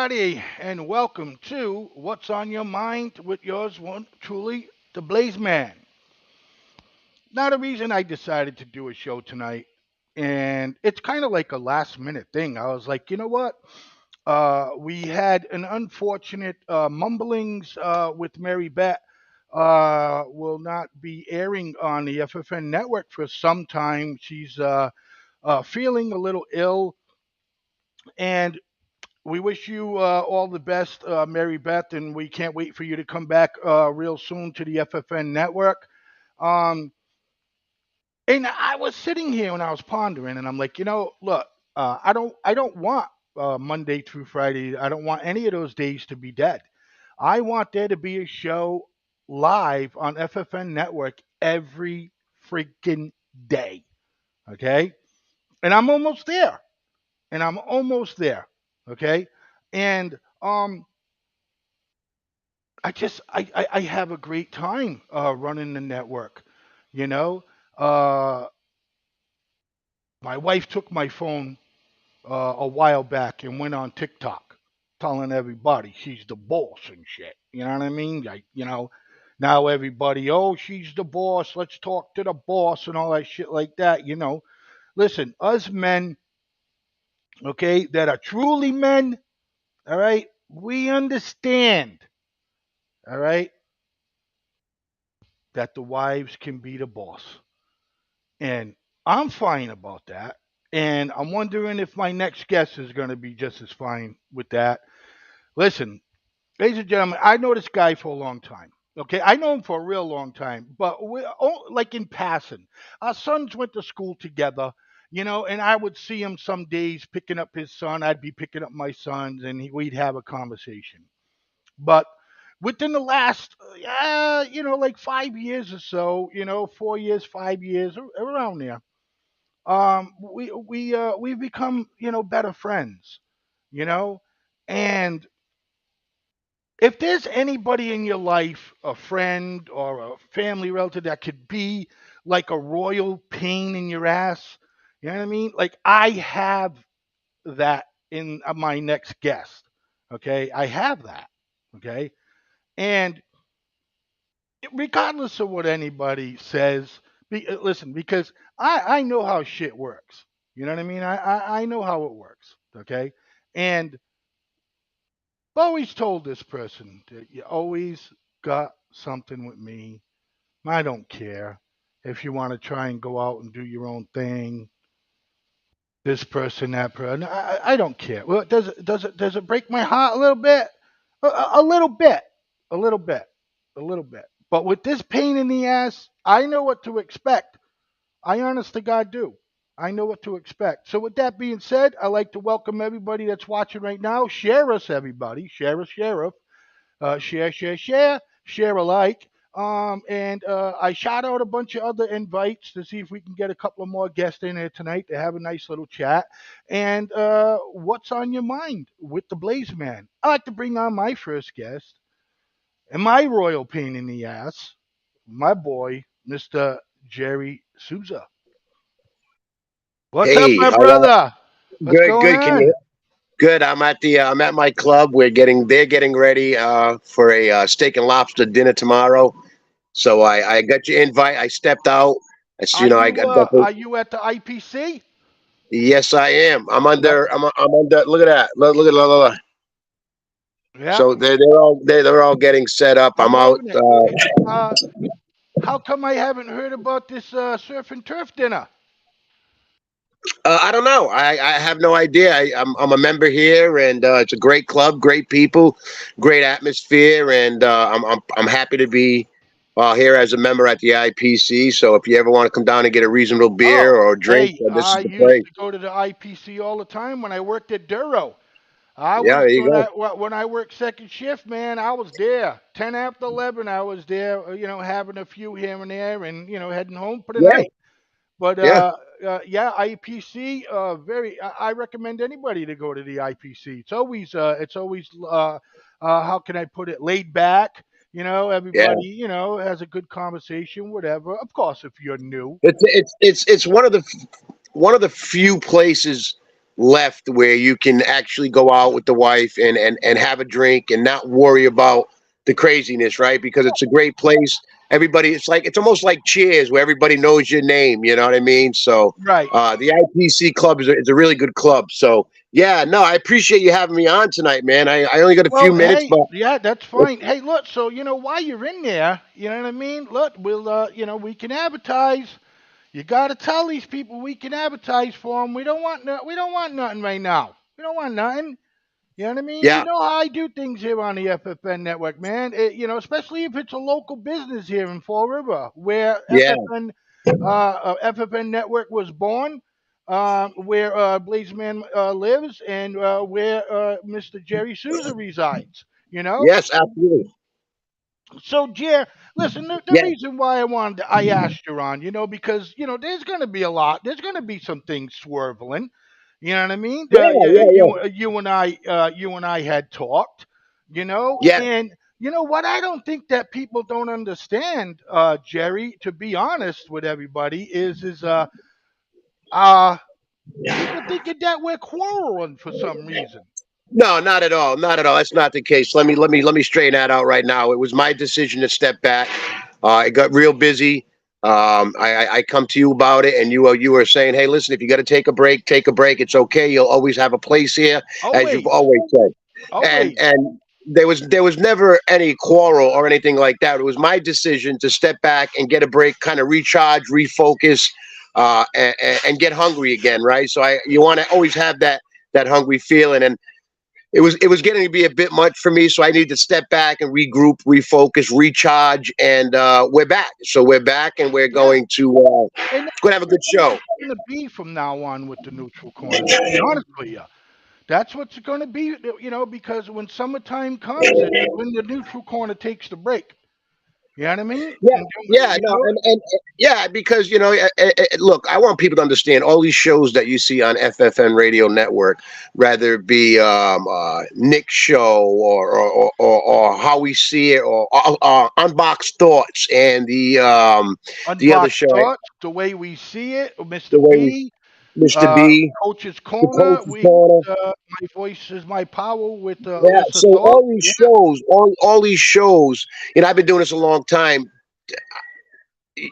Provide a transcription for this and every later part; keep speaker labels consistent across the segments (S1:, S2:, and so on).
S1: everybody, and welcome to What's on Your Mind with yours one truly, the Blaizeman. Now, the reason I decided to do a show tonight, and it's kind of like a last minute thing. I was like, you know what? We had an unfortunate mumblings with Mary Beth. Will not be airing on the FFN network for some time. She's feeling a little ill, and we wish you all the best, Mary Beth, and we can't wait for you to come back real soon to the FFN network. Um, and I was sitting here and I was pondering, and I'm like, look, I don't want Monday through Friday. I don't want any of those days to be dead. I want there to be a show live on FFN network every freaking day. Okay, and I'm almost there. And I'm almost there. Okay, and I have a great time running the network. You know, uh, my wife took my phone a while back and went on TikTok, telling everybody she's the boss and shit. You know what I mean? Like, now everybody, oh, she's the boss. Let's talk to the boss and all that shit like that. Listen, us men, okay, that are truly men, all right, we understand, all right, that the wives can be the boss. And I'm fine about that. And I'm wondering if my next guest is going to be just as fine with that. Listen, ladies and gentlemen, I know this guy for a long time. Okay, I know him for a real long time, but like in passing. Our sons went to school together, and I would see him some days picking up his son. I'd be picking up my sons, and we'd have a conversation. But within the last, like 5 years or so, 4 years, 5 years, around there, we've become, better friends, you know, and if there's anybody in your life, a friend or a family relative that could be like a royal pain in your ass, you know what I mean? Like I have that in my next guest. Okay, I have that. Okay, and regardless of what anybody says, listen, because I know how shit works. You know what I mean? I know how it works. Okay, and I've always told this person that you always got something with me. I don't care if you want to try and go out and do your own thing. This person, that person, I don't care. Well, does it break my heart a little bit? A little bit, a little bit, a little bit. But with this pain in the ass, I know what to expect. I honest to God do. I know what to expect. So with that being said, I'd like to welcome everybody that's watching right now. Share us, everybody. Share us, share us. Share alike. And I shot out a bunch of other invites to see if we can get a couple of more guests in here tonight to have a nice little chat. And what's on your mind with the Blaizeman? I'd like to bring on my first guest and my royal pain in the ass, my boy, Mr. Jerry Souza. What's up,
S2: Hey,
S1: my
S2: all right.
S1: brother? What's
S2: Good,
S1: going
S2: good. Can you?
S1: on?
S2: Good. I'm at my club. They're getting ready for a steak and lobster dinner tomorrow. So I got your invite. I stepped out. I got definitely.
S1: Are you at the IPC?
S2: Yes, I am.
S1: What?
S2: I'm under. Look at that. Look.
S1: Yeah,
S2: So they're all getting set up.
S1: I'm
S2: I'm out.
S1: loving it. Hey, how come I haven't heard about this surf and turf dinner?
S2: I don't know. I have no idea. I'm a member here, and it's a great club, great people, great atmosphere, and I'm happy to be here as a member at the IPC. So if you ever want to come down and get a reasonable beer
S1: Oh,
S2: or drink,
S1: hey,
S2: this
S1: I
S2: is the
S1: used
S2: place.
S1: to go to the IPC all the time when I worked at Duro. I
S2: Yeah,
S1: was
S2: there you
S1: when I
S2: go.
S1: when I worked second shift, man. I was there 10 after 11. I was there, having a few here and there, and heading home for the
S2: Yeah,
S1: night. But
S2: yeah.
S1: yeah, IPC. Very. I recommend anybody to go to the IPC. It's always how can I put it? Laid back.
S2: Yeah.
S1: Everybody has a good conversation. Whatever. Of course, if you're new.
S2: It's one of the few places. left where you can actually go out with the wife and have a drink and not worry about the craziness, right? Because it's a great place. Everybody, it's almost like Cheers, where everybody knows your name. You know what I mean? So
S1: Right.
S2: the IPC club is a really good club. So yeah, no, I appreciate you having me on tonight, man. I only got a few
S1: Well,
S2: minutes,
S1: hey,
S2: but
S1: yeah, that's fine. Hey, look, so while you're in there, you know what I mean? Look, we'll, we can advertise. You got to tell these people we can advertise for them. We don't want nothing right now. We don't want nothing. You know what I mean? You
S2: yeah,
S1: know how I do things here on the FFN network, man. Especially if it's a local business here in Fall River, where
S2: yeah,
S1: FFN network was born, where Blaizeman lives, and where Mr. Jerry Souza resides. You know.
S2: yes, absolutely,
S1: So, Jer, listen, the
S2: yeah,
S1: reason why I asked you on, because there's going to be there's going to be some things swirling. You know what I mean?
S2: yeah, yeah, yeah,
S1: You and I had talked,
S2: yeah.
S1: and you know what? I don't think that people don't understand, Jerry. To be honest with everybody, uh people thinking that we're quarreling for some reason.
S2: No, not at all. Not at all. That's not the case. Let me straighten that out right now. It was my decision to step back. I got real busy. I come to you about it, and you were saying, "Hey, listen, if you got to take a break, take a break. It's okay. You'll always have a place here, as you've
S1: Always,
S2: always said."
S1: always.
S2: And there was never any quarrel or anything like that. It was my decision to step back and get a break, kind of recharge, refocus, and get hungry again. Right. So you want to always have that hungry feeling, and it was getting to be a bit much for me, so I need to step back and regroup, refocus, recharge, and we're back. So we're back, and we're
S1: Yeah, and
S2: going to have a good
S1: that's
S2: show.
S1: going to be from now on with the neutral corner. To be honest with you, that's what's going to be. Because when summertime comes, it's when the neutral corner takes the break. You know what I mean?
S2: Yeah,
S1: And
S2: yeah, no, and yeah, because look, I want people to understand all these shows that you see on FFN Radio Network, rather it be Nick's show or How We See It or Unboxed Thoughts and the other
S1: unboxed
S2: show,
S1: thoughts, the way we see it,
S2: the
S1: Mr.
S2: way
S1: B,
S2: Mr.
S1: uh,
S2: B,
S1: Coach's
S2: the
S1: Corner.
S2: Coach's Corner.
S1: My voice is my power with
S2: Yeah,
S1: Alyssa
S2: so
S1: Thought.
S2: all these
S1: Yeah.
S2: shows, all these shows, I've been doing this a long time.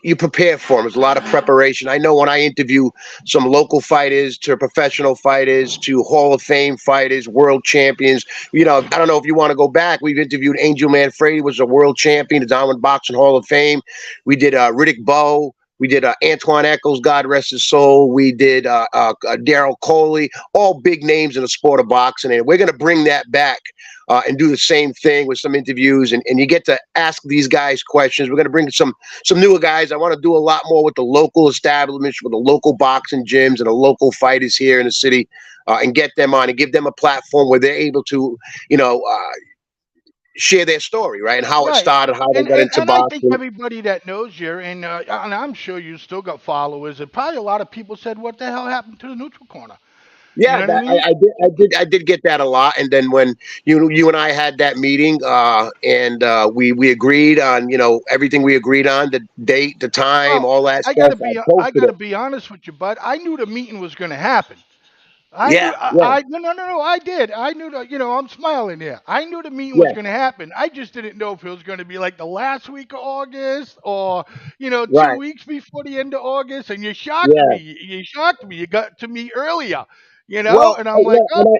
S2: You prepare for them. There's a lot of preparation. I know when I interview some local fighters to professional fighters to Hall of Fame fighters, world champions. I don't know if you want to go back. We've interviewed Angel Manfredi, was a world champion, the Diamond Boxing Hall of Fame. We did Riddick Bowe. We did Antoine Eccles, God rest his soul. We did Daryl Coley, all big names in the sport of boxing. And we're going to bring that back and do the same thing with some interviews. And you get to ask these guys questions. We're going to bring some newer guys. I want to do a lot more with the local establishments, with the local boxing gyms and the local fighters here in the city, and get them on and give them a platform where they're able to, share their story, right, and how it
S1: Right.
S2: started, how they
S1: And,
S2: got
S1: and
S2: into
S1: and I think
S2: boxing.
S1: everybody that knows you, and I'm sure you still got followers, and probably a lot of people said, "What the hell happened to the neutral corner?" You
S2: Yeah,
S1: know what I mean?
S2: I did get that a lot, and then when you and I had that meeting, and we agreed on everything we agreed on, the date, the time,
S1: Well,
S2: all that
S1: I
S2: stuff.
S1: gotta
S2: I
S1: be I
S2: posted
S1: gotta
S2: it.
S1: be honest with you, bud. I knew the meeting was gonna happen. I knew
S2: Yeah, yeah,
S1: I no no no no I did. I knew that I'm smiling here. I knew the meeting was
S2: yeah,
S1: gonna happen. I just didn't know if it was gonna be like the last week of August or 2
S2: right,
S1: weeks before the end of August. And you shocked me.
S2: yeah.
S1: You shocked me. You got to me earlier.
S2: Well,
S1: And I'm like,
S2: yeah,
S1: oh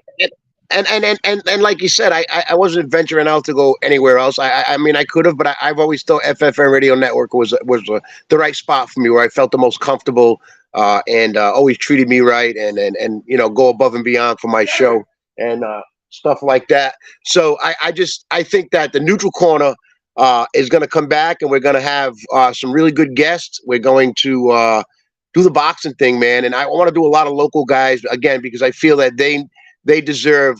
S2: and like you said, I wasn't venturing out to go anywhere else. I mean, I could have, but I've always thought FFN Radio Network was the right spot for me, where I felt the most comfortable, and always treated me right, and go above and beyond for my show and stuff like that. So I think that the neutral corner is going to come back, and we're going to have some really good guests. We're going to do the boxing thing, man, and I want to do a lot of local guys again, because I feel that they deserve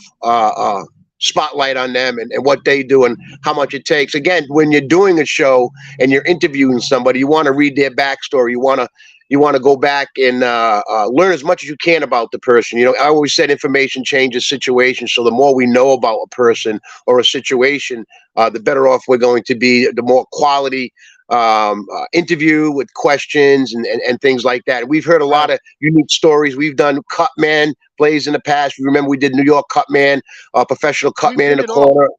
S2: spotlight on them, and what they do and how much it takes. Again, when you're doing a show and you're interviewing somebody, you want to read their backstory. You want to go back and learn as much as you can about the person. I always said information changes situations. So the more we know about a person or a situation, the better off we're going to be. The more quality interview with questions and things like that. We've heard a lot
S1: Right.
S2: of unique stories. We've done Cutman plays in the past. Remember, we did New York Cutman, professional
S1: We
S2: Cutman in
S1: did
S2: the
S1: it all.
S2: corner.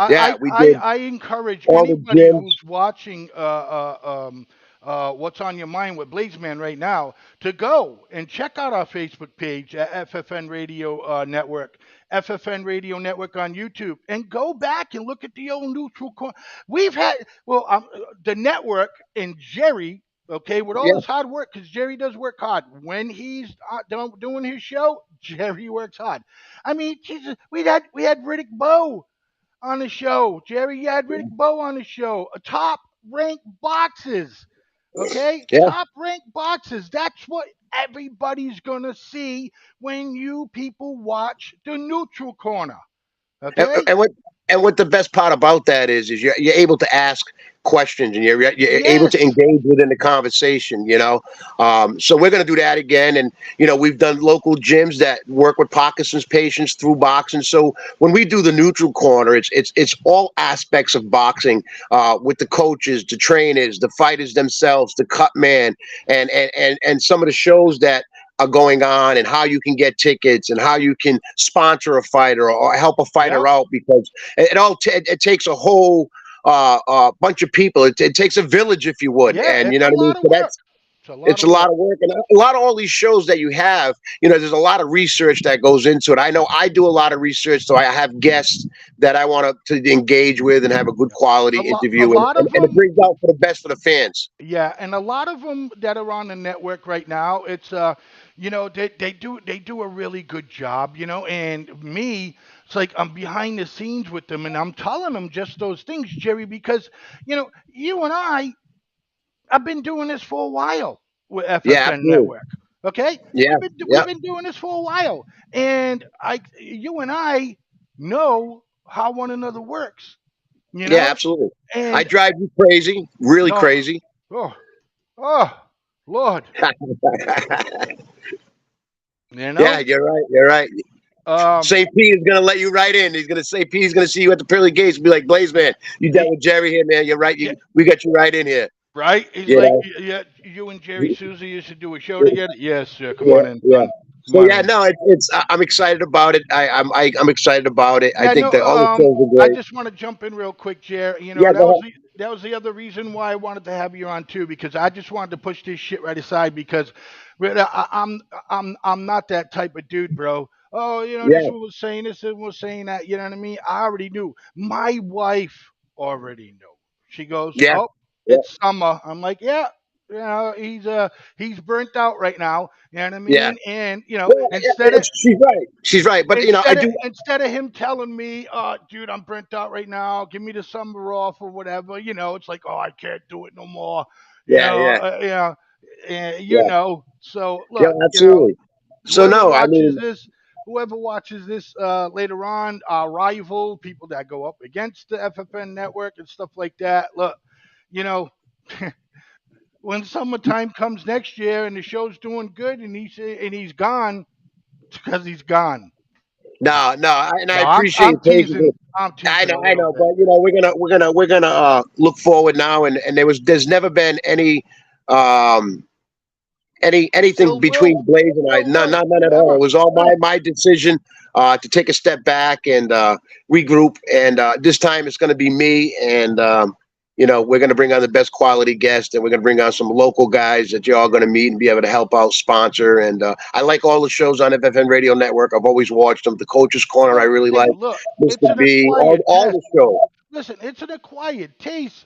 S2: Yeah, we did
S1: I encourage
S2: all the
S1: anybody
S2: gyms.
S1: who's watching What's on Your Mind with Blaizeman right now to go and check out our Facebook page at FFN Radio Network, FFN Radio Network on YouTube, and go back and look at the old neutral corner. We've had, well, the network and Jerry, okay, with all
S2: Yeah,
S1: his hard work, because Jerry does work hard. When he's doing his show, Jerry works hard. I mean, Jesus, we had Riddick Bowe on the show. Jerry, you had Riddick Bowe on the show. Top ranked boxes. Okay?
S2: yeah.
S1: Top ranked boxes. That's what everybody's going to see when you people watch the neutral corner.
S2: And,
S1: Okay?
S2: and what and what the best part about that is you're able to ask questions and you're able to
S1: Yes.
S2: engage within the conversation. So we're going to do that again. And we've done local gyms that work with Parkinson's patients through boxing. So when we do the neutral corner, it's all aspects of boxing, with the coaches, the trainers, the fighters themselves, the cut man, and some of the shows that are going on, and how you can get tickets, and how you can sponsor a fighter, or help a fighter
S1: Yep.
S2: out, because it takes a whole bunch of people. It takes a village, if you would,
S1: Yeah,
S2: and you
S1: it's
S2: know
S1: a
S2: what I mean.
S1: lot of
S2: So
S1: work. It's a lot
S2: it's
S1: of
S2: a lot
S1: work.
S2: of work, and a lot of all these shows that you have. There's a lot of research that goes into it. I know I do a lot of research, so I have guests that I want to engage with and have a good quality
S1: A
S2: interview, and,
S1: lot
S2: and,
S1: of
S2: and it
S1: them.
S2: brings out for the best for the fans.
S1: Yeah, and a lot of them that are on the network right now, it's they do a really good job, and me, it's like I'm behind the scenes with them and I'm telling them just those things, Jerry, because you and I've been doing this for a while with
S2: Yeah,
S1: FFN
S2: absolutely.
S1: Network. Okay?
S2: Yeah,
S1: We've
S2: yeah,
S1: been doing this for a while. And you and I know how one another works, you
S2: yeah,
S1: know?
S2: absolutely. I
S1: And
S2: drive you crazy, really
S1: no,
S2: crazy.
S1: oh, oh, Lord, you
S2: Yeah,
S1: know?
S2: you're right. You're right.
S1: Um,
S2: St. Pete is gonna let you right in. He's gonna St. Pete. He's gonna see you at the pearly gates and be like, "Blaze man, you dealt
S1: he,
S2: with Jerry here, man. You're right.
S1: yeah,
S2: We got you right in here."
S1: right? He's
S2: You
S1: like,
S2: know.
S1: yeah, you and Jerry Souza used to do a show together. Yes, sir. Come
S2: Yeah,
S1: on in,
S2: yeah.
S1: son. Come
S2: So
S1: on
S2: yeah,
S1: in.
S2: no, I'm excited about it. I'm excited about it. I
S1: Yeah,
S2: think
S1: no.
S2: that all the shows are
S1: I
S2: great.
S1: just want to jump in real quick, Jer.
S2: Yeah,
S1: That
S2: go
S1: was
S2: ahead.
S1: the other reason why I wanted to have you on too, because I just wanted to push this shit right aside because really, I'm not that type of dude, bro. Oh, this
S2: Yeah,
S1: one was saying this, and was saying that. You know what I mean? I already knew. My wife already knew. She goes,
S2: yeah,
S1: "Oh,
S2: yeah,
S1: it's summer." I'm like, "Yeah." He's burnt out right now. You know what I
S2: yeah.
S1: mean? And
S2: Well, yeah, she's right. She's right. But I do.
S1: instead of him telling me, dude, I'm burnt out right now, give me the summer off or whatever, it's like, oh, I can't do it no more,
S2: Yeah, yeah, yeah,
S1: so
S2: yeah.
S1: look,
S2: Absolutely. So
S1: whoever
S2: no, I
S1: watches
S2: mean,
S1: this whoever watches this later on, our rival people that go up against the FFN network and stuff like that, look, you know when summertime comes next year and the show's doing good and he's gone, it's because he's gone.
S2: no, no, and I
S1: No,
S2: appreciate
S1: I'm
S2: praising.
S1: teasing. I'm teasing a
S2: I
S1: little
S2: know,
S1: bit.
S2: but we're gonna look forward now, and there's never been um anything
S1: Ill will,
S2: between Blaze and I.
S1: ill will,
S2: None at all. It
S1: never.
S2: was all
S1: No.
S2: my decision to take a step back and regroup. And this time it's going to be me, and we're going to bring on the best quality guests, and we're going to bring on some local guys that you're all going to meet and be able to help out sponsor. And I like all the shows on FFN Radio Network. I've always watched them. The Coaches Corner I
S1: Look,
S2: really
S1: hey,
S2: like.
S1: look,
S2: Mr.
S1: it's an
S2: B,
S1: acquired
S2: all
S1: taste.
S2: the shows.
S1: Listen, it's an acquired taste,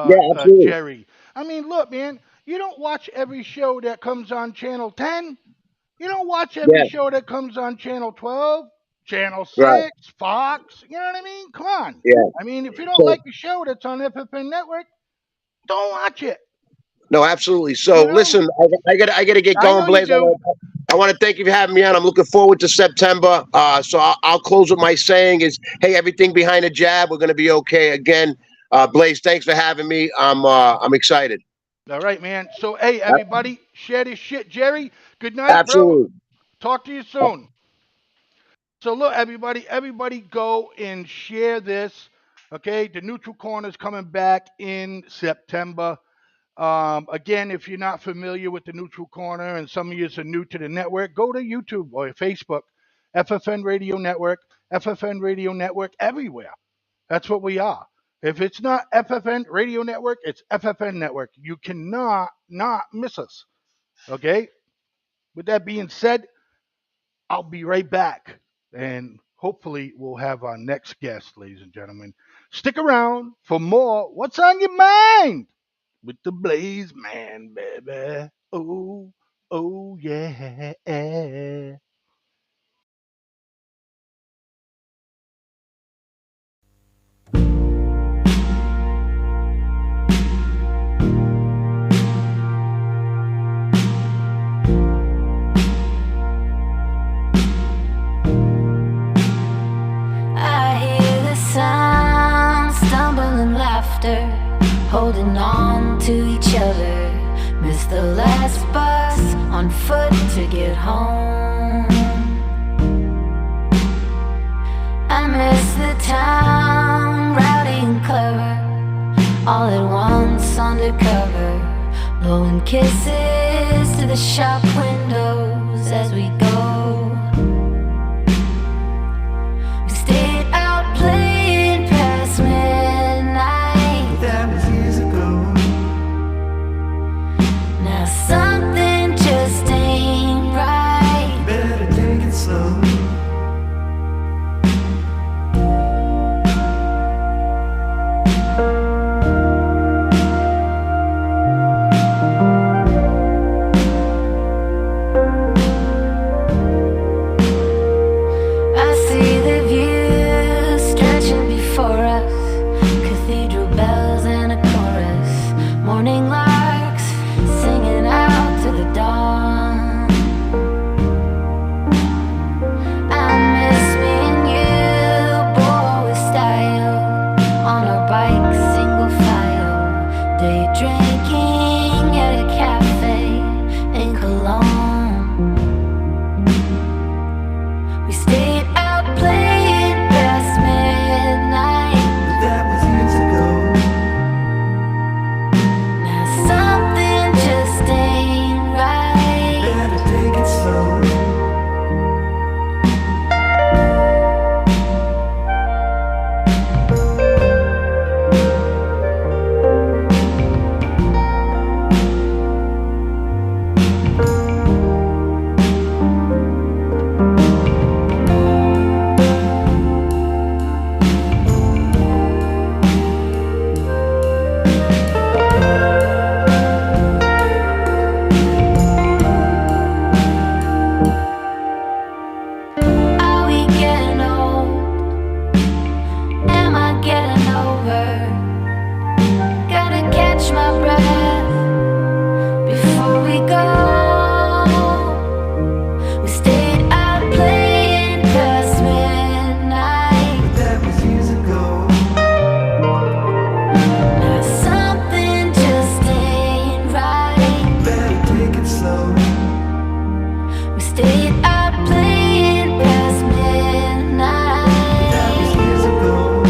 S2: Yeah, absolutely.
S1: Jerry. I mean, look, man, you don't watch every show that comes on Channel 10. You don't watch every
S2: Yeah,
S1: show that comes on Channel 12, Channel
S2: right.
S1: 6, Fox. You know what I mean? Come on.
S2: Yeah.
S1: I mean, if you don't
S2: So
S1: like a show that's on FFN Network, don't watch it.
S2: no, absolutely. So
S1: You know?
S2: listen, I gotta get
S1: I
S2: going,
S1: know you
S2: Blaze.
S1: do.
S2: I want to thank you for having me on. I'm looking forward to September. So I'll close with my saying is, hey, everything behind a jab, we're gonna be okay. Again, Blaze, thanks for having me. I'm excited.
S1: All right, man. So, hey, everybody, share this shit. Jerry, good night, bro.
S2: Absolutely.
S1: Talk to you soon. So, look, everybody go and share this Okay, the Neutral Corner is coming back in September. Again, if you're not familiar with the Neutral Corner and some of you are new to the network, go to YouTube or Facebook, FFN Radio Network, FFN Radio Network everywhere. That's what we are. If it's not FFN Radio Network, it's FFN Network. You cannot not miss us. Okay. With that being said, I'll be right back, and hopefully we'll have our next guest, ladies and gentlemen. Stick around for more. What's on your mind with the Blaze Man, baby? Oh, oh yeah.
S3: I hear the sound, stumbling laughter, holding on to each other. Miss the last bus on foot to get home. I miss the town, rowdy and clever, all at once undercover, blowing kisses to the shop windows as we go. We stayed out playing past midnight.
S4: That was years ago.
S3: Now something just ain't right.
S4: Better take it slow.
S3: I see the view stretching before us, cathedral bells and a chorus, morning larks singing out to the dawn. I miss me and you, boy, with style, on our bikes, single file, day drinking at a cafe in Cologne. We stayed out playing past midnight.
S4: That was years ago.
S3: Now something just ain't right.
S4: Better take it slow.
S3: Are we getting old? Am I getting over? Gotta catch my breath before we go. We stayed out playing past midnight.
S4: That was years ago.
S3: Now something just ain't right.
S4: Better take it slow.
S3: We stayed out playing past
S4: That was
S3: midnight.
S4: years ago.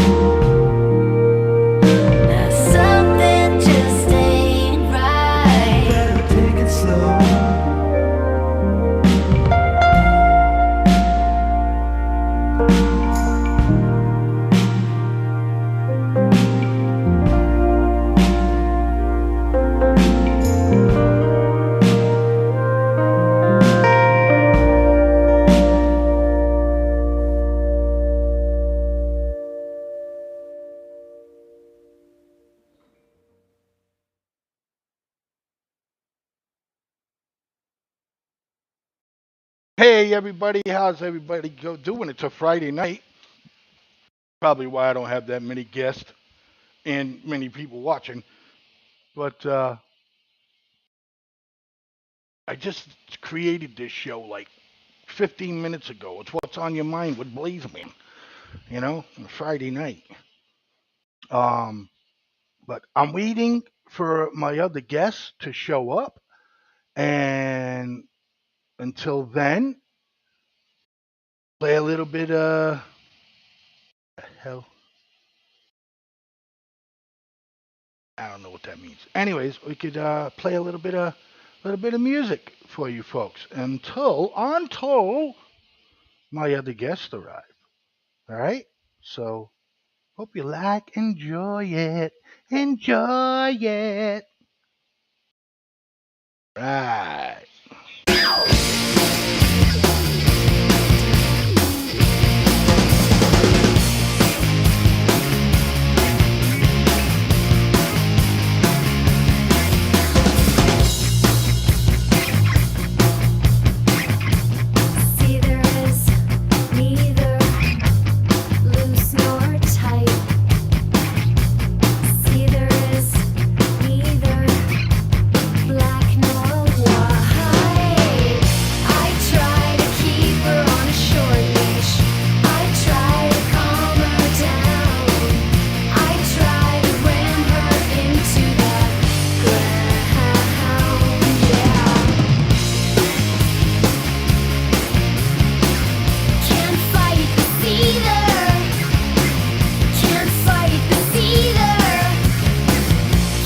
S3: Now something just ain't right.
S4: Better take it slow.
S1: Hey, everybody. How's everybody doing? It's a Friday night. Probably why I don't have that many guests and many people watching. But I just created this show like 15 minutes ago. It's What's on Your Mind with Blaizeman, on a Friday night. Um, but I'm waiting for my other guests to show up. And until then, play a little bit of hell. I don't know what that means. Anyways, we could play a little bit of music for you folks until my other guests arrive. All right. So hope you enjoy it. Right.
S3: See, there is neither loose nor tight. See, there is neither black nor white. I try to keep her on a short leash. I try to calm her down. I try to ram her into the ground. Yeah. Can't fight this either. Can't fight this either.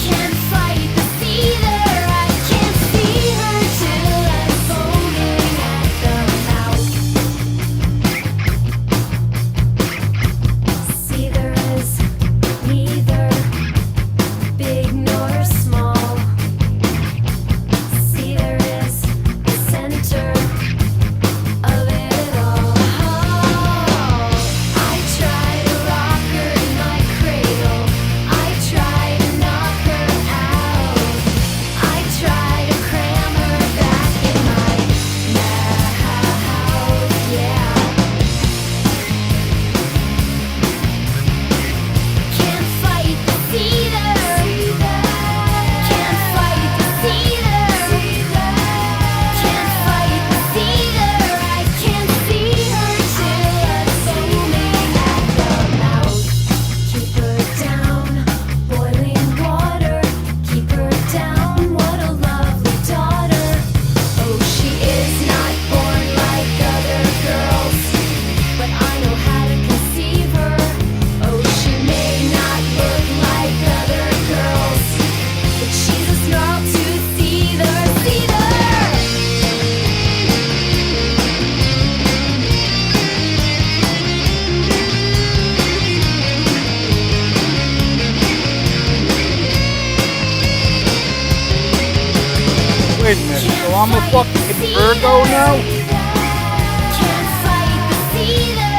S3: Can't fight this either. I can't see her till I'm foaming at the mouth. See, there is neither big nor small. See, there is the center of it all. I try to rock her in my cradle. I try to knock her out. I try to cram her back in my mouth. Yeah. Can't fight this either. Can't fight this either. Can't fight this either. I can't see her till I'm foaming at the mouth. Keep her down, boiling water. Keep her down, what a lovely daughter. Oh, she is not born like other girls, but I know how to conceive her. Oh, she may not look like other girls, but she's a snarl to seether, seether.
S1: Wait a minute. So I'm a fucking Virgo now?
S3: Can't fight this either.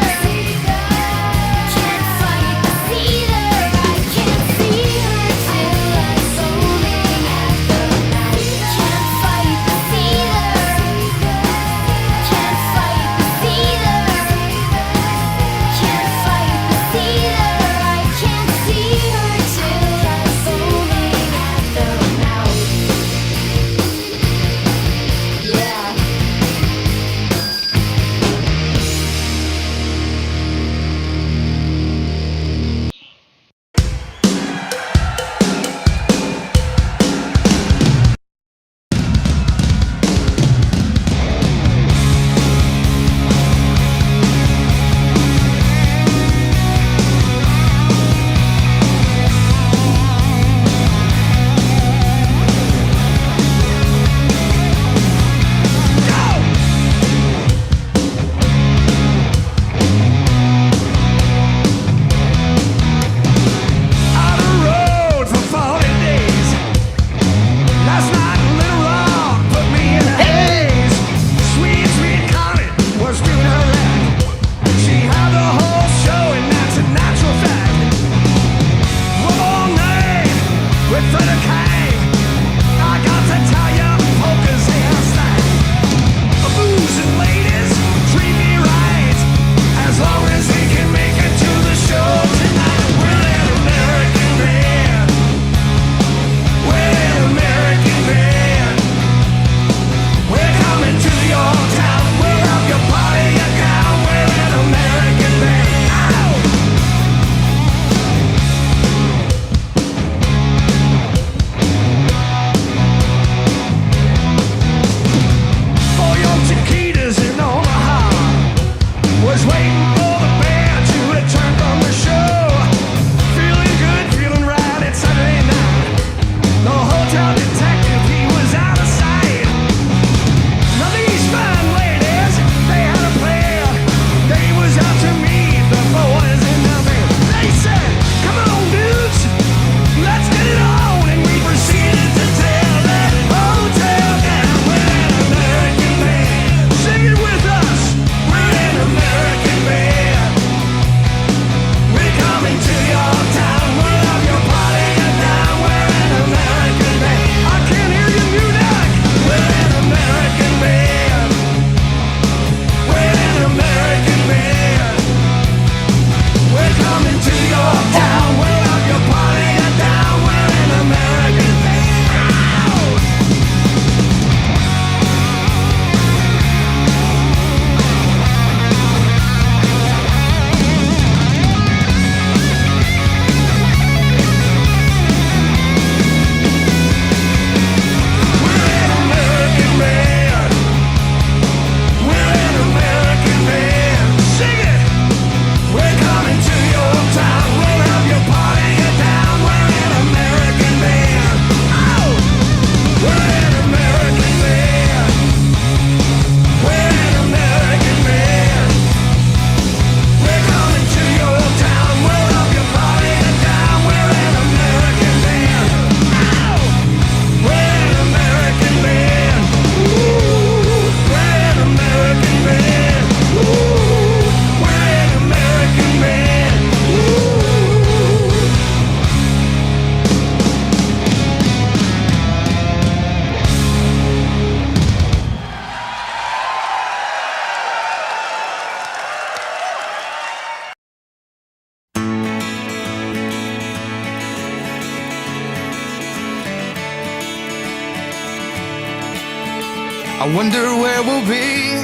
S3: Can't fight this either. I can't see her till I'm foaming at the mouth. Can't fight this either. Can't fight this either. Can't fight this either. I can't see her till I'm foaming at the mouth. Yeah.
S4: I wonder where we'll be.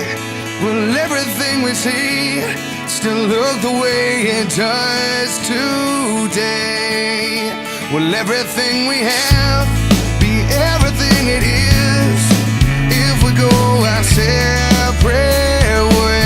S4: Will everything we see still look the way it does today? Will everything we have be everything it is if we go our separate ways?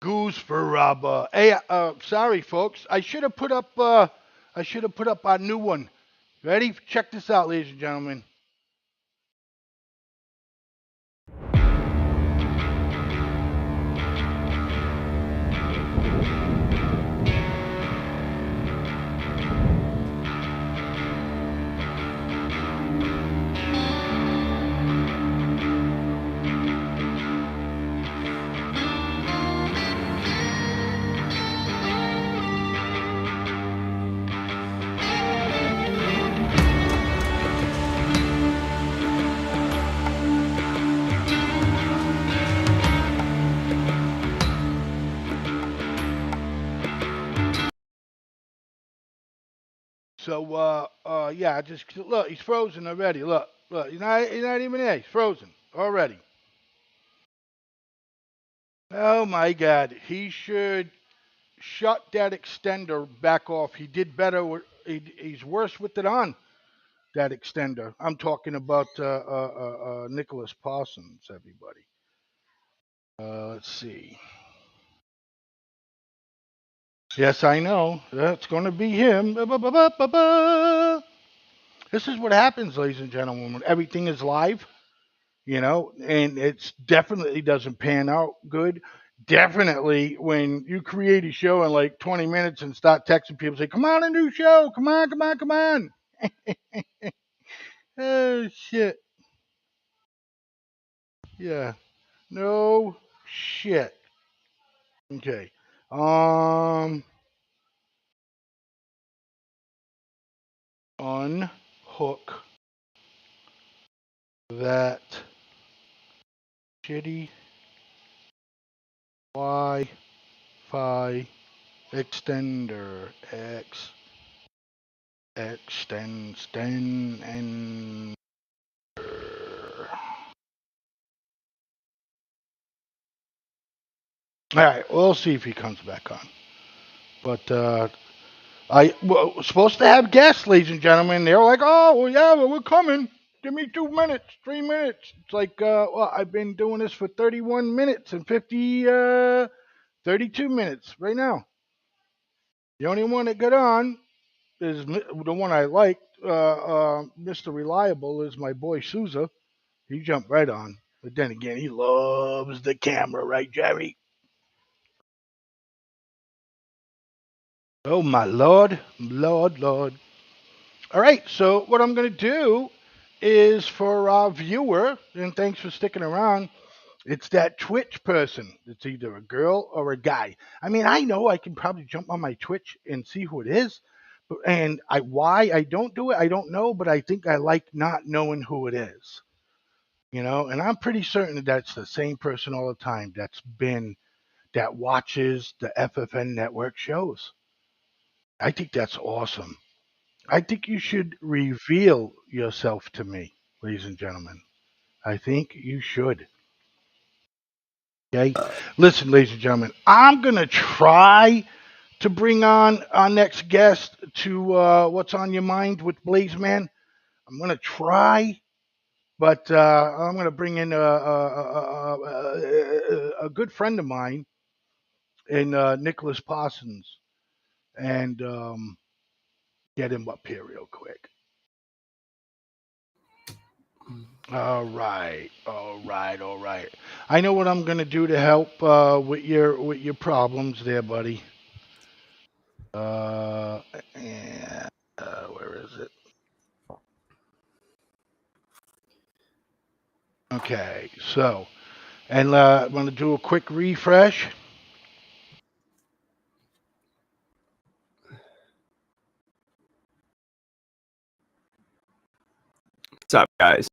S1: Goose for rubber. Hey, sorry folks. I should have put up our new one. Ready? Check this out, ladies and gentlemen. So, yeah, just look. He's frozen already. Look, look. He's not even there. He's frozen already. Oh my God. He should shut that extender back off. He did better. He's worse with it on that extender. I'm talking about Nicholas Parsons, everybody. Let's see. Yes, I know. That's going to be him. Ba-ba-ba-ba-ba. This is what happens, ladies and gentlemen, when everything is live, and it's definitely doesn't pan out good. Definitely when you create a show in like 20 minutes and start texting people, say, come on, a new show. Come on, come on, come on. Oh, shit. Yeah. No shit. Okay. Um, Unhook that shitty Wi-Fi extender. Extend. All right, we'll see if he comes back on. But I was supposed to have guests, ladies and gentlemen. They were like, "Oh, well, yeah, well, we're coming. Give me 2 minutes, 3 minutes." It's like, well, I've been doing this for 31 minutes and 32 minutes right now. The only one that got on is the one I liked. Mr. Reliable is my boy Souza. He jumped right on. But then again, he loves the camera, right, Jerry? Oh my lord, lord. All right, so what I'm going to do is for our viewer, and thanks for sticking around, it's that Twitch person. It's either a girl or a guy. I mean, I know I can probably jump on my Twitch and see who it is, and why I don't do it, I don't know, but I think I like not knowing who it is. And I'm pretty certain that that's the same person all the time that watches the FFN network shows. I think that's awesome. I think you should reveal yourself to me, ladies and gentlemen. I think you should. Okay? Listen, ladies and gentlemen, I'm going to try to bring on our next guest to What's on Your Mind with Blaizeman. I'm going to try, but I'm going to bring in a good friend of mine in Nicholas Parsons and get him up here real quick. All right. I know what I'm gonna do to help with your problems there, buddy. Uh, and, where is it? Okay, so and I'm gonna do a quick refresh.
S5: What's up, guys?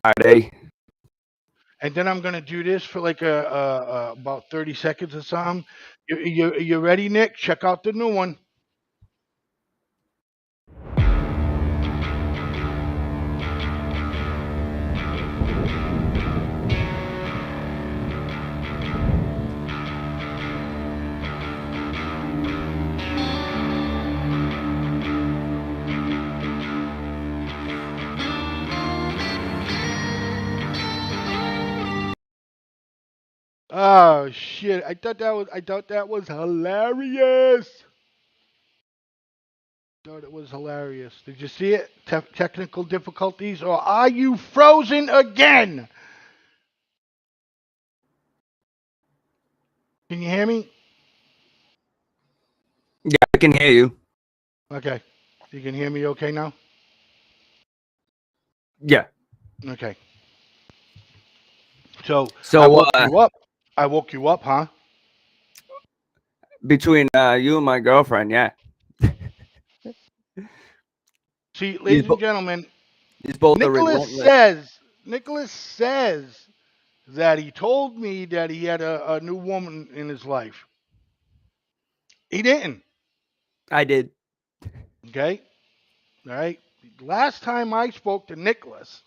S5: Friday.
S1: And then I'm gonna do this for like about 30 seconds or something. You ready, Nick? Check out the new one. Oh shit! I thought that was hilarious. Thought it was hilarious. Did you see it? Technical difficulties, or are you frozen again? Can you hear me?
S5: Yeah, I can hear you.
S1: Okay. You can hear me okay now?
S5: Yeah.
S1: Okay. So I
S5: So
S1: woke you up. I woke you up, huh?
S5: between you and my girlfriend, yeah.
S1: See,
S5: These
S1: ladies and
S5: bo-
S1: gentlemen,
S5: these both are
S1: Nicholas
S5: relentless.
S1: says Nicholas says that he told me that he had a new woman in his life. He didn't.
S5: I did.
S1: Okay? All right. Last time I spoke to Nicholas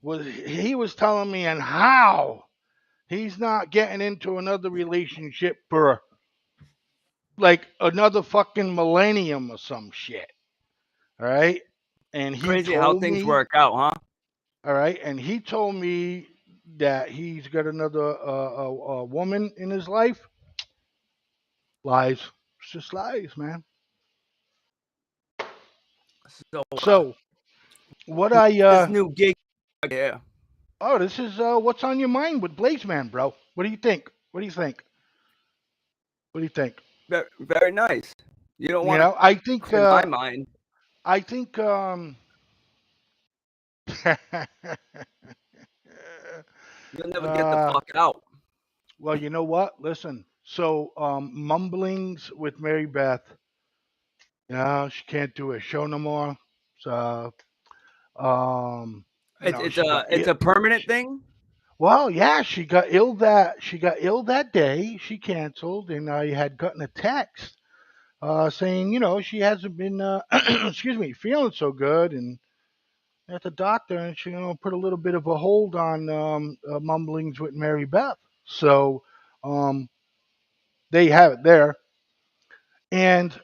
S1: was he was telling me and how he's not getting into another relationship for like another fucking millennium or some shit. All right. And he
S5: Crazy how
S1: told
S5: things
S1: me,
S5: work out, huh?
S1: all right, and he told me that he's got another woman in his life. Lies. It's just lies, man.
S5: So
S1: So what
S5: who
S1: I
S5: this new gig? Yeah.
S1: oh, this is what's on your mind with Blaizeman, bro. What do you think? What do you think? What do you think?
S5: Very, very nice. You don't
S1: You
S5: want to
S1: know, I think
S5: in my mind.
S1: I think
S5: You'll never get the
S1: uh
S5: fuck out.
S1: well, you know what? Listen. So mumblings with Mary Beth. She can't do a show no more. So
S5: It's it's
S1: she got
S5: a it's
S1: ill.
S5: a permanent thing.
S1: Well, yeah, she got ill that day. She canceled, and I had gotten a text saying, she hasn't been, excuse me, feeling so good, and at the doctor, and she, put a little bit of a hold on mumblings with Mary Beth. So um, they have it there, and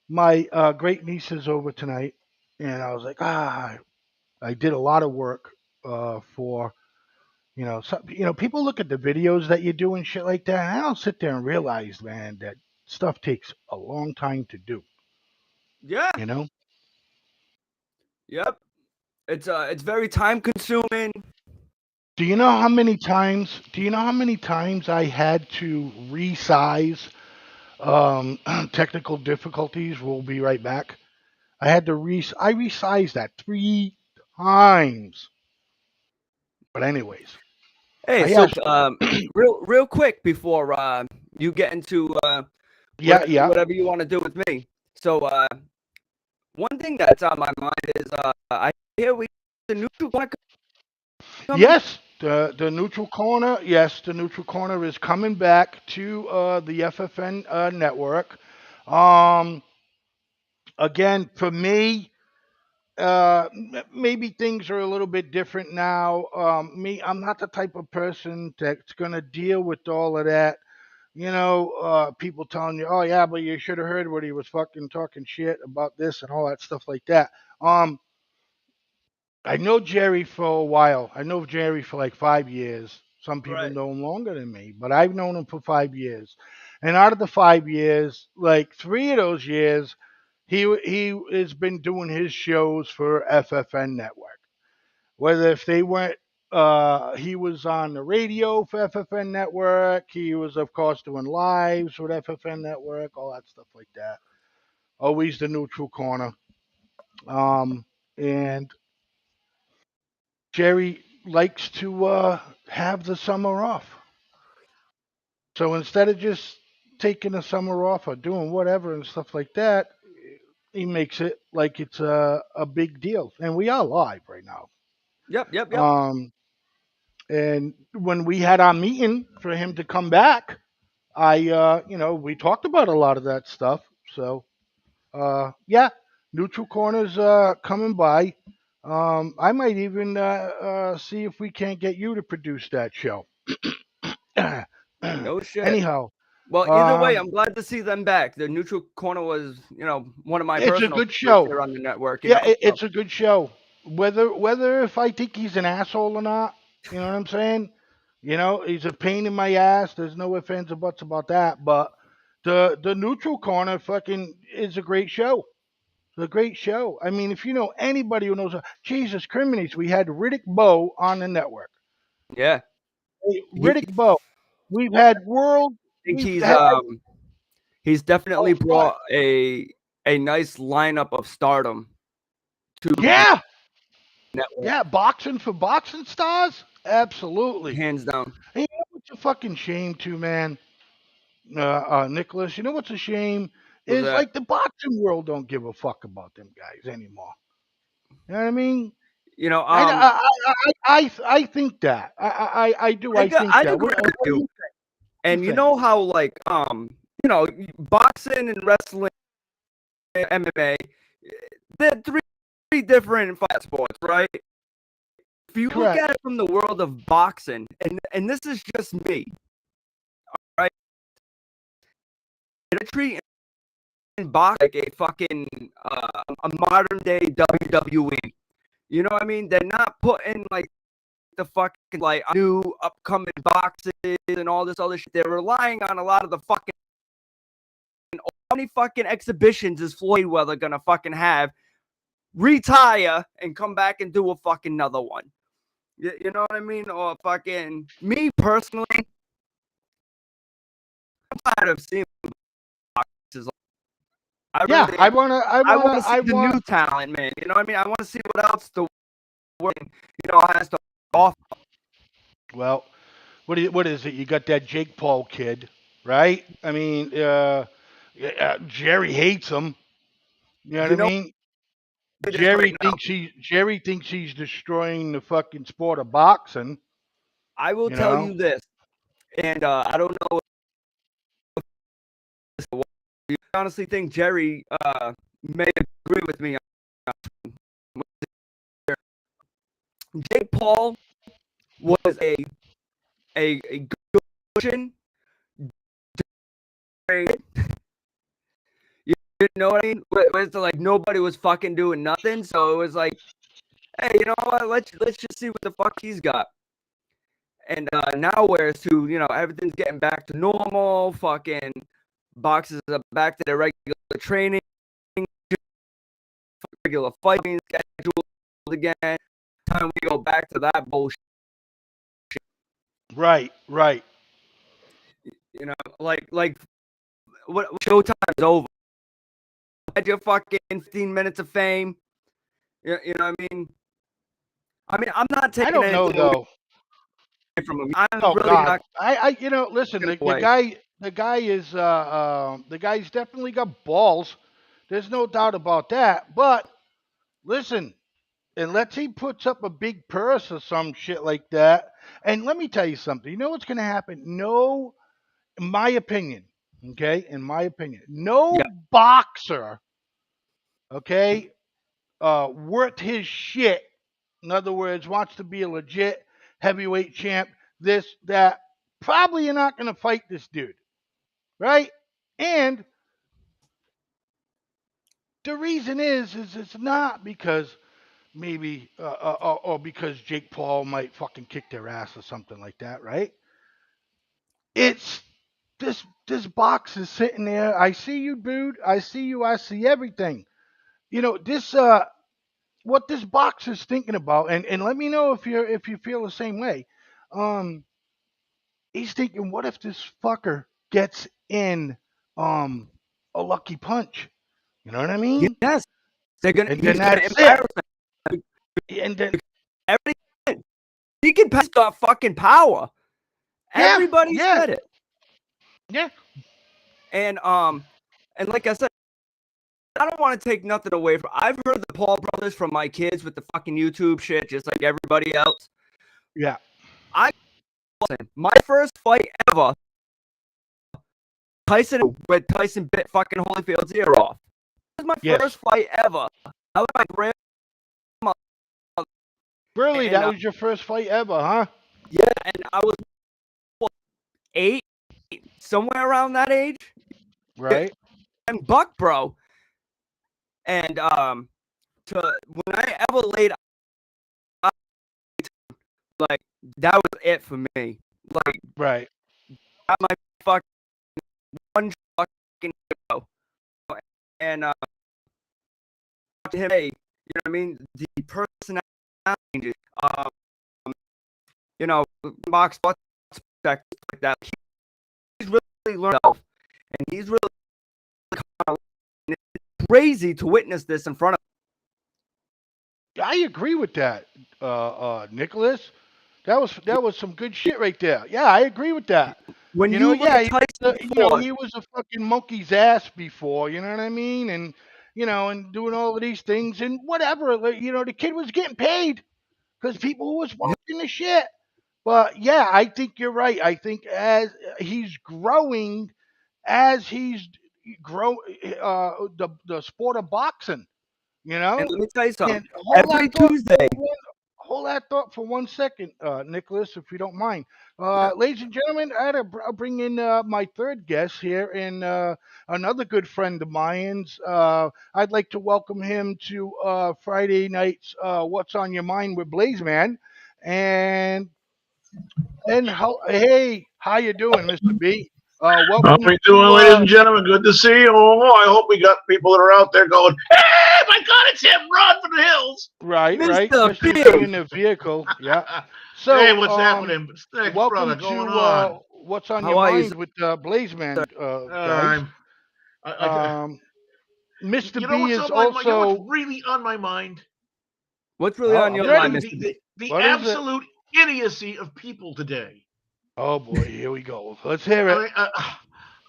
S1: my great niece is over tonight, and I was like, I did a lot of work for. People look at the videos that you do and shit like that. And I don't sit there and realize, man, that stuff takes a long time to do.
S5: Yeah.
S1: You know?
S5: Yep. It's very time consuming.
S1: Do you know how many times? Do you know how many times I had to resize? Technical difficulties. We'll be right back. I had to I resized that 3 times. But anyways,
S5: Hey,
S1: I
S5: so
S1: asked.
S5: real quick before you get into
S1: Yeah, yeah.
S5: whatever you want to do with me. So one thing that's on my mind is I hear we the neutral corner coming.
S1: Yes, the neutral corner. Yes, the neutral corner is coming back to the FFN network. Um, again, for me, maybe things are a little bit different now. I'm not the type of person that's gonna deal with all of that. People telling you, "Oh yeah, but you should have heard what he was fucking talking shit about this and all that stuff like that." I know Jerry for a while. I know Jerry for like 5 years. Some people
S5: Right.
S1: know him longer than me, but I've known him for 5 years. And out of the 5 years, like 3 of those years, he has been doing his shows for FFN Network. Whether if they went, he was on the radio for FFN Network. He was, of course, doing lives with FFN Network, all that stuff like that. Always the neutral corner. And Jerry likes to have the summer off. So instead of just taking the summer off or doing whatever and stuff like that, he makes it like it's a big deal. And we are live right now.
S5: Yep.
S1: Um, and when we had our meeting for him to come back, we talked about a lot of that stuff. So, yeah, neutral corners coming by. I might even see if we can't get you to produce that show.
S5: No shit.
S1: Anyhow,
S5: Well, either way,
S1: um,
S5: I'm glad to see them back. The neutral corner was, one of my
S1: it's a
S5: personal
S1: good
S5: favorites
S1: show.
S5: here on the network.
S1: Yeah,
S5: So,
S1: it's a good show. Whether if I think he's an asshole or not, you know what I'm saying? He's a pain in my ass. There's no ifs, ands, or buts about that. But the neutral corner fucking is a great show. It's a great show. I mean, if you know anybody who knows, Jesus Criminates, we had Riddick Bowe on the network.
S5: yeah,
S1: Hey,
S5: he
S1: Riddick Bowe. We've had world.
S5: think
S1: We've
S5: he's
S1: had
S5: he's definitely
S1: oh fuck
S5: brought a nice lineup of stardom to the
S1: yeah
S5: network,
S1: yeah boxing for boxing stars. Absolutely.
S5: hands down.
S1: Hey, you know what's a fucking shame too, man? Nicholas, you know what's a shame
S5: Was
S1: is
S5: that
S1: like the boxing world don't give a fuck about them guys anymore. You know what I mean?
S5: you know?
S1: I think that I do I think
S5: I'd
S1: that.
S5: agree with
S1: What do
S5: you.
S1: you think? You
S5: And you
S1: think?
S5: know how like boxing and wrestling, MMA, they're three different fight sports, right? If you look
S1: Correct.
S5: at it from the world of boxing, and this is just me, right? They're treating boxing like a fucking a modern day WWE. You know what I mean? They're not putting like the fucking like new upcoming boxes and all this other shit. They're relying on a lot of the fucking how many fucking exhibitions is Floyd Weather gonna fucking have? Retire and come back and do a fucking another one. You know what I mean? Or fucking me personally, I'm tired of seeing boxes. I
S1: Yeah,
S5: really
S1: I
S5: am.
S1: wanna I
S5: I
S1: wanna
S5: want to see
S1: I
S5: the
S1: want
S5: new talent, man. You know what I mean? I want to see what else the world, has to offer.
S1: well, what is it? You got that Jake Paul kid, right? I mean, Jerry hates him. You know what I
S5: You know
S1: mean?
S5: this right now.
S1: Jerry thinks he's destroying the fucking sport of boxing.
S5: I will
S1: You
S5: tell
S1: know?
S5: you this, and I don't know if you honestly think Jerry may agree with me. Jake Paul was a good cushion. You know what I mean? It's like nobody was fucking doing nothing, so it was like, hey, you know what? Let's just see what the fuck he's got. And now whereas to everything's getting back to normal. Fucking boxes are back to their regular training, regular fighting scheduled again. Time we go back to that bullshit.
S1: Right, right.
S5: Like what Showtime's over. Had your fucking 15 minutes of fame. You know what I mean? I'm not
S1: I
S5: taking
S1: don't know
S5: anything away
S1: though.
S5: from him. I'm
S1: Oh
S5: really
S1: God,
S5: not
S1: listen.
S5: taking
S1: The
S5: away.
S1: guy is the guy's definitely got balls. There's no doubt about that. But listen, unless he puts up a big purse or some shit like that, and let me tell you something. You know what's going to happen? No, in my opinion, okay, in my opinion, no
S5: Yeah,
S1: boxer, okay, worth his shit. In other words, wants to be a legit heavyweight champ. This, that. Probably you're not going to fight this dude, right? And the reason is it's not because maybe or because Jake Paul might fucking kick their ass or something like that, right? It's this box is sitting there. I see you, dude. I see you. I see everything. This what this box is thinking about, and let me know if you feel the same way. Um, he's thinking, what if this fucker gets in a lucky punch? You know what I mean?
S5: Yes, they're gonna.
S1: And then
S5: He's gonna
S1: that's it.
S5: embarrass them.
S1: And then
S5: Everything. He can. He's got fucking power.
S1: yeah,
S5: Everybody
S1: yeah,
S5: said it.
S1: yeah,
S5: And like I said, I don't want to take nothing away from. I've heard the Paul brothers from my kids with the fucking YouTube shit, just like everybody else.
S1: yeah.
S5: My first fight ever, Tyson, where Tyson bit fucking Holyfield's ear off. This was my
S1: Yes.
S5: first fight ever. I was my grandma.
S1: Really,
S5: And,
S1: that was your first fight ever, huh?
S5: Yeah, and I was 8, somewhere around that age.
S1: Right.
S5: And buck, bro. And when I ever laid out, like that was it for me. Like
S1: Right.
S5: got my fucking one fucking go. And to him, hey, you know what I mean? The personality changes. Box like that. He's really learned himself, and he's really it's crazy to witness this in front of.
S1: I agree with that, Nicholas. That was some good shit right there. Yeah, I agree with that.
S5: When you look at Tyson before,
S1: He was a fucking monkey's ass before. You know what I mean? And and doing all of these things and whatever. The kid was getting paid because people was watching the shit. But yeah, I think you're right. I think as he's growing, as he's the sport of boxing,
S5: and let me tell you something.
S1: And
S5: Every Tuesday,
S1: hold that thought for 1 second, Nicholas, if you don't mind. Ladies and gentlemen, I'll bring in my third guest here, and another good friend of mine's. I'd like to welcome him to Friday night's What's on Your Mind with Blaizeman. And how you doing, Mr. B?
S6: How
S1: Welcome
S6: we doing, ladies and gentlemen? Good to see you. Oh, I hope we got people that are out there going, "Hey, my God, it's him! Run for the hills!"
S1: Right,
S5: Mr.
S1: Mr.
S5: B.
S1: B in the vehicle. Yeah. So,
S6: hey, what's happening? Thanks,
S1: welcome
S6: brother.
S1: to
S6: Going on?
S1: What's on
S5: How
S1: Your
S5: are you,
S1: Mind with Blaizeman, guys.
S6: I,
S1: Mr.
S6: you know
S1: B
S6: what's
S1: is
S6: on my mind? You know
S1: also.
S6: what's really on my mind?
S5: What's really on
S1: I'm
S5: your
S1: ready.
S5: mind, Mr. B?
S6: The
S1: What is it?
S6: absolute idiocy of people today.
S1: Oh boy, here we go. Let's hear
S6: I
S1: it.
S6: mean,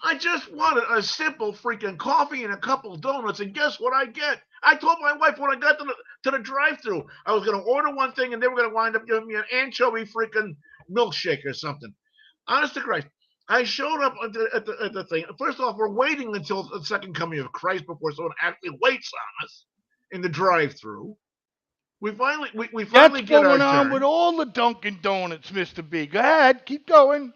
S6: I just wanted a simple freaking coffee and a couple donuts, and guess what I get? I told my wife when I got to the drive-thru, I was going to order one thing, and they were going to wind up giving me an anchovy freaking milkshake or something. Honest to Christ, I showed up at the thing. First off, we're waiting until the second coming of Christ before someone actually waits on us in the drive-thru. We finally
S1: That's
S6: get our
S1: going on
S6: turn.
S1: with all the Dunkin' Donuts, Mr. B. Go ahead, keep going.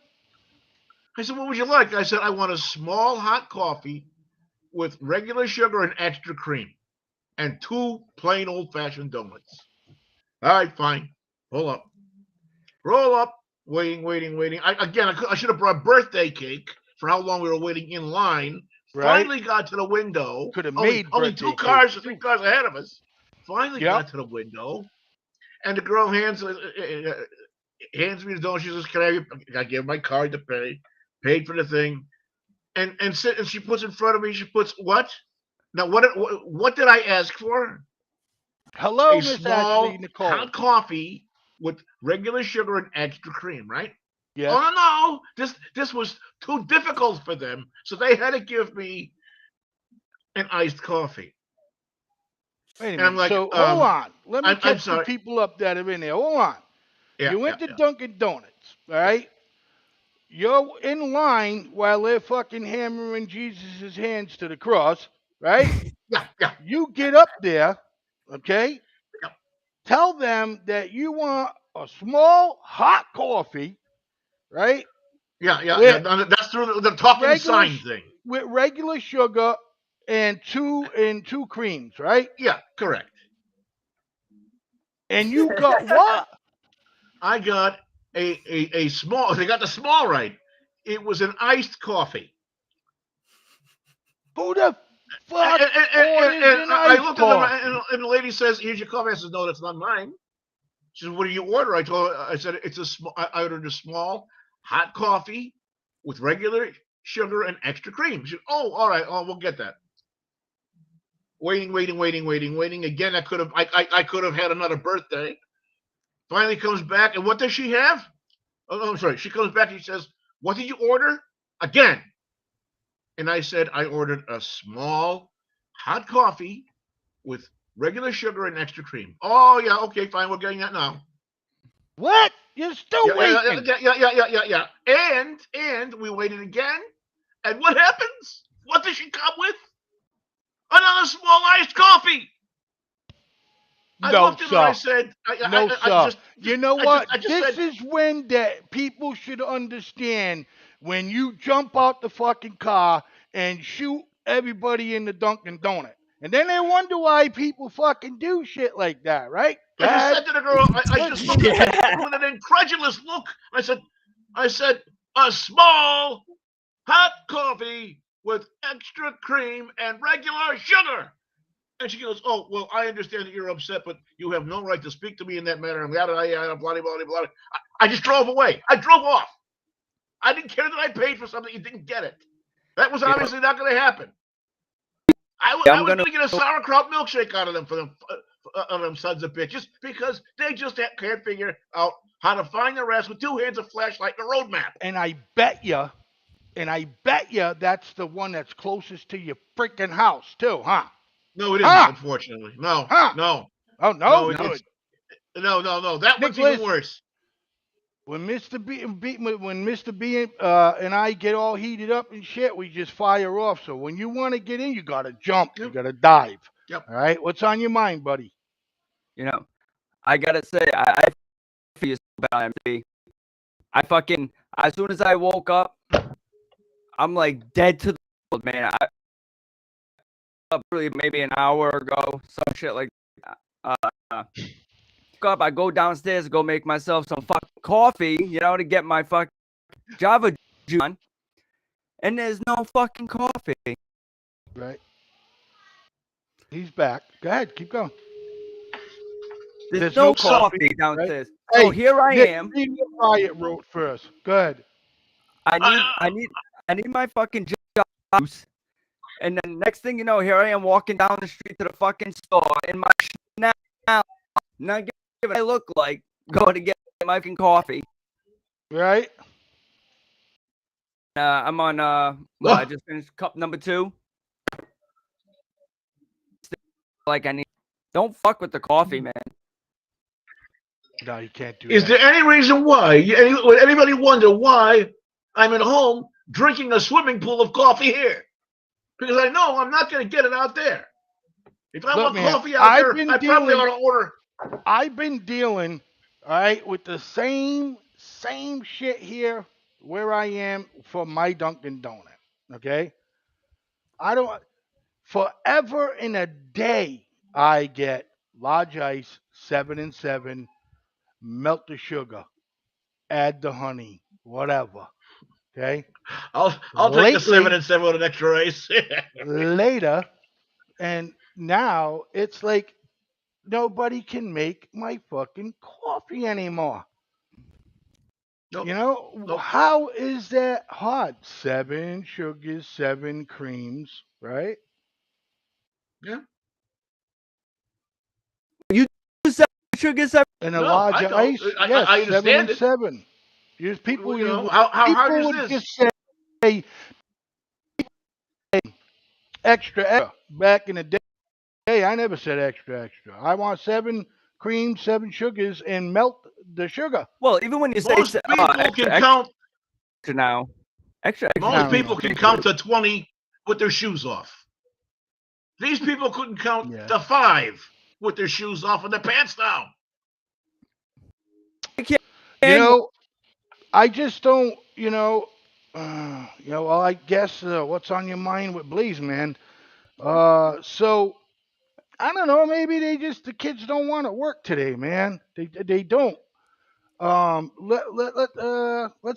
S6: I said, "What would you like?" I said, "I want a small hot coffee with regular sugar and extra cream, and 2 plain old-fashioned donuts." All right, fine. Roll up. Waiting. I should have brought birthday cake for how long we were waiting in line.
S1: Right.
S6: Finally got to the window.
S1: Could have
S6: Only
S1: made
S6: 2
S1: birthday
S6: cars
S1: cake,
S6: or 3
S1: too.
S6: cars ahead of us. Finally
S1: Yep.
S6: got to the window, and the girl hands me the donut. She says, "Can I have your?" I gave my card to pay. Paid for the thing, and she puts in front of me. She puts what? Now what did I ask for?
S1: Hello,
S6: A
S1: Miss Ashley
S6: small
S1: Nicole.
S6: hot coffee with regular sugar and extra cream, right?
S1: Yes.
S6: Oh no, this was too difficult for them, so they had to give me an iced coffee.
S1: Wait a
S6: And
S1: minute.
S6: I'm like,
S1: So hold on. Let me
S6: I'm
S1: catch the
S6: sorry.
S1: people up that are in there. Hold on.
S6: Yeah,
S1: You went
S6: yeah,
S1: to
S6: yeah.
S1: Dunkin' Donuts, all right? You're in line while they're fucking hammering Jesus' hands to the cross, right?
S6: Yeah.
S1: You get up there, okay?
S6: Yeah.
S1: Tell them that you want a small hot coffee, right?
S6: Yeah.
S1: With
S6: That's through the talking
S1: regular
S6: sign thing.
S1: with regular sugar and two creams, right?
S6: Yeah, correct.
S1: And you got what?
S6: I got a small. They got the small right. It was an iced coffee.
S1: Who the fuck orders
S6: And
S1: an
S6: I
S1: iced
S6: looked at them,
S1: coffee?
S6: and the lady says, "Here's your coffee." I said, "No, that's not mine." She said, "What do you order?" I told her, I said, "It's a small." I ordered a small hot coffee with regular sugar and extra cream. She said, "Oh, all right. Oh, we'll get that." Waiting. Again, I could have had another birthday. Finally comes back, and what does she have? Oh, I'm sorry. She comes back and she says, "What did you order?" Again. And I said, "I ordered a small hot coffee with regular sugar and extra cream." "Oh, yeah, okay, fine. We're getting that now."
S1: What? You're still waiting.
S6: Yeah. And we waited again. And what happens? What does she come with? Another small iced coffee. I
S1: No,
S6: looked at her. I
S1: sir.
S6: said,
S1: No,
S6: I
S1: sir. You know what?
S6: I just
S1: This
S6: said,
S1: is when that people should understand when you jump out the fucking car and shoot everybody in the Dunkin' Donut. And then they wonder why people fucking do shit like that, right?
S6: I just
S1: God.
S6: said to the girl, I just looked at
S5: Yeah.
S6: with an incredulous look. I said, a small hot coffee with extra cream and regular sugar. And she goes, "Oh, well, I understand that you're upset, but you have no right to speak to me in that manner." And blah, blah, blah. I just drove away. I drove off. I didn't care that I paid for something you didn't get it. That was
S5: You know,
S6: obviously not going to happen. I
S5: I'm
S6: was
S5: gonna
S6: going to get a sauerkraut milkshake out of them for them, sons of bitches, because they just can't figure out how to find their ass with two hands, a flashlight, and a road map.
S1: And I bet you that's the one that's closest to your freaking house too, huh?
S6: No, it isn't,
S1: Huh?
S6: unfortunately. No,
S1: Huh?
S6: no,
S1: Oh no,
S6: no.
S1: good.
S6: No. That one's even
S1: Nicholas,
S6: worse.
S1: when Mr. B and I get all heated up and shit, we just fire off. So when you want to get in, you gotta jump, you
S6: Yep.
S1: gotta dive.
S6: Yep.
S1: All right, what's on your mind, buddy?
S5: you know, I gotta say, I feel so bad, MD. I fucking, as soon as I woke up, I'm like dead to the world, man. I up really maybe an hour ago, some shit like that. Woke up, I go downstairs, go make myself some fucking coffee, to get my fucking Java juice on, and there's no fucking coffee.
S1: Right, he's back. Go ahead, keep going.
S5: There's
S1: There's
S5: no
S1: no coffee,
S5: coffee
S1: right?
S5: downstairs. So
S1: Hey,
S5: here I
S1: Nick,
S5: am.
S1: read what Riot wrote first. Go ahead.
S5: I
S6: Uh,
S5: need, I need, I need my fucking Java juice. And then next thing you know, here I am walking down the street to the fucking store in my now, not give it I look like going to get my fucking coffee.
S1: Right?
S5: I'm on I just finished cup number 2. Like I need, don't fuck with the coffee, man.
S1: No, you can't do
S6: Is
S1: that.
S6: there any reason why? Would anybody wonder why I'm at home drinking a swimming pool of coffee here? Because I know I'm not going to get it out there. If I
S1: Look,
S6: want
S1: man,
S6: coffee out there, I probably ought to order.
S1: I've been dealing, all right, with the same shit here where I am for my Dunkin' Donut. Okay, I don't forever in a day I get large ice, 7 and 7, melt the sugar, add the honey, whatever. Okay,
S6: I'll take the 7
S1: lately,
S6: and 7 with an extra ice.
S1: later, and now it's like nobody can make my fucking coffee anymore.
S6: Nope.
S1: You know,
S6: Nope.
S1: how is that hard? 7 sugars, 7 creams, right?
S6: Yeah.
S5: You said sugar seven.
S1: And a
S6: No,
S1: large
S6: I don't.
S1: ice, yes,
S6: I
S1: 7 and
S6: understand it.
S1: 7. Use people,
S6: You know,
S1: you
S6: how hard
S1: people
S6: is
S1: would
S6: this?
S1: just say extra. Back in the day, I never said extra. I want 7 creams, 7 sugars, and melt the sugar.
S5: Well, even when you say
S6: Most people
S5: extra,
S6: can
S5: extra
S6: count.
S5: now, extra
S6: Most
S1: No,
S5: is
S6: people
S1: no.
S6: can count
S5: ridiculous.
S6: to 20 with their shoes off. These people couldn't count
S1: Yeah.
S6: to 5 with their shoes off and their pants down.
S1: You know, I just don't, well, I guess what's on your mind with Blaizeman? So I don't know. Maybe the kids don't want to work today, man. They don't. Let's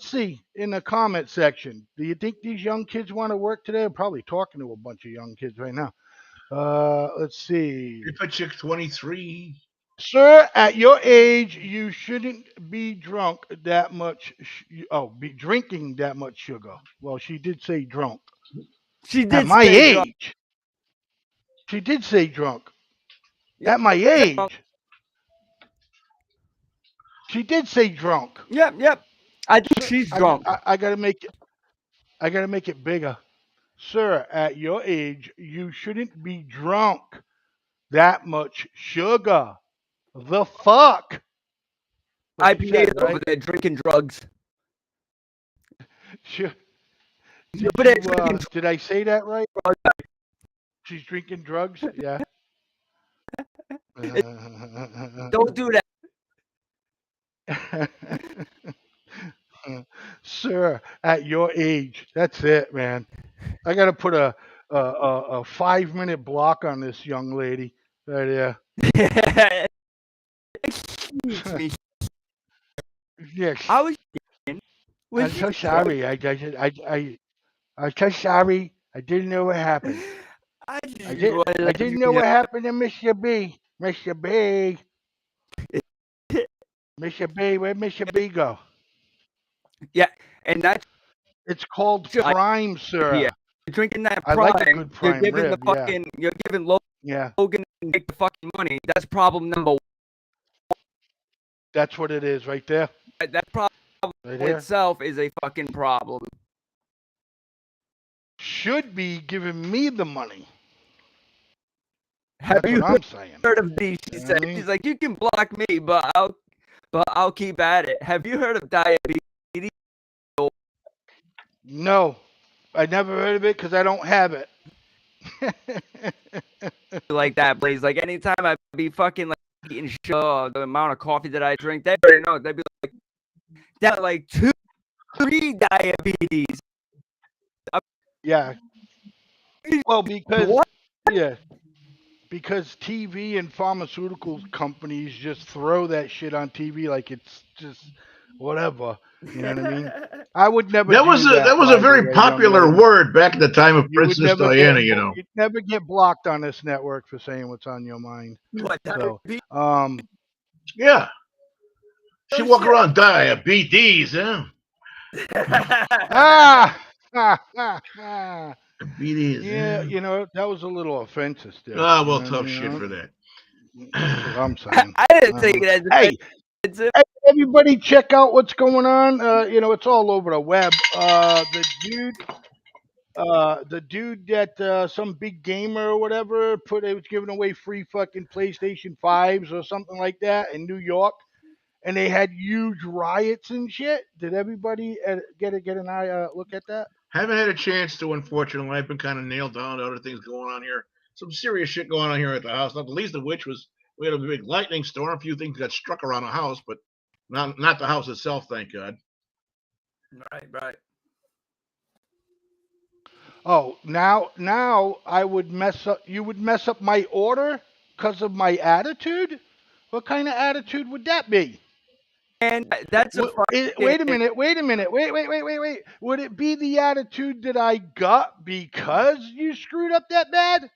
S1: see in the comment section. Do you think these young kids want to work today? I'm probably talking to a bunch of young kids right now. Let's see.
S6: If a chick 23.
S1: Sir, at your age, you shouldn't be drunk that much. Be drinking that much sugar. Well, she did say drunk.
S5: She
S1: At
S5: did
S1: my
S5: say drunk.
S1: age, she did say drunk.
S5: Yep,
S1: At my
S5: drunk.
S1: age, she did say drunk.
S5: Yep. I think
S1: Sir,
S5: she's drunk.
S1: I gotta make it. I gotta make it bigger. Sir, at your age, you shouldn't be drunk that much sugar. The fuck? What she
S5: IPA is
S1: said,
S5: over
S1: right?
S5: there drinking drugs.
S1: She,
S5: She's
S1: did
S5: over there
S1: you?
S5: drinking
S1: Did I say that right?
S5: drugs.
S1: She's drinking drugs. Yeah.
S5: Don't do that.
S1: Sir, at your age, that's it, man. I gotta put a 5 minute block on this young lady right there.
S5: Excuse me.
S1: Yes.
S5: I was
S1: I'm
S5: was
S1: so
S5: you
S1: sorry. I'm so sorry. I didn't know what happened.
S5: I just
S1: I did.
S5: wanted to
S1: I
S5: let
S1: didn't
S5: you
S1: know
S5: know.
S1: what happened to Mr. B. Mr. B. Mr. B. Where'd Mr. B go?
S5: Yeah, and that's
S1: It's called
S5: your
S1: prime,
S5: IPA.
S1: sir.
S5: You're drinking that
S1: I like a
S5: prime.
S1: good
S5: You're
S1: prime
S5: giving the
S1: rib. Yeah.
S5: fucking. You're giving
S1: Yeah.
S5: Logan and Nick the fucking money. That's problem number one.
S1: That's what it is right there.
S5: That problem
S1: Right there.
S5: itself is a fucking problem.
S1: Should be giving me the money.
S5: Have
S1: That's
S5: you
S1: what I'm saying.
S5: heard of these? She
S1: You know
S5: said.
S1: what I mean?
S5: She's like, you can block me, but I'll keep at it. Have you heard of diabetes?
S1: No, I never heard of it because I don't have it.
S5: Like that, Blaze. Like anytime I be fucking like eating sugar, the amount of coffee that I drink, they already know. They'd be like, that like 2, 3 diabetes.
S1: Yeah. Well, because
S5: What?
S1: yeah, because TV and pharmaceutical companies just throw that shit on TV like it's just whatever. You know what I mean? I would never
S6: That
S1: do
S6: was a
S1: that,
S6: that was
S1: by
S6: a
S1: the
S6: very
S1: way, young
S6: popular
S1: lady.
S6: word back in the time of
S1: You would
S6: Princess
S1: never get
S6: Diana. You know.
S1: you'd never get blocked on this network for saying what's on your mind.
S5: What
S1: So,
S5: diabetes?
S6: Yeah. She
S5: Oh,
S6: walk
S5: shit.
S6: around diabetes, huh?
S1: ah,
S6: Diabetes,
S1: yeah,
S6: yeah.
S1: that was a little offensive still.
S6: Ah,
S1: You
S6: well,
S1: know what I
S6: tough
S1: mean?
S6: shit for that.
S1: That's what I'm saying.
S5: I didn't take it as
S1: Hey,
S5: offensive.
S1: everybody, check out what's going on. It's all over the web. The dude that some big gamer or whatever it was giving away free fucking PlayStation 5s or something like that in New York, and they had huge riots and shit. Did everybody get an eye look at that?
S6: Haven't had a chance to, unfortunately. I've been kind of nailed down to other things going on here. Some serious shit going on here at the house. Not the least of which was we had a big lightning storm. A few things got struck around the house, but not the house itself, thank God.
S5: Right.
S1: Oh, now I would mess up. You would mess up my order because of my attitude. What kind of attitude would that be?
S5: And that's a fucking.
S1: Wait a minute. Wait. Would it be the attitude that I got because you screwed up that bad?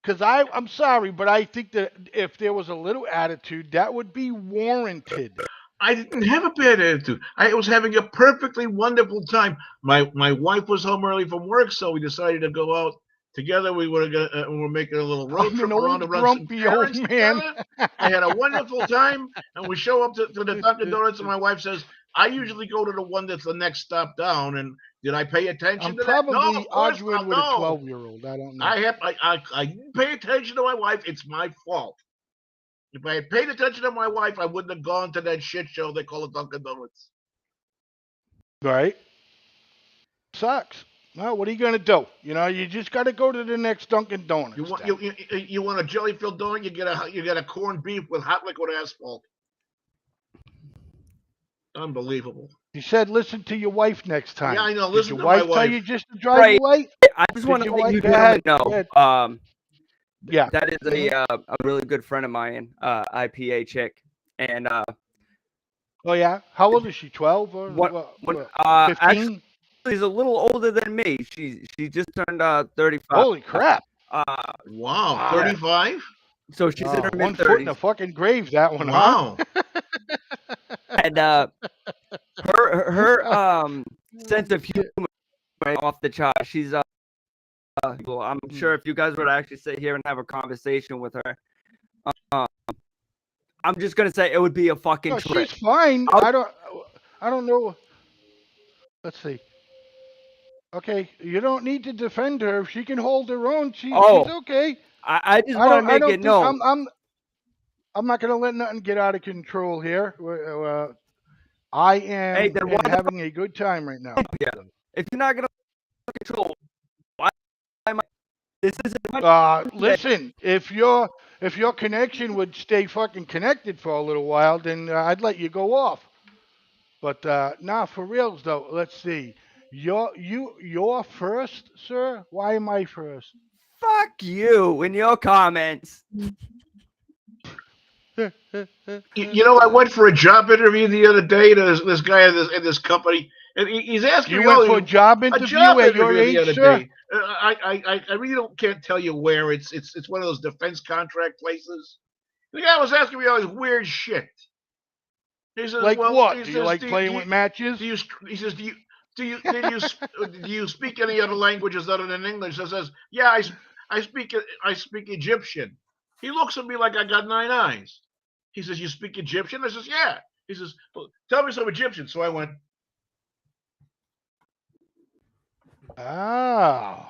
S1: Because I'm sorry, but I think that if there was a little attitude, that would be warranted.
S6: I didn't have a bad attitude. I was having a perfectly wonderful time. My wife was home early from work, so we decided to go out together. We were making a little road
S1: I'm
S6: trip
S1: an
S6: around to
S1: old
S6: run some
S1: grumpy
S6: errands
S1: old man.
S6: together. We had a wonderful time, and we show up to the Dunkin' Donuts, and my wife says, "I usually go to the one that's the next stop down." And did I pay attention
S1: I'm
S6: to that? No,
S1: probably
S6: of course
S1: arguing
S6: not.
S1: with a
S6: No,
S1: 12-year-old. I don't know.
S6: I didn't pay attention to my wife. It's my fault. If I had paid attention to my wife, I wouldn't have gone to that shit show they call it Dunkin' Donuts.
S1: Right? Sucks. Well, what are you gonna do? You just got to go to the next Dunkin' Donuts.
S6: You want a jelly filled donut? You get a corned beef with hot liquid asphalt. Unbelievable.
S1: You said listen to your wife next time.
S6: Yeah, I know.
S1: Did
S6: Listen
S1: your
S6: to my
S1: wife tell
S6: wife.
S1: you just to drive
S5: Right.
S1: away?
S5: I just want to
S1: your
S5: let you
S1: wife- go ahead,
S5: gentlemen
S1: go
S5: know.
S1: Yeah.
S5: That is a really good friend of mine, IPA chick. And
S1: Oh yeah. How old is she? 12 or
S5: actually
S1: 15?
S5: she's a little older than me. She just turned 35.
S1: Holy crap!
S6: Wow,
S1: Wow.
S6: 35.
S5: So she's in her
S1: One
S5: mid
S1: foot in a
S5: 30s.
S1: fucking grave. That one,
S6: Wow.
S5: And her sense of humor is off the chart. She's well, I'm sure if you guys were to actually sit here and have a conversation with her, I'm just gonna say it would be a fucking
S1: No,
S5: trip.
S1: she's fine. I don't know. Let's see. Okay, you don't need to defend her. If she can hold her own, she's okay.
S5: I just
S1: I
S5: want to
S1: don't. I
S5: make
S1: don't
S5: it
S1: think
S5: known.
S1: I'm not gonna let nothing get out of control here. I am
S5: then why the
S1: having a good time right now.
S5: Yeah. If you're not gonna control, why am I? This isn't.
S1: Listen, if your connection would stay fucking connected for a little while, then I'd let you go off. But nah, for reals though. Let's see. You're first, sir. Why am I first?
S5: Fuck you in your comments.
S6: You know, I went for a job interview the other day to this guy in this company, and he's asking
S1: You
S6: me
S1: went
S6: all
S1: for a
S6: these-
S1: job
S6: a
S1: interview
S6: job
S1: at your
S6: interview the
S1: age,
S6: other
S1: sir?
S6: day. I really can't tell you where. It's one of those defense contract places. The guy was asking me all this weird shit. He says,
S1: Like
S6: "Well,"
S1: what?
S6: he
S1: Do
S6: says,
S1: you like playing with matches?
S6: do you?" He says, do you speak any other languages other than English?" I says, "Yeah, I speak Egyptian." He looks at me like I got 9 eyes. He says, "You speak Egyptian?" I says, "Yeah." He says, "Well, tell me some Egyptian." So I went,
S1: Oh,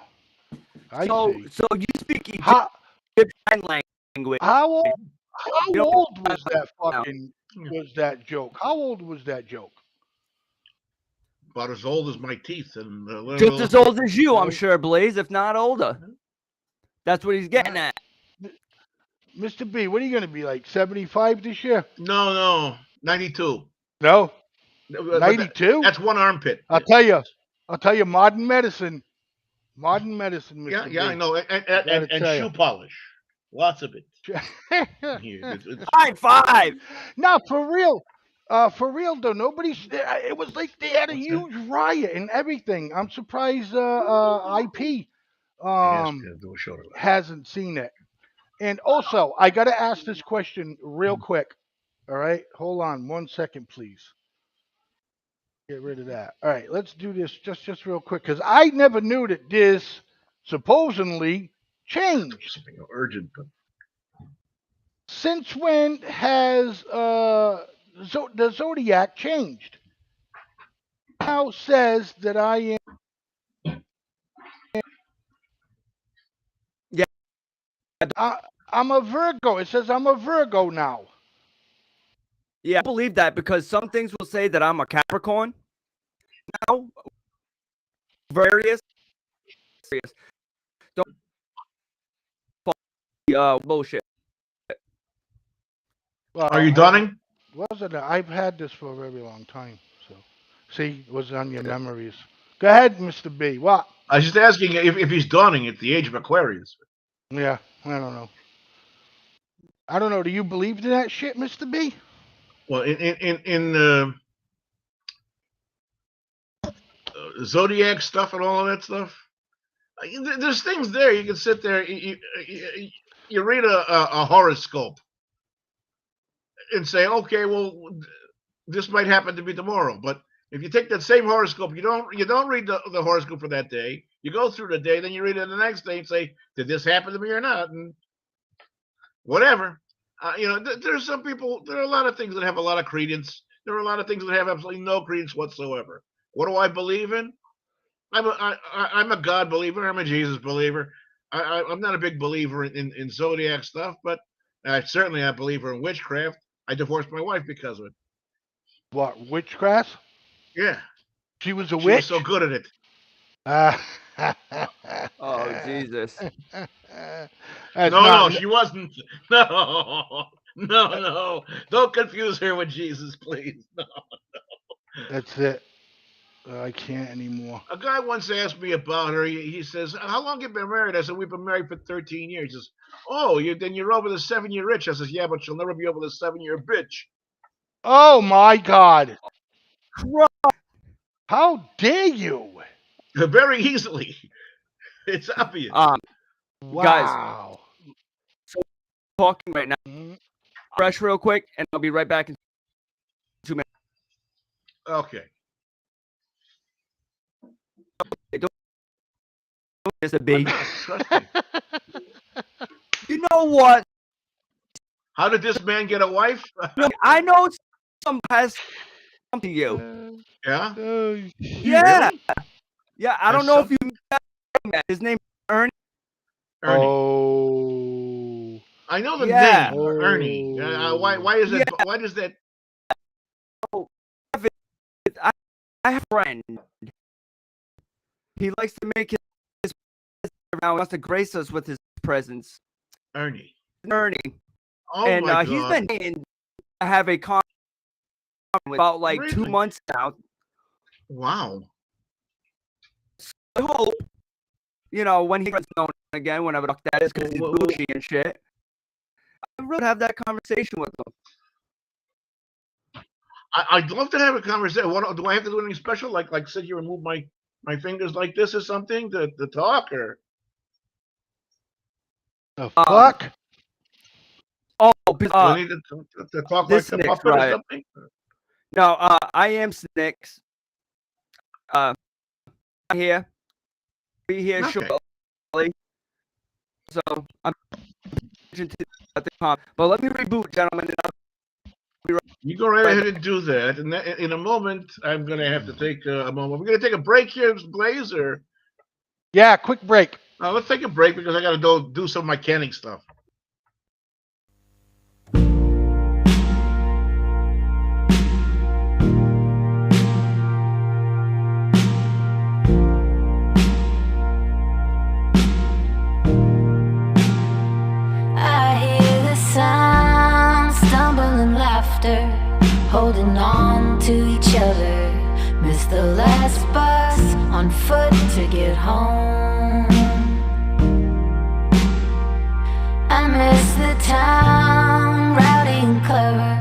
S1: I see.
S5: So you speak
S1: How
S5: Egyptian language.
S1: how
S5: You don't
S1: old was that
S5: know.
S1: joke? How old was that joke?
S6: about as old as my teeth, and
S5: Just as old as you, I'm
S1: Okay.
S5: sure, Blaze, if not older. That's what he's getting at.
S1: Mr. B, what are you going to be like 75 this year?
S6: No, 92.
S1: No,
S6: But
S1: 92.
S6: that's one armpit.
S1: I'll tell you, modern medicine, Mr.
S6: Yeah,
S1: B.
S6: I know,
S1: gotta
S6: and
S1: tell
S6: shoe
S1: ya.
S6: polish, lots of it. Here,
S5: High five.
S1: No, for real. For real though, nobody's. It was like they had a
S6: What's that?
S1: huge riot and everything. I'm surprised IP
S6: Ask do a show.
S1: hasn't seen it. And also, I gotta ask this question real quick. All right, hold on 1 second, please. Get rid of that. All right, let's do this just real quick because I never knew that this supposedly changed.
S6: Something urgent, but
S1: Since when has the zodiac changed? Now says that I am.
S5: Yeah.
S1: I'm a Virgo. It says I'm a Virgo now.
S5: Yeah, I believe that because some things will say that I'm a Capricorn. Now, various. Don't bullshit.
S1: Well,
S6: are you done?
S1: Wasn't it? I've had this for a very long time. So, see, it was on your memories. Go ahead, Mr. B. What?
S6: I was just asking if he's dawning at the age of Aquarius.
S1: Yeah, I don't know. I don't know. Do you believe in that shit, Mr. B?
S6: Well, in zodiac stuff and all of that stuff, there's things there. You can sit there, you read a horoscope and say, okay, well, this might happen to be tomorrow. But if you take that same horoscope, you don't read the horoscope for that day. You go through the day, then you read it the next day and say, did this happen to me or not? And whatever. There's some people. There are a lot of things that have a lot of credence. There are a lot of things that have absolutely no credence whatsoever. What do I believe in? I'm a God believer. I'm a Jesus believer. I'm not a big believer in zodiac stuff, but certainly a believer in witchcraft. I divorced my wife because of it.
S1: What, witchcraft?
S6: Yeah.
S1: She was a
S6: She
S1: witch?
S6: was so good at it.
S5: Oh, Jesus.
S6: No, she wasn't. No. Don't confuse her with Jesus, please. No.
S1: That's it. I can't anymore.
S6: A guy once asked me about her. He says, "How long have you been married?" I said, "We've been married for 13 years." He says, "Oh, then you're over the 7-year itch." I says, "Yeah, but you'll never be over the 7-year bitch."
S1: Oh my God!
S5: Cry.
S1: How dare you?
S6: Very easily. It's obvious.
S5: Guys,
S1: Wow.
S5: talking right now.
S1: Mm.
S5: Fresh real quick, and I'll be right back in 2 minutes.
S6: Okay.
S5: Don't miss a B.
S6: Trust me.
S5: You know what?
S6: How did this man get a wife?
S5: No, I know some has come to you.
S6: Yeah.
S1: Oh,
S5: Yeah,
S6: Really?
S5: yeah. I
S6: There's
S5: don't know if you
S6: something.
S5: met him. His name Ernie.
S6: Ernie.
S1: Oh.
S6: I know the
S5: Yeah.
S6: name Ernie. Why?
S1: Oh.
S6: Why is
S5: Yeah.
S6: that? Why does that?
S5: I, I have a friend. He likes to make his around. Wants to grace us with his presence.
S6: Ernie.
S5: Ernie,
S6: Oh
S5: and
S6: my
S5: he's
S6: God.
S5: been in to have a conversation about like 2
S6: Really?
S5: months now.
S6: Wow.
S5: I hope, when he gets known again, whenever the fuck that is, because he's bougie and shit. I would have that conversation with him.
S6: I'd love to have a conversation. What do I have to do anything special? Like sit here and move my fingers like this or something to talk or?
S1: The fuck?
S5: Oh,
S6: Do I need to talk like
S5: this
S6: the
S5: Snicks,
S6: puppet or
S5: right?
S6: something?
S5: No, I am Snicks. I'm here. Be here
S6: Okay.
S5: shortly. So I'm to the com. But let me reboot, gentlemen. And
S6: You go right ahead and do that. And in a moment, I'm going to have to take a moment. We're going to take a break here, Blaze, or
S1: Yeah, quick break.
S6: let's take a break because I got to go do some of my canning stuff.
S3: I hear the sound, stumbling laughter, holding on to each other. Miss the last bus on foot to get home. I miss the town, rowdy and clever,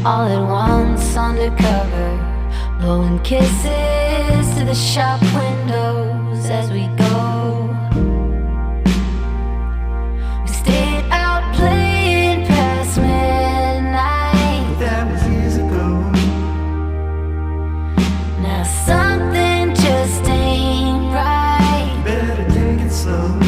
S3: all at once undercover, blowing kisses to the shop windows as we go. We stayed out playing past midnight.
S4: That was years ago.
S3: Now something just ain't right.
S4: Better take it slow.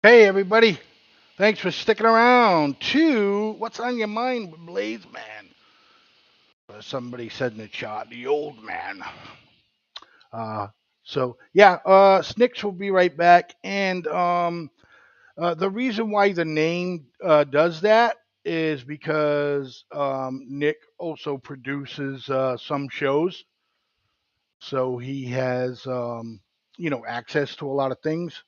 S1: Hey, everybody. Thanks for sticking around to What's on Your Mind with Blaizeman. Somebody said in the chat, the old man. Uh, Snicks will be right back. And the reason why the name does that is because Nick also produces some shows. So he has, access to a lot of things.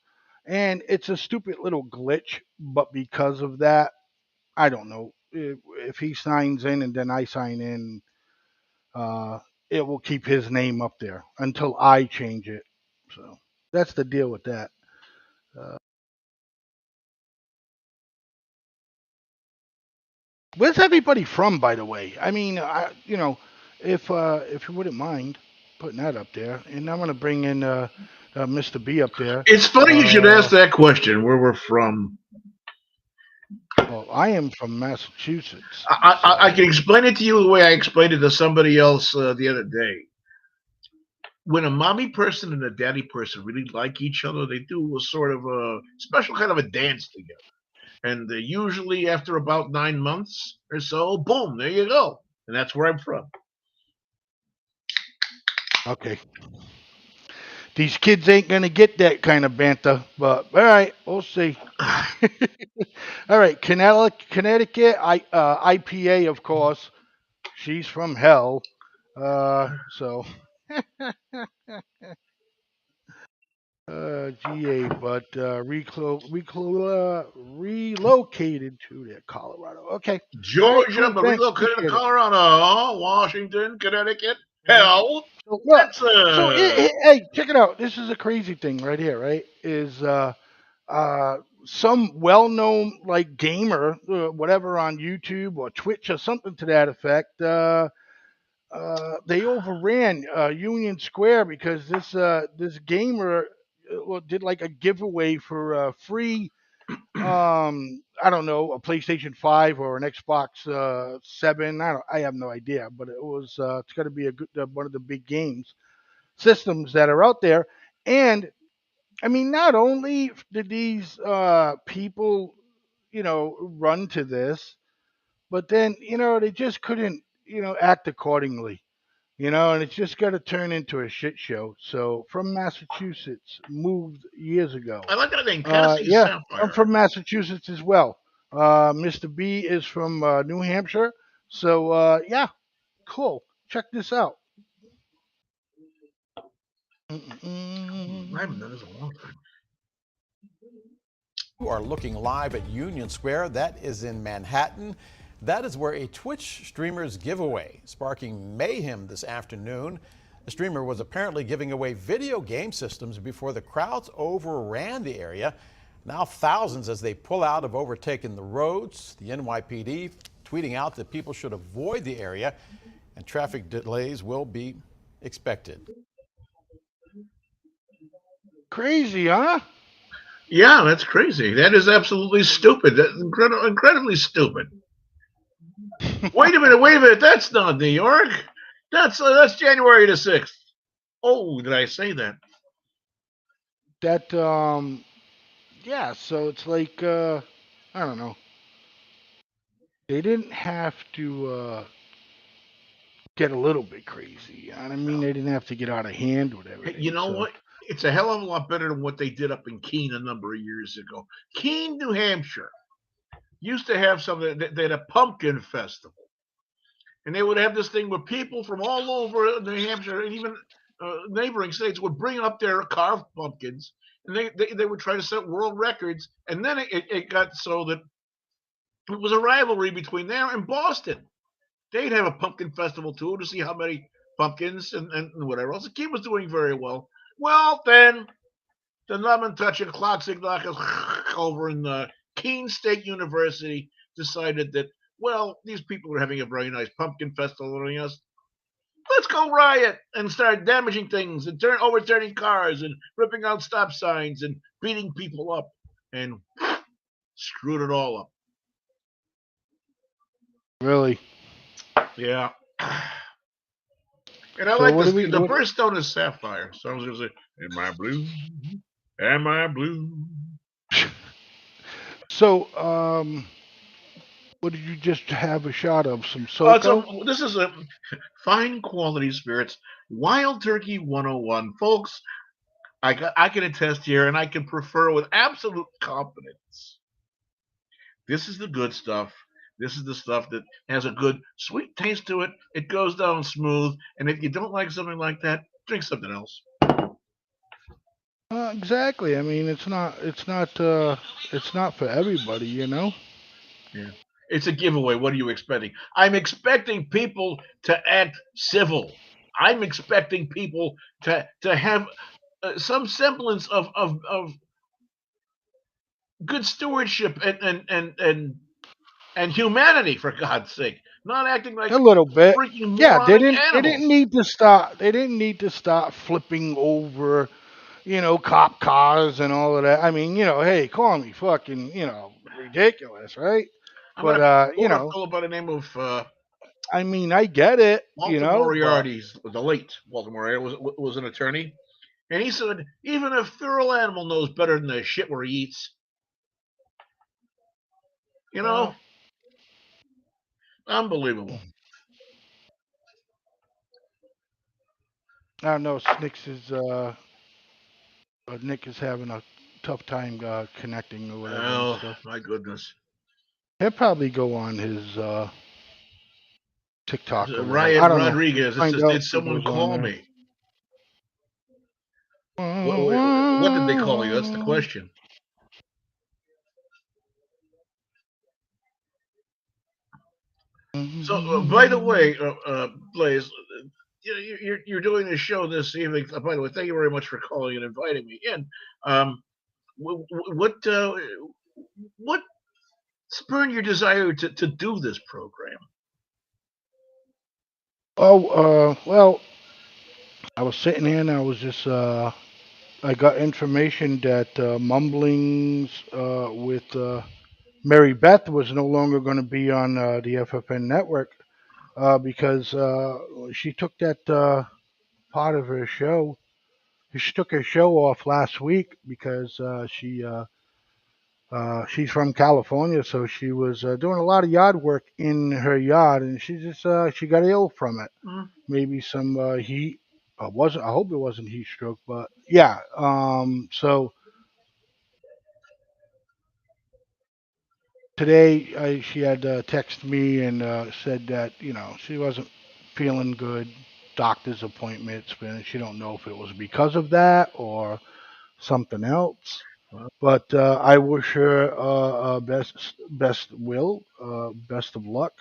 S1: And it's a stupid little glitch, but because of that, I don't know if he signs in and then I sign in, uh, it will keep his name up there until I change it. So that's the deal with that. Uh, where's everybody from, by the way? I mean, if you wouldn't mind putting that up there, and I'm gonna bring in Mr. B up there.
S6: It's funny you should ask that question. Where we're from.
S1: Well, I am from Massachusetts.
S6: I can explain it to you the way I explained it to somebody else the other day. When a mommy person and a daddy person really like each other, they do a sort of a special kind of a dance together. And usually after about 9 months or so, boom, there you go. And that's where I'm from.
S1: Okay. These kids ain't gonna get that kind of banter, but all right, we'll see. All right, Connecticut, IPA, of course. She's from hell, so GA, but relocated to Colorado. Okay, all right,
S6: Georgia,
S1: cool.
S6: but
S1: Thanks,
S6: relocated to
S1: appreciate it.
S6: Colorado, Washington, Connecticut,
S1: Mhm.
S6: hell,
S1: So, well,
S6: Texas.
S1: hey, check it out. This is a crazy thing right here, right? Is uh, some well-known like gamer, whatever, on YouTube or Twitch or something to that effect. They overran Union Square because this gamer did like a giveaway for free. I don't know, a PlayStation 5 or an Xbox 7. I have no idea, but it's going to be a good one of the big games systems that are out there. And I mean, not only did these people, run to this, but then, they just couldn't, act accordingly, and it's just got to turn into a shit show. So from Massachusetts, moved years ago.
S6: I like that name, Tennessee
S1: Yeah, I'm
S6: Sapphire.
S1: from Massachusetts as well. Mr. B is from New Hampshire. So, yeah, cool. Check this out.
S6: I haven't done this in a long time.
S7: You are looking live at Union Square. That is in Manhattan. That is where a Twitch streamer's giveaway sparking mayhem this afternoon. The streamer was apparently giving away video game systems before the crowds overran the area. Now thousands, as they pull out, have overtaken the roads. The NYPD tweeting out that people should avoid the area and traffic delays will be expected.
S1: Crazy, huh?
S6: Yeah, that's crazy. That is absolutely stupid. That's incredibly stupid. Wait a minute. That's not New York. That's January the 6th. Oh, did I say that?
S1: That Yeah, so it's like I don't know. They didn't have to get a little bit crazy. I mean, they didn't have to get out of hand with everything.
S6: You know
S1: so.
S6: what? It's a hell of a lot better than what they did up in Keene a number of years ago. Keene, New Hampshire used to have something. They had a pumpkin festival. And they would have this thing where people from all over New Hampshire and even neighboring states would bring up their carved pumpkins, and they would try to set world records. And then it got so that it was a rivalry between there and Boston. They'd have a pumpkin festival too to see how many pumpkins and whatever else. The kid was doing very well. Well, then the lemon touching clock knockers over in Keene State University decided that, well, these people are having a very nice pumpkin festival around us. Let's go riot and start damaging things and overturning cars and ripping out stop signs and beating people up, and screwed it all up.
S1: Really?
S6: Yeah. And I
S1: So
S6: like
S1: what
S6: this.
S1: do we?
S6: The birthstone is sapphire. So I was going to say, am I blue? Am I blue?
S1: So, what did you just have a shot of? Some SoCo?
S6: This is a fine quality spirits, Wild Turkey 101, folks. I can attest here, and I can prefer with absolute confidence. This is the good stuff. This is the stuff that has a good sweet taste to it. It goes down smooth, and if you don't like something like that, drink something else.
S1: Exactly. I mean, it's not for everybody, you know.
S6: Yeah. It's a giveaway. What are you expecting? I'm expecting people to act civil. I'm expecting people to have some semblance of good stewardship and humanity, for God's sake. Not acting
S1: A
S6: like
S1: little bit.
S6: freaking
S1: Yeah,
S6: moronic
S1: they didn't
S6: animals.
S1: need to stop. They didn't need to start flipping over, cop cars and all of that. I mean, hey, call me fucking, ridiculous, right?
S6: How
S1: But
S6: about a fellow by the name of
S1: I mean, I get it,
S6: Walter
S1: but
S6: Moriarty, the late Walter Moriarty was an attorney, and he said even a feral animal knows better than the shit where he eats. You know,
S1: well,
S6: unbelievable.
S1: I don't know. Nick is having a tough time connecting or whatever and
S6: Oh
S1: stuff.
S6: my goodness.
S1: He'll probably go on his TikTok or whatever.
S6: Riot
S1: I don't know. We'll
S6: Rodriguez. It
S1: find
S6: says,
S1: out
S6: did
S1: if he
S6: someone
S1: goes on
S6: call
S1: there.
S6: me? What did they call you? That's the question. So, by the way, Blaze, you're doing this show this evening. By the way, thank you very much for calling and inviting me in. Um, what spurred your desire to do this program?
S1: Oh, well, I was sitting here and I was just I got information that Mumblings with Mary Beth was no longer going to be on the FFN network because she took that part of her show. She took her show off last week because she's from California, so she was doing a lot of yard work in her yard, and she got ill from it.
S6: Hmm?
S1: Maybe some heat. Wasn't I hope it wasn't heat stroke, but yeah. So today she had texted me and said that she wasn't feeling good. Doctor's appointments, and she don't know if it was because of that or something else. But I wish her best of luck.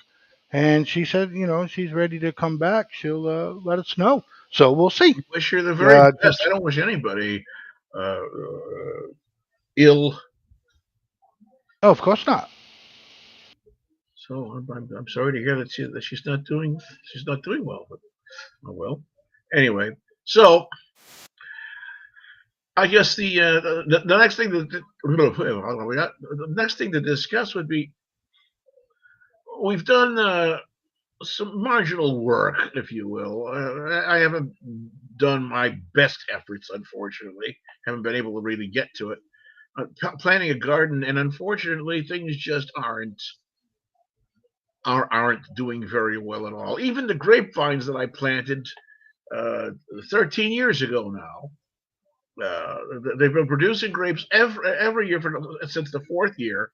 S1: And she said, she's ready to come back. She'll let us know. So we'll see.
S6: Wish you the very
S1: Yeah,
S6: best.
S1: just
S6: I don't wish anybody ill.
S1: no, of course not.
S6: So I'm sorry to hear that she's not doing well. But oh well. Anyway, so I guess the next thing that we got the next thing to discuss would be we've done some marginal work, if you will. I haven't done my best efforts, unfortunately. Haven't been able to really get to it. Planting a garden, and unfortunately, things just aren't doing very well at all. Even the grapevines that I planted uh, 13 years ago now. They've been producing grapes every year since the fourth year.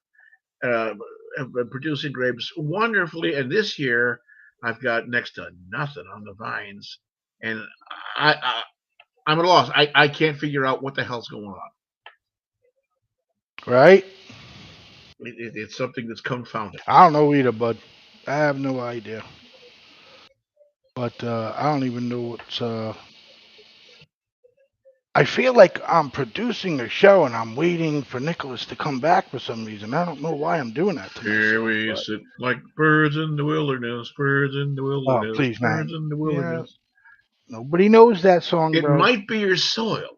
S6: Uh, have been producing grapes wonderfully, and this year I've got next to nothing on the vines, and I'm at a loss. I can't figure out what the hell's going on.
S1: Right?
S6: It's something that's confounding.
S1: I don't know either, bud. I have no idea. But I don't even know what's. I feel like I'm producing a show and I'm waiting for Nicholas to come back for some reason. I don't know why I'm doing that to
S6: Here
S1: myself.
S6: we
S1: But
S6: sit like birds in the wilderness, birds in the
S1: oh,
S6: wilderness,
S1: please,
S6: birds
S1: man.
S6: in the
S1: Yeah,
S6: wilderness.
S1: nobody knows that song,
S6: It
S1: bro.
S6: might be your soil.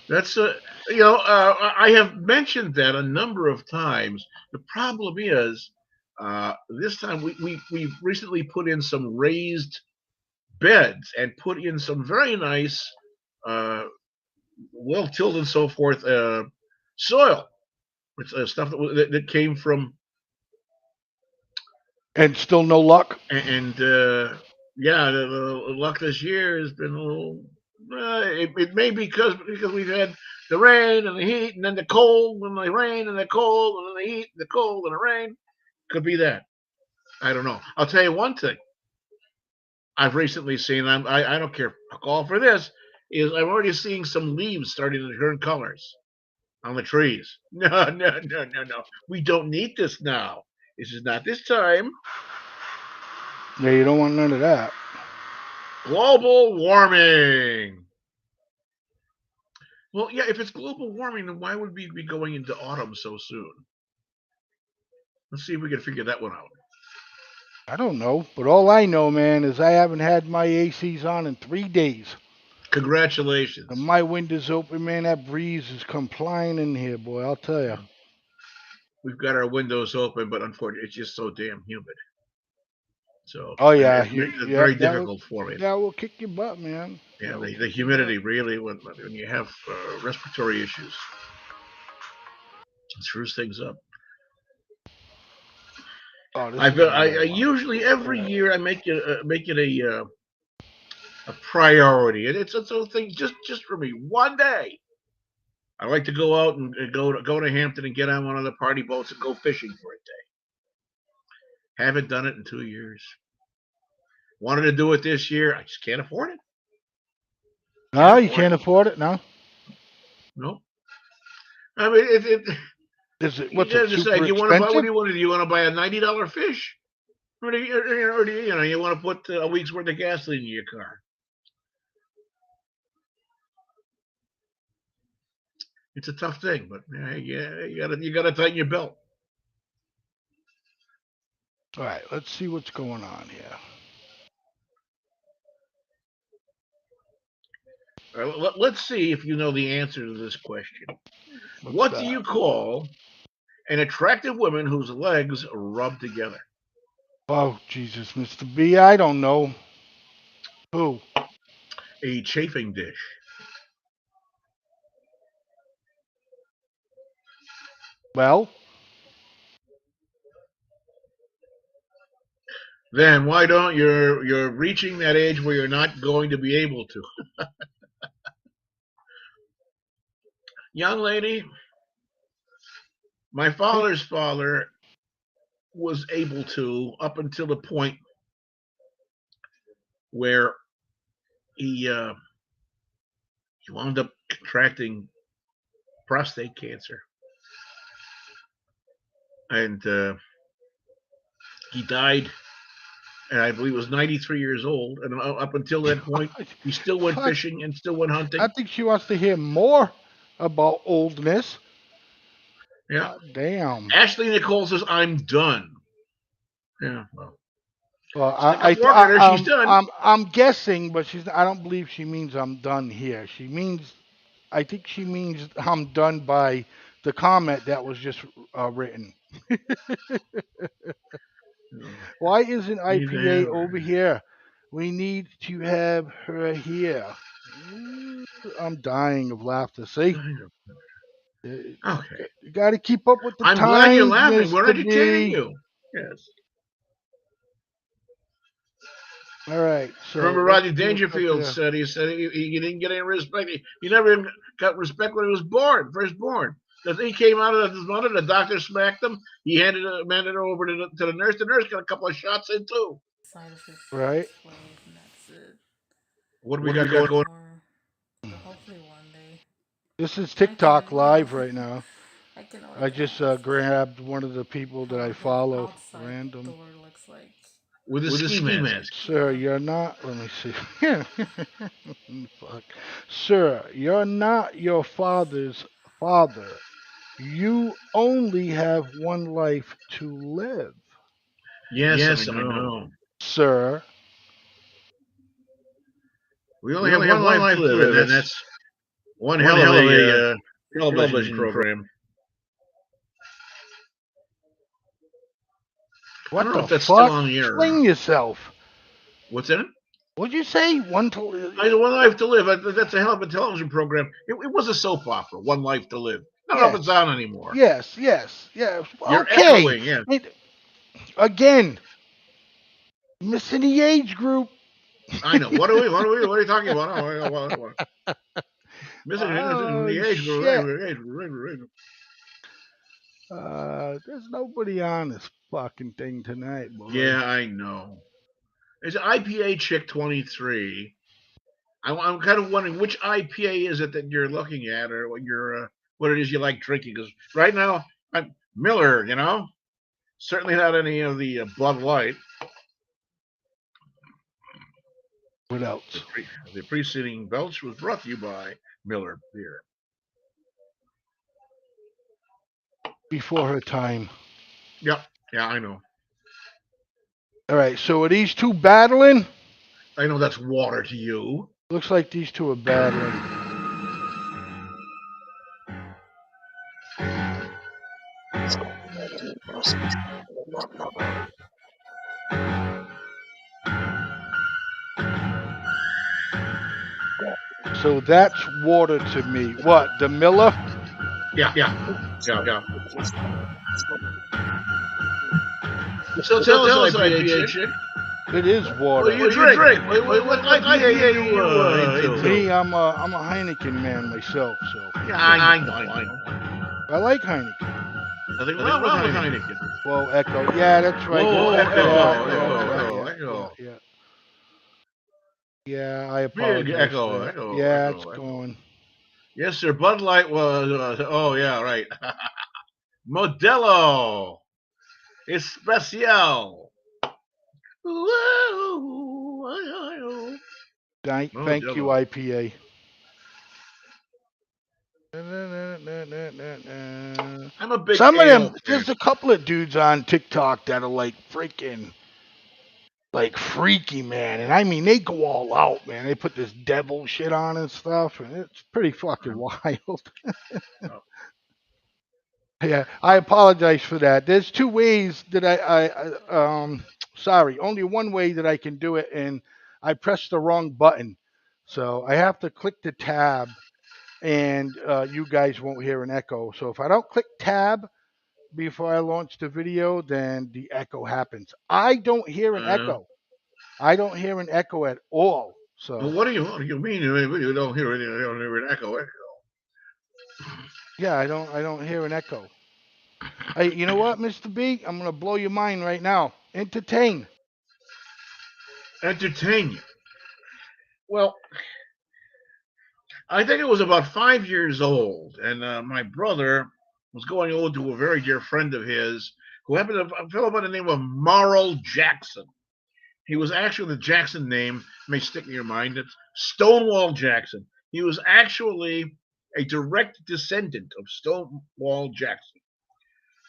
S6: That's I have mentioned that a number of times. The problem is, this time we've recently put in some raised beds and put in some very nice, well tilled and so forth, soil. It's stuff that came from,
S1: And still no luck.
S6: and yeah, the luck this year has been a little. It may be because we've had the rain and the heat, and then the cold, and the rain and the cold, and then the heat, the cold, and the rain. Could be that. I don't know. I'll tell you one thing. I've recently seen. I don't care. All for this is I'm already seeing some leaves starting to turn colors on the trees. No, no, no, no, no. We don't need this now. This is not this time.
S1: Yeah, you don't want none of that.
S6: Global warming. Well, yeah, if it's global warming, then why would we be going into autumn so soon? Let's see if we can figure that one out.
S1: I don't know, but all I know, man, is I haven't had my ACs on in 3 days.
S6: Congratulations.
S1: And my window's open, man. That breeze is complying in here, boy. I'll tell you.
S6: We've got our windows open, but unfortunately, it's just so damn humid. So,
S1: Oh yeah,
S6: it's very difficult for me.
S1: That will kick your butt, man.
S6: Yeah, the humidity really, when you have respiratory issues, it screws things up.
S1: Oh,
S6: I usually every year I make it a priority, and it's a thing just for me. One day, I like to go out and go to Hampton and get on one of the party boats and go fishing for a day. Haven't done it in 2 years. Wanted to do it this year. I just can't afford it.
S1: No, you can't afford it, no.
S6: No. I mean,
S1: Is it what's
S6: you
S1: it?
S6: just
S1: Super
S6: say,
S1: expensive?
S6: what do you want to do? You want to buy a $90 fish, or do you want to put a week's worth of gasoline in your car? It's a tough thing, but yeah, you gotta tighten your belt.
S1: All right, let's see what's going on here.
S6: All right, let's see if you know the answer to this question.
S1: What's
S6: What
S1: that?
S6: do you call an attractive woman whose legs rub together?
S1: Oh Jesus, Mr. B, I don't know. Who?
S6: A chafing dish.
S1: Well,
S6: Then why don't you're reaching that age where you're not going to be able to? Young lady, my father's father was able to up until the point where he wound up contracting prostate cancer, and he died. And I believe was 93 years old. And up until that point, he still went fishing and still went hunting.
S1: I think she wants to hear more about oldness.
S6: Yeah.
S1: God damn.
S6: Ashley Nicole says, "I'm done." Yeah.
S1: Well,
S6: she's done.
S1: I'm guessing, but I don't believe she means I'm done here. I think she means I'm done by the comment that was just written. Why isn't IPA over here? We need to have her here. I'm dying of laughter. See?
S6: Okay.
S1: You got to keep up with the
S6: I'm
S1: times.
S6: glad you're laughing.
S1: Mr.
S6: We're entertaining
S1: B.
S6: you. Yes.
S1: All right. So
S6: remember, Rodney Dangerfield said he didn't get any respect. He never even got respect when he was first born. Because he came out of his mother, the doctor smacked him. He handed her over to the nurse. The nurse got a couple of shots in too.
S1: Right.
S6: What do we got going?
S8: Hopefully one day.
S1: This is TikTok live right now. I just grabbed one of the people that I follow random.
S6: With a ski mask.
S1: Sir, you're not. Let me see. Fuck. Sir, you're not your father's father. You only have one life to live.
S6: Yes, I know.
S1: Sir.
S6: We only have one life to live, and that's one hell of a television program.
S1: What the
S6: that's
S1: fuck?
S6: Still on the air.
S1: Explain yourself.
S6: What's in it?
S1: What'd you say? One
S6: Life to Live. That's a hell of a television program. It was a soap opera. One Life to Live. I don't know if it's on anymore.
S1: Yes.
S6: You're
S1: Okay.
S6: echoing, yeah.
S1: Again, missing the age group.
S6: I know. What are you talking about? Missing
S1: Oh
S6: the age group.
S1: shit. There's nobody on this fucking thing tonight, boy.
S6: Yeah, I know. It's IPA Chick 23. I'm kind of wondering which IPA is it that you're looking at, or what it is you like drinking. Because right now, I'm Miller. Certainly not any of the Bud Light.
S1: What else?
S6: The preceding belch was brought to you by Miller Beer.
S1: Before her time.
S6: Yep. Yeah, I know.
S1: All right. So are these two battling?
S6: I know that's water to you.
S1: Looks like these two are battling. So that's water to me. What? The Miller?
S6: Yeah. So tell us, IPA Chick.
S1: It is water.
S6: What do you drink? What IPA you into?
S1: Me, I'm a Heineken man myself, so
S6: Yeah, I know.
S1: I like Heineken.
S6: Nothing wrong with Heineken.
S1: Whoa, Echo. Yeah, that's right.
S6: Whoa,
S1: Echo.
S6: Echo.
S1: Yeah, I apologize.
S6: Big echo.
S1: Yeah, it's going.
S6: Yes, sir. Bud Light was. Oh, yeah, right. Modelo Especial.
S1: Thank you, IPA.
S6: I'm a big
S1: Some of them,
S6: fan.
S1: there's a couple of dudes on TikTok that are like freaking, like freaky, man. And I mean, they go all out, man. They put this devil shit on and stuff, and it's pretty fucking wild. Yeah, I apologize for that. There's two ways that sorry, only one way that I can do it, and I pressed the wrong button. So I have to click the tab, and you guys won't hear an echo. So if I don't click tab before I launch the video, then the echo happens. I don't hear an echo. I don't hear an echo at all. So
S6: well, what do you mean? You don't hear anything? You don't hear an echo?
S1: Yeah, I don't hear an echo. Hey, you know what, Mr. B? I'm gonna blow your mind right now. Entertain
S6: you. Well, I think it was about 5 years old, and my brother was going over to a very dear friend of his who happened to a fellow by the name of Marl Jackson. He was actually, the Jackson name may stick in your mind. It's Stonewall Jackson. He was actually a direct descendant of Stonewall Jackson.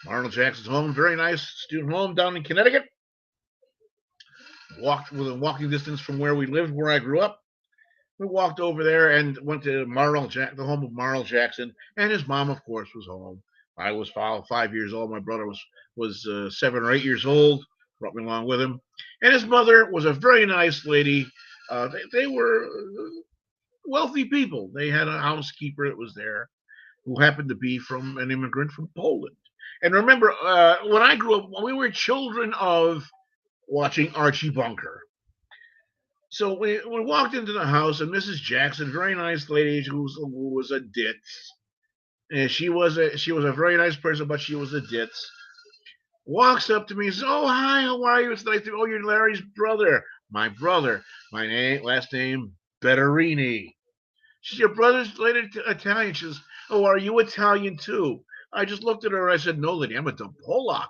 S6: Marl Jackson's home, very nice student home down in Connecticut. Walked within walking distance from where we lived, where I grew up. We walked over there and went to the home of Marl Jackson, and his mom, of course, was home. I was 5 years old. My brother was 7 or 8 years old. Brought me along with him, and his mother was a very nice lady. They were wealthy people. They had a housekeeper that was there, who happened to be from an immigrant from Poland. And remember, when I grew up, we were children of watching Archie Bunker. So we walked into the house, and Mrs. Jackson, very nice lady, who was a ditz, and she was a very nice person, but she was a ditz. Walks up to me and says, "Oh, hi, how are you? It's nice to oh, you're Larry's brother." My brother. Last name Betterini. She said, "Your brother's related to Italian." She says, "Oh, are you Italian too?" I just looked at her and I said, "No, lady, I'm a Polak."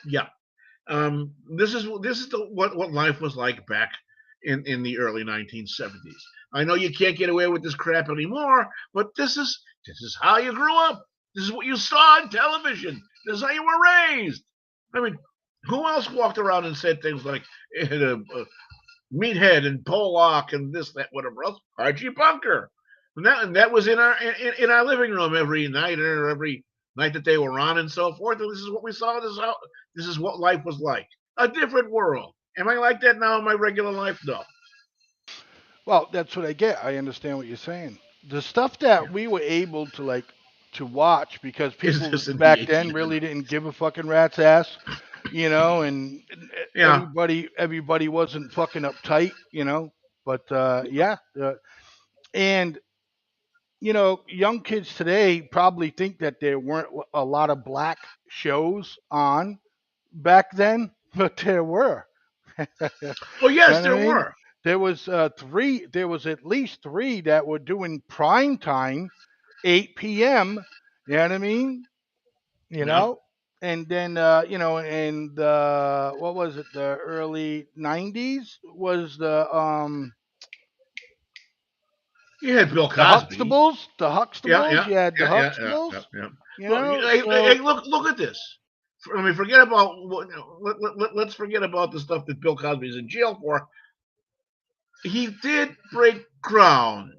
S6: Yeah. This is what life was like back in the early 1970s. I know you can't get away with this crap anymore, but this is how you grew up. This is what you saw on television. This is how you were raised. I mean, who else walked around and said things like meathead and Polak and this, that, whatever else? Archie Bunker. And that was in our living room every night, or every night that they were on, and so forth. And this is what we saw. This is what life was like. A different world. Am I like that now in my regular life? No.
S1: Well, that's what I get. I understand what you're saying. the stuff that we were able to to watch because
S6: Is
S1: people
S6: this in the
S1: back then really
S6: 1800s?
S1: didn't give a fucking rat's ass, and
S6: Yeah.
S1: everybody wasn't fucking uptight. But yeah, and young kids today probably think that there weren't a lot of black shows on back then, but there were. You
S6: Well,
S1: know
S6: yes,
S1: what I
S6: there
S1: mean?
S6: were.
S1: There was three. There was at least three that were doing prime time, 8 p.m. You know what I mean? You
S6: Yeah.
S1: know, and then in what was it? The early '90s was
S6: You had Bill
S1: the
S6: Cosby.
S1: Huxtables. The
S6: Yeah,
S1: Huxtables.
S6: yeah,
S1: You had the
S6: yeah, yeah, yeah, yeah,
S1: Huxtables.
S6: yeah.
S1: You
S6: Look,
S1: know,
S6: hey,
S1: so
S6: look at this. I mean, forget about let's forget about the stuff that Bill Cosby is in jail for. He did break ground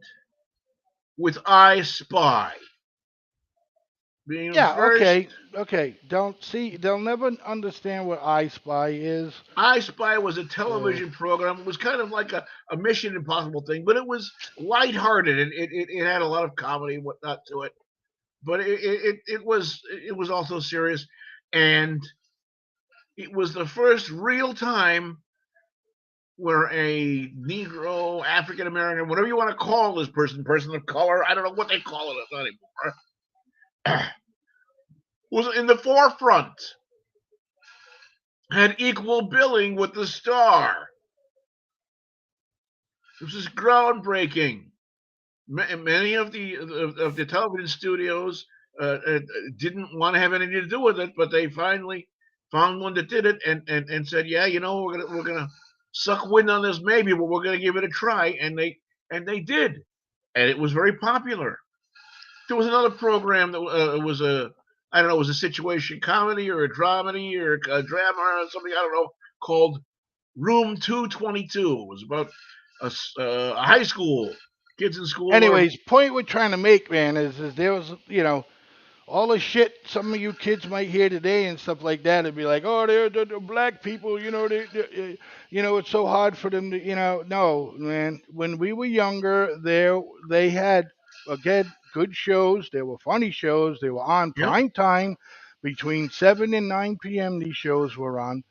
S6: with I Spy, being the
S1: yeah,
S6: first.
S1: okay. Don't see. They'll never understand what I Spy is.
S6: I Spy was a
S1: So
S6: television program. It was kind of like a Mission Impossible thing, but it was lighthearted and it had a lot of comedy and whatnot to it. But it was also serious, and it was the first real time where a Negro, African American, whatever you want to call this person of color, I don't know what they call it anymore, was in the forefront, had equal billing with the star. This is groundbreaking. Many of the television studios didn't want to have anything to do with it, but they finally found one that did it and said, "Yeah, we're gonna suck wind on this maybe, but we're gonna give it a try." And they did, and it was very popular. There was another program that was a I don't know, it was a situation comedy or a dramedy or a drama or something, I don't know, called Room 222. It was about a high school, kids in school are.
S1: anyways, point we're trying to make, man, is there was all the shit some of you kids might hear today and stuff like that. It'd be like, oh, they're black people, it's so hard for them to, no, man. When we were younger, they had again good shows. They were funny shows. They were on
S6: Yep.
S1: prime time between 7 and 9 p.m. These shows were on.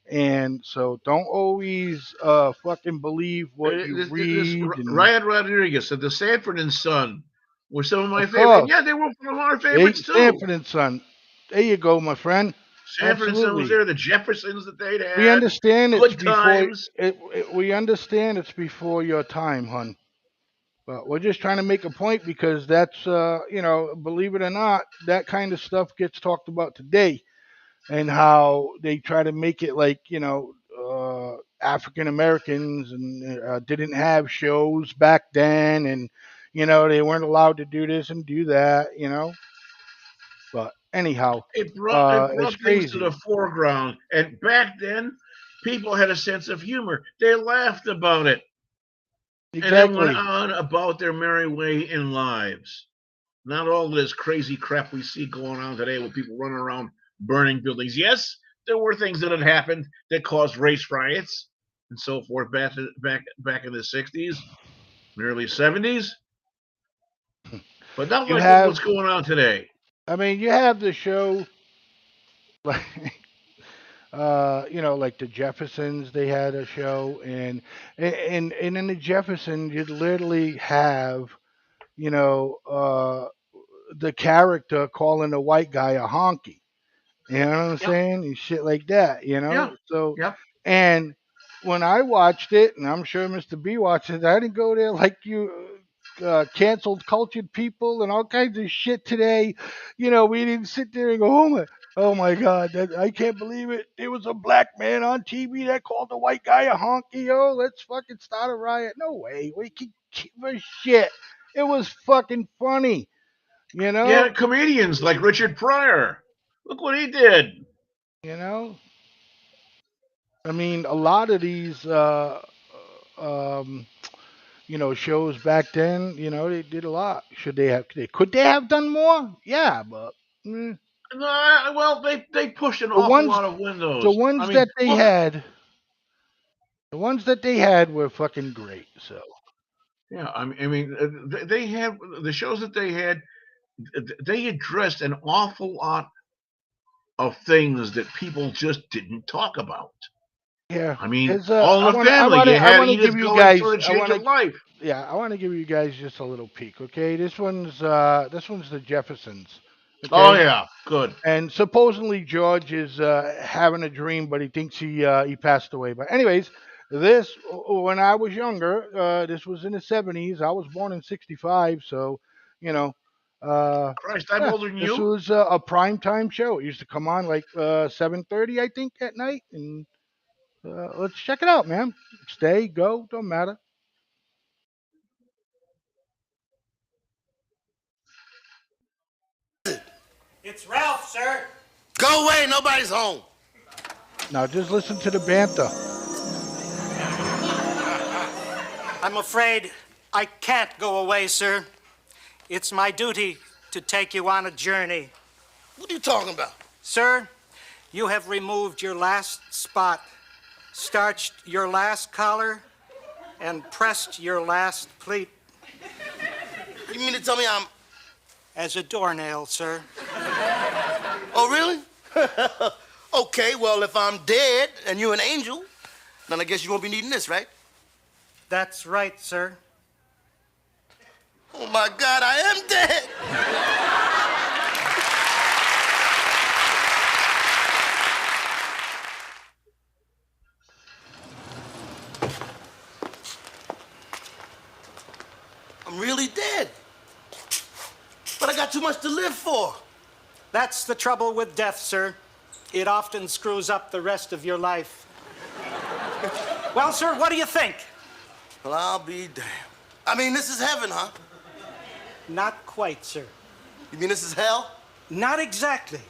S1: And so don't always fucking believe what you
S6: This
S1: read and
S6: Ryan Rodriguez said the Sanford and Son were some of my
S1: of
S6: favorite, and
S1: course.
S6: yeah, they were one of our
S1: Hey,
S6: favorites too.
S1: Sanford and Son. There you go, my friend.
S6: Sanford and Son was
S1: Absolutely.
S6: there. The Jeffersons that they'd
S1: We
S6: had,
S1: understand it's
S6: Good
S1: before
S6: Times.
S1: we understand it's before your time, hun. But we're just trying to make a point because that's believe it or not, that kind of stuff gets talked about today and how they try to make it like, African Americans and didn't have shows back then and they weren't allowed to do this and do that. But anyhow,
S6: It
S1: it's
S6: brought things to the
S1: crazy.
S6: foreground, and back then, people had a sense of humor. They laughed about it, and then went
S1: Exactly.
S6: on about their merry way in lives. Not all this crazy crap we see going on today with people running around burning buildings. Yes, there were things that had happened that caused race riots and so forth back in the 60s, early 70s, but not
S1: You
S6: like
S1: have,
S6: what's going on today.
S1: I mean, you have the show, like, like the Jeffersons. They had a show, and in the Jeffersons, you'd literally have, you know, uh, the character calling the white guy a honky. You know what I'm
S6: Yep,
S1: saying? And shit like that.
S6: yeah,
S1: So,
S6: yep.
S1: and when I watched it, and I'm sure Mr. B watched it, I didn't go there like you canceled cultured people and all kinds of shit today. We didn't sit there and go, oh my God, I can't believe it. There was a black man on TV that called the white guy a honky. Oh, let's fucking start a riot. No way. We can give a shit. It was fucking funny, you
S6: Yeah,
S1: know?
S6: comedians like Richard Pryor. Look what he did.
S1: You know? I mean, a lot of these, um, shows back then, they did a lot. Could they have done more? Yeah, but mm,
S6: No, well, they pushed an
S1: the
S6: awful
S1: ones,
S6: lot of
S1: the
S6: windows. I
S1: ones
S6: mean,
S1: that they
S6: look,
S1: had, the ones that they had were fucking great. So
S6: Yeah, they have the shows that they had. They addressed an awful lot of things that people just didn't talk about.
S1: Yeah,
S6: I mean,
S1: there's
S6: All in the Family. You
S1: I
S6: had
S1: want to give
S6: Edith
S1: you
S6: going
S1: guys
S6: through a change of life.
S1: yeah, I want to give you guys just a little peek. Okay, this one's the Jeffersons.
S6: Oh
S1: Okay,
S6: yeah, good.
S1: and supposedly George is having a dream, but he thinks he passed away. But anyways, this when I was younger, this was in the '70s. I was born in '65, so you know, uh,
S6: Christ, I'm
S1: yeah,
S6: older than
S1: this
S6: you.
S1: was a prime time show. It used to come on like 7:30, I think, at night, and let's check it out, man. Stay, go, don't matter.
S9: It's Ralph, sir.
S10: Go away, nobody's home.
S1: Now just listen to the banter.
S9: I'm afraid I can't go away, sir. It's my duty to take you on a journey.
S10: What are you talking about?
S9: Sir, you have removed your last spot, starched your last collar, and pressed your last pleat.
S10: You mean to tell me I'm...
S9: As a doornail, sir.
S10: Oh, really? Okay, well, if I'm dead and you're an angel, then I guess you won't be needing this, right?
S9: That's right, sir.
S10: Oh, my God, I am dead. I'm really dead. But I got too much to live for.
S9: That's the trouble with death, sir. It often screws up the rest of your life. Well, sir, what do you think?
S10: Well, I'll be damned. I mean, this is heaven, huh?
S9: Not quite, sir.
S10: You mean this is hell?
S9: Not exactly.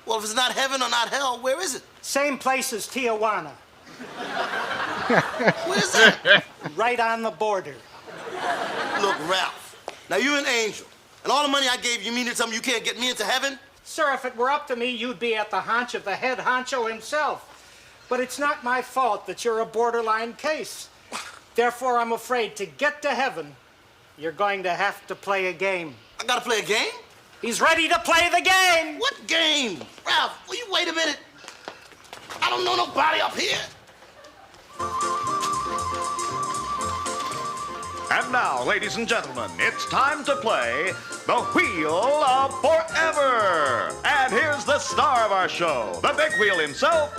S10: Well, if it's not heaven or not hell, where is it?
S9: Same place as Tijuana.
S10: Where's that?
S9: Right on the border.
S10: Look, Ralph, now you're an angel. And all the money I gave you mean to tell me you can't get me into heaven?
S9: Sir, if it were up to me, you'd be at the haunch of the head honcho himself. But it's not my fault that you're a borderline case. Therefore, I'm afraid to get to heaven, you're going to have to play a game.
S10: I gotta play a game?
S9: He's ready to play the game!
S10: What game? Ralph, will you wait a minute? I don't know nobody up here.
S11: And now, ladies and gentlemen, it's time to play the Wheel of Forever. And here's the star of our show, the big wheel himself,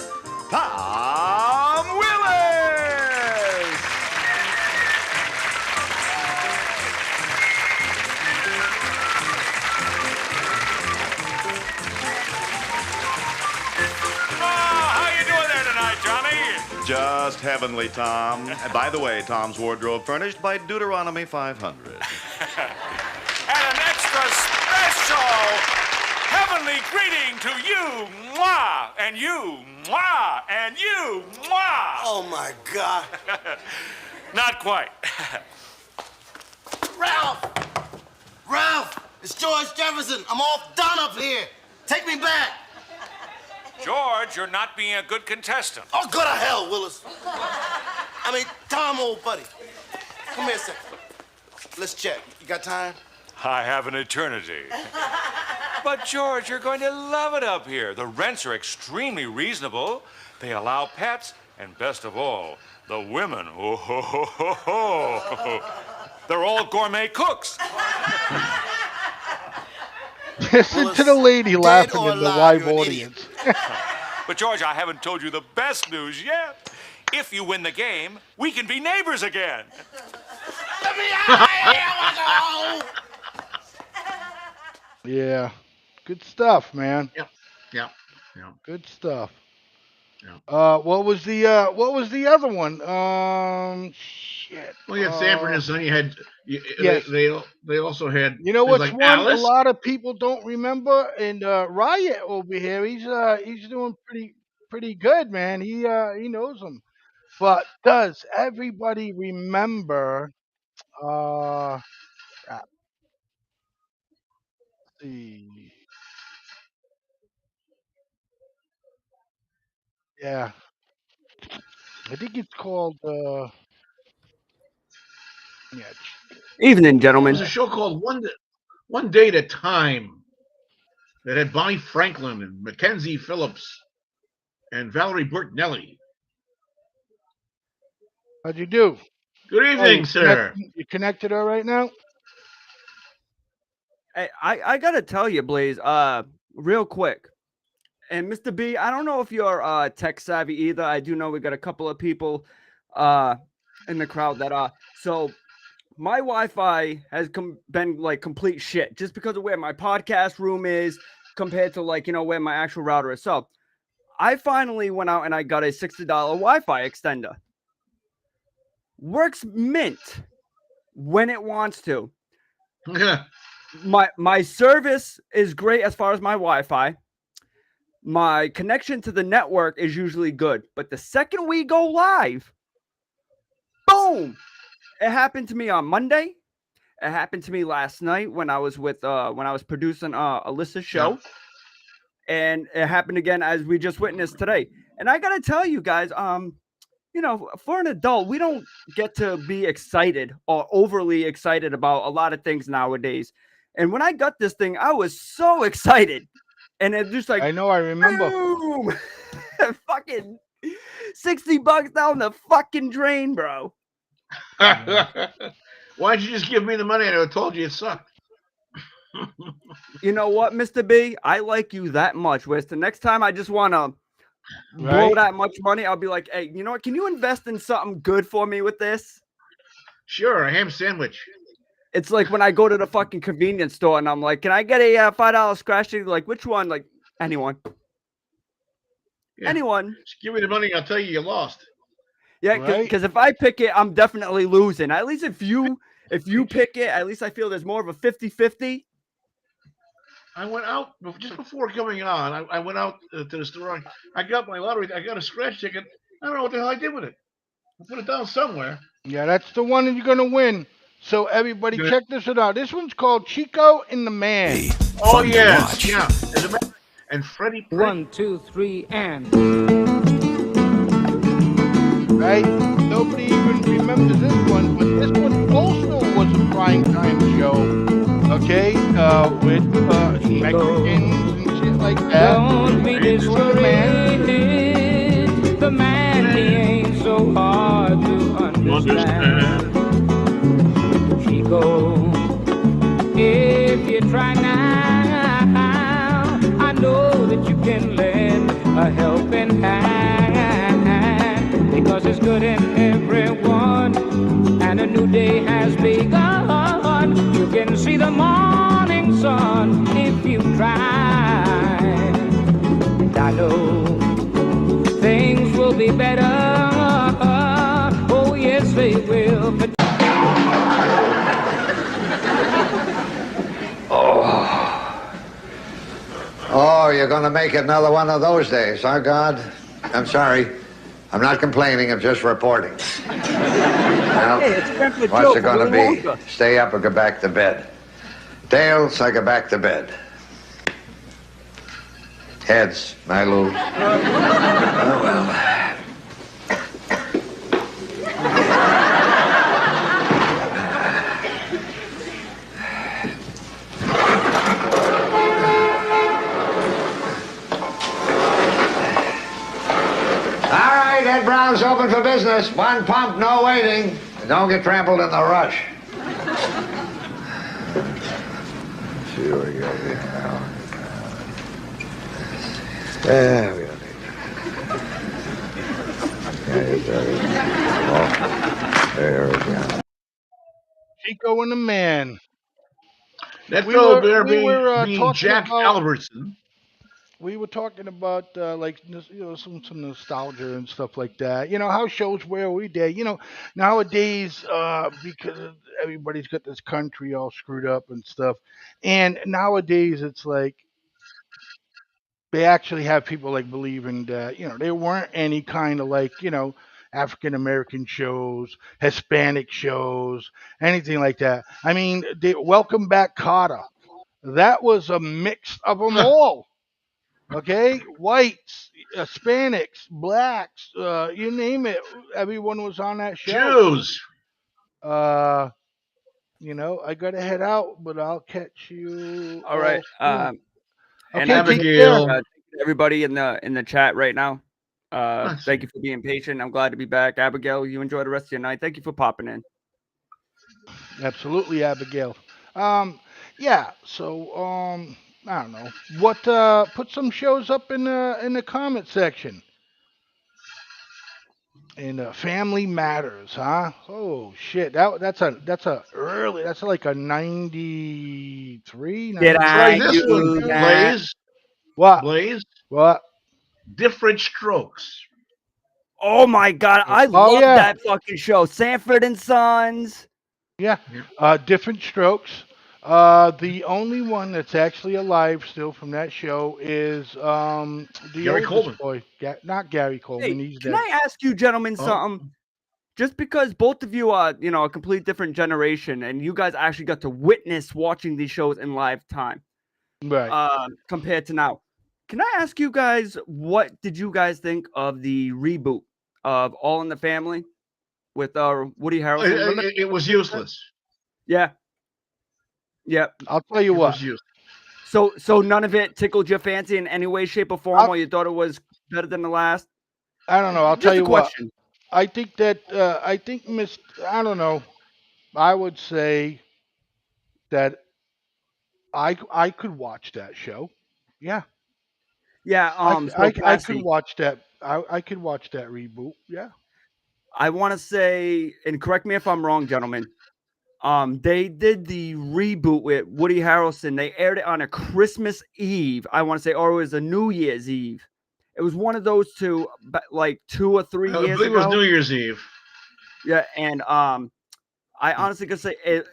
S11: Tom Willis.
S12: How you doing there tonight, Johnny?
S11: Just heavenly, Tom. And by the way, Tom's wardrobe furnished by Deuteronomy 500.
S12: And an extra special heavenly greeting to you, mwah, and you, mwah, and you, mwah.
S10: Oh, my God.
S12: Not quite.
S10: Ralph! Ralph! It's George Jefferson. I'm all done up here. Take me back.
S12: George, you're not being a good contestant.
S10: Oh, go to hell, Willis. I mean, Tom, old buddy. Come here a second. Let's check. You got time?
S12: I have an eternity. But, George, you're going to love it up here. The rents are extremely reasonable. They allow pets, and best of all, the women. Oh, ho, ho, ho, ho. They're all gourmet cooks.
S1: Listen to the lady laughing in the live audience.
S12: But, George, I haven't told you the best news yet. If you win the game, we can be neighbors again.
S10: Let me out of here! I want to go!
S1: Yeah, good stuff, man.
S6: Yeah.
S1: Good stuff.
S6: Yeah.
S1: What was the other one? Shit.
S6: Well, you had Sanford and Son. You had.
S1: Yes.
S6: They also had.
S1: You know
S6: there's
S1: what's
S6: like
S1: one
S6: Alice.
S1: a lot of people don't remember? And Riot over here, he's doing pretty good, man. He knows them. But does everybody remember? Let's see. Yeah, I think it's called. Yeah.
S5: Evening,
S6: There
S5: gentlemen.
S6: was a show called One Day at a Time that had Bonnie Franklin and Mackenzie Phillips and Valerie Bertinelli.
S1: How'd you do?
S6: Good
S1: Oh,
S6: evening, sir.
S1: you connected all right now?
S5: Hey, I gotta tell you, Blaze, real quick. And Mr. B, I don't know if you're tech savvy either. I do know we got a couple of people in the crowd that are. So my Wi-Fi has been like complete shit just because of where my podcast room is compared to like, where my actual router is. So I finally went out and I got a $60 Wi-Fi extender. Works mint when it wants to. My service is great as far as my Wi-Fi. My connection to the network is usually good, but the second we go live, boom! It happened to me on Monday. It happened to me last night when I was producing Alyssa's show, and it happened again as we just witnessed today. And I gotta tell you guys, for an adult, we don't get to be excited or overly excited about a lot of things nowadays. And when I got this thing, I was so excited. And it just like,
S1: I know, I remember.
S5: Boom! Fucking $60 down the fucking drain, bro.
S6: Why'd you just give me the money? I would have told you it sucked.
S5: You know what, Mr. B? I like you that much. Whereas the next time I just want to blow that much money, I'll be like, hey, you know what? Can you invest in something good for me with this?
S6: Sure, a ham sandwich.
S5: It's like when I go to the fucking convenience store and I'm like, can I get a $5 scratch ticket? Like, which one? Like, anyone.
S6: Yeah.
S5: Anyone.
S6: Just give me the money, I'll tell you lost.
S5: Yeah, because if I pick it, I'm definitely losing. At least if you pick it, at least I feel there's more of a 50-50.
S6: I went out just before coming on. I went out to the store. I got my lottery. I got a scratch ticket. I don't know what the hell I did with it. I put it down somewhere.
S1: Yeah, that's the one that you're gonna win. So everybody, check this out. This one's called Chico and the Man.
S6: Oh yes, yeah. And Freddie.
S9: 1, 2, 3, and.
S1: Right? Nobody even remembers this one, but this one also was a prime time show. Okay, with Mexicans and shit like that.
S9: Don't be discouraged. The man, he ain't so hard to understand. Chico, if you try now, I know that you can lend a helping hand, because it's good in everyone, and a new day has begun. You can see the morning sun if you try, and I know things will be better. Oh yes, they will.
S13: Oh, you're going to make it another one of those days, huh, God? I'm sorry. I'm not complaining. I'm just reporting. Well, what's it going to be? Stay up or go back to bed? Tails, I go back to bed. Heads, I lose. Oh, well. Ed Brown's open for business. One pump, no waiting. Don't get trampled in the rush. Let's see what we got here now. Yeah, we don't need that. There we go.
S1: Chico and the Man.
S6: That fellow there being Jack Albertson.
S1: We were talking about some nostalgia and stuff like that. You know how shows were we did. You know nowadays because everybody's got this country all screwed up and stuff, and nowadays it's like they actually have people like believing that there weren't any kind of African American shows, Hispanic shows, anything like that. I mean, Welcome Back Kotter. That was a mix of them all. Okay, whites, Hispanics, blacks, you name it. Everyone was on that show.
S6: Jews.
S1: I gotta head out, but I'll catch you
S5: All right.
S1: soon.
S5: And
S1: Okay,
S5: I just
S1: take care.
S6: Abigail.
S5: thank you to everybody in the chat right now.
S6: Let's
S5: Thank
S6: see.
S5: you for being patient. I'm glad to be back. Abigail, you enjoy the rest of your night. Thank you for popping in.
S1: Absolutely, Abigail. Yeah. So, I don't know what. Put some shows up in the comment section. In Family Matters, huh? Oh shit, that's a early. That's like a 93,
S5: Did
S6: Try
S5: I
S1: 92.
S6: this one,
S5: do that?
S6: Blaze.
S1: What?
S6: Blaze.
S1: What?
S6: Different Strokes.
S5: Oh my god, I
S1: Oh
S5: love
S1: yeah,
S5: that fucking show. Sanford and Sons.
S1: yeah.
S6: Yep.
S1: Different Strokes. The only one that's actually alive still from that show is the
S6: Gary
S1: oldest
S6: Coleman.
S1: boy. Not Gary Coleman.
S5: Hey,
S1: He's
S5: can
S1: dead.
S5: I ask you gentlemen
S6: Oh,
S5: something? Just because both of you are, a complete different generation and you guys actually got to witness watching these shows in live time,
S1: Right.
S5: compared to now. Can I ask you guys, what did you guys think of the reboot of All in the Family with Woody Harrelson? Remember?
S6: it was useless.
S5: Yeah. Yeah.
S1: I'll tell you
S6: It
S1: what.
S6: was useless.
S5: So none of it tickled your fancy in any way, shape, or form, or you thought it was better than the last?
S1: I don't know. I'll tell
S5: Just a
S1: you what.
S5: question.
S1: I think that I think Miss. I don't know. I would say that I could watch that show. Yeah,
S5: Yeah. So
S1: I could
S5: Cassie,
S1: watch that. I could watch that reboot. Yeah.
S5: I want to say, and correct me if I'm wrong, gentlemen. They did the reboot with Woody Harrelson. They aired it on a Christmas Eve. I want to say, or it was a New Year's Eve. It was one of those two, but like 2 or 3 years
S6: believe it was
S5: ago.
S6: New Year's Eve.
S5: Yeah, and I honestly could say it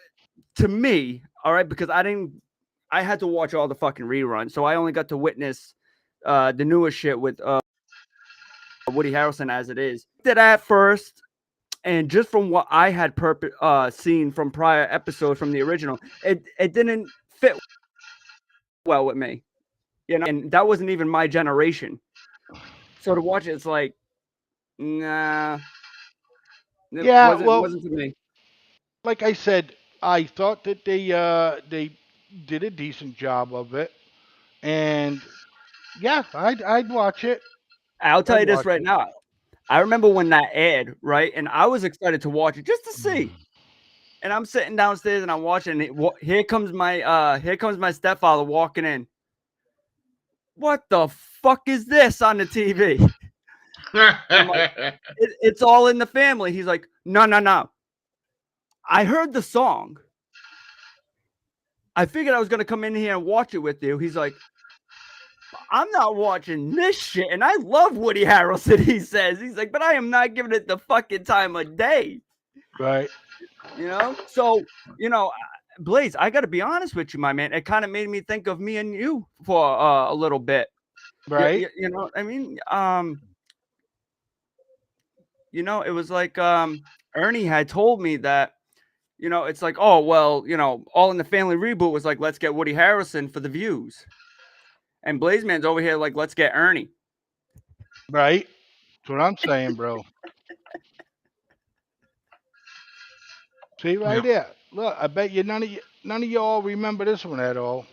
S5: to me. All right, because I had to watch all the fucking reruns, so I only got to witness the newest shit with Woody Harrelson as it is. Did at first, and just from what I had seen from prior episodes from the original, it didn't fit well with me, and that wasn't even my generation. So to watch it, it's like, nah, it
S1: Yeah. Well,
S5: wasn't for me.
S1: like I said, I thought that they did a decent job of it, and yeah, I'd watch it.
S5: I'll tell
S1: I'd
S5: you this
S1: watch
S5: right
S1: it.
S5: now. I remember when that aired, right, and I was excited to watch it just to see. And I'm sitting downstairs and I'm watching it. Here comes my stepfather walking in. What the fuck is this on the TV? I'm like, it's All in the Family. He's like, no. I heard the song. I figured I was gonna come in here and watch it with you. He's like, I'm not watching this shit. And I love Woody Harrelson, he says. He's like, but I am not giving it the fucking time of day.
S1: Right.
S5: So, Blaze, I got to be honest with you, my man. It kind of made me think of me and you for a little bit.
S1: Right.
S5: You know what I mean? It was like Ernie had told me that, it's like, oh, well, All in the Family reboot was like, let's get Woody Harrelson for the views. And Blaizeman's over here like, let's get Ernie.
S1: Right. That's what I'm saying, bro. See right there. Look, I bet you none of y'all remember this one at all.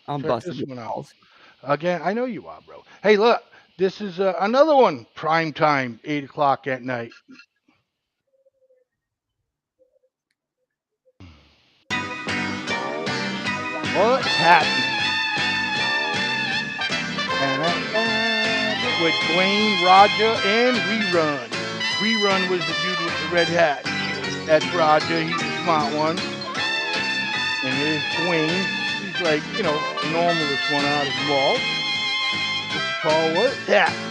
S5: I'm
S1: Check
S5: busting
S1: this
S5: your
S1: one out.
S5: balls.
S1: Again, I know you are, bro. Hey, look, this is another one. Prime time, 8 o'clock at night. What's happening? With Dwayne, Roger, and Rerun. Rerun was the dude with the red hat. That's Roger. He's the smart one. And here's Dwayne. He's like, normalest one out of them all. This is called What's Happening?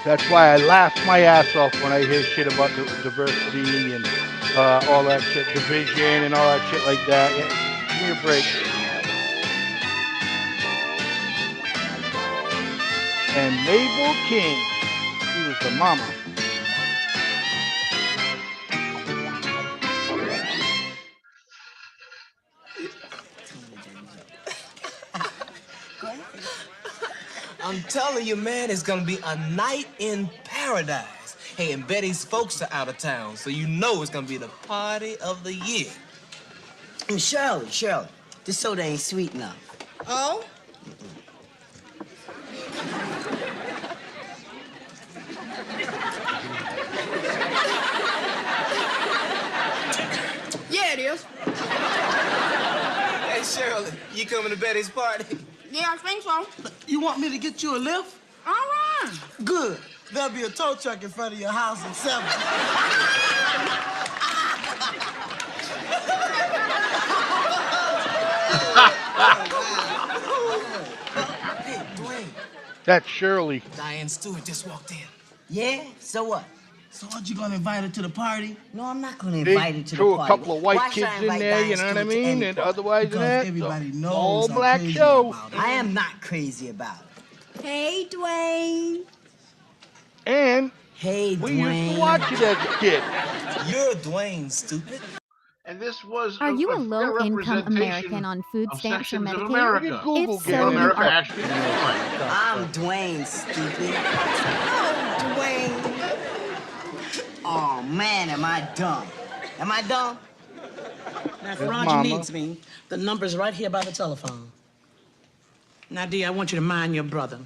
S1: That's why I laugh my ass off when I hear shit about the diversity and all that shit, division and all that shit like that. Yeah, give me a break. And Mabel King, she was the mama.
S14: I'm telling you, man, it's gonna be a night in paradise. Hey, and Betty's folks are out of town, so you know it's gonna be the party of the year.
S15: And Shirley, this soda ain't sweet enough.
S14: Oh?
S15: Yeah, it is.
S14: Hey, Shirley, you coming to Betty's party?
S15: Yeah, I think so.
S14: You want me to get you a lift?
S15: All right.
S14: Good. There'll be a tow truck in front of your house in 7. Hey, Dwayne.
S1: That's Shirley.
S14: Diane Stewart just walked in.
S15: Yeah, so what?
S14: So aren't you gonna invite her to the party?
S15: No, I'm not gonna
S1: They
S15: invite her to the
S1: threw
S15: party.
S1: a couple of white
S15: Why should
S1: kids
S15: I
S1: in
S15: invite
S1: there,
S15: Diane
S1: you know what I
S15: Stewart to
S1: mean?
S15: any
S1: And
S15: party?
S1: otherwise than that,
S14: everybody
S1: the
S14: knows
S1: all
S14: how
S1: black
S14: crazy
S1: show.
S14: about it.
S15: I am not crazy about it. Hey, Dwayne.
S1: And
S15: Hey,
S1: we
S15: Dwayne.
S1: used to watch it as a kid.
S14: You're Dwayne, stupid.
S6: And this was
S16: Are you a
S6: fair
S16: low-income
S6: representation
S16: American on food
S6: of
S16: stamps or
S6: sections of
S16: Medicaid?
S6: America.
S1: Google
S16: If
S1: get
S16: so,
S6: What
S16: you
S6: America
S16: are.
S6: actually looks like.
S15: I'm Dwayne, stupid. Oh, Dwayne. Oh, man, am I dumb? Am I dumb?
S17: Now, if
S1: Yes,
S17: Roger
S1: Mama.
S17: needs me, the number's right here by the telephone. Now, dear, I want you to mind your brother.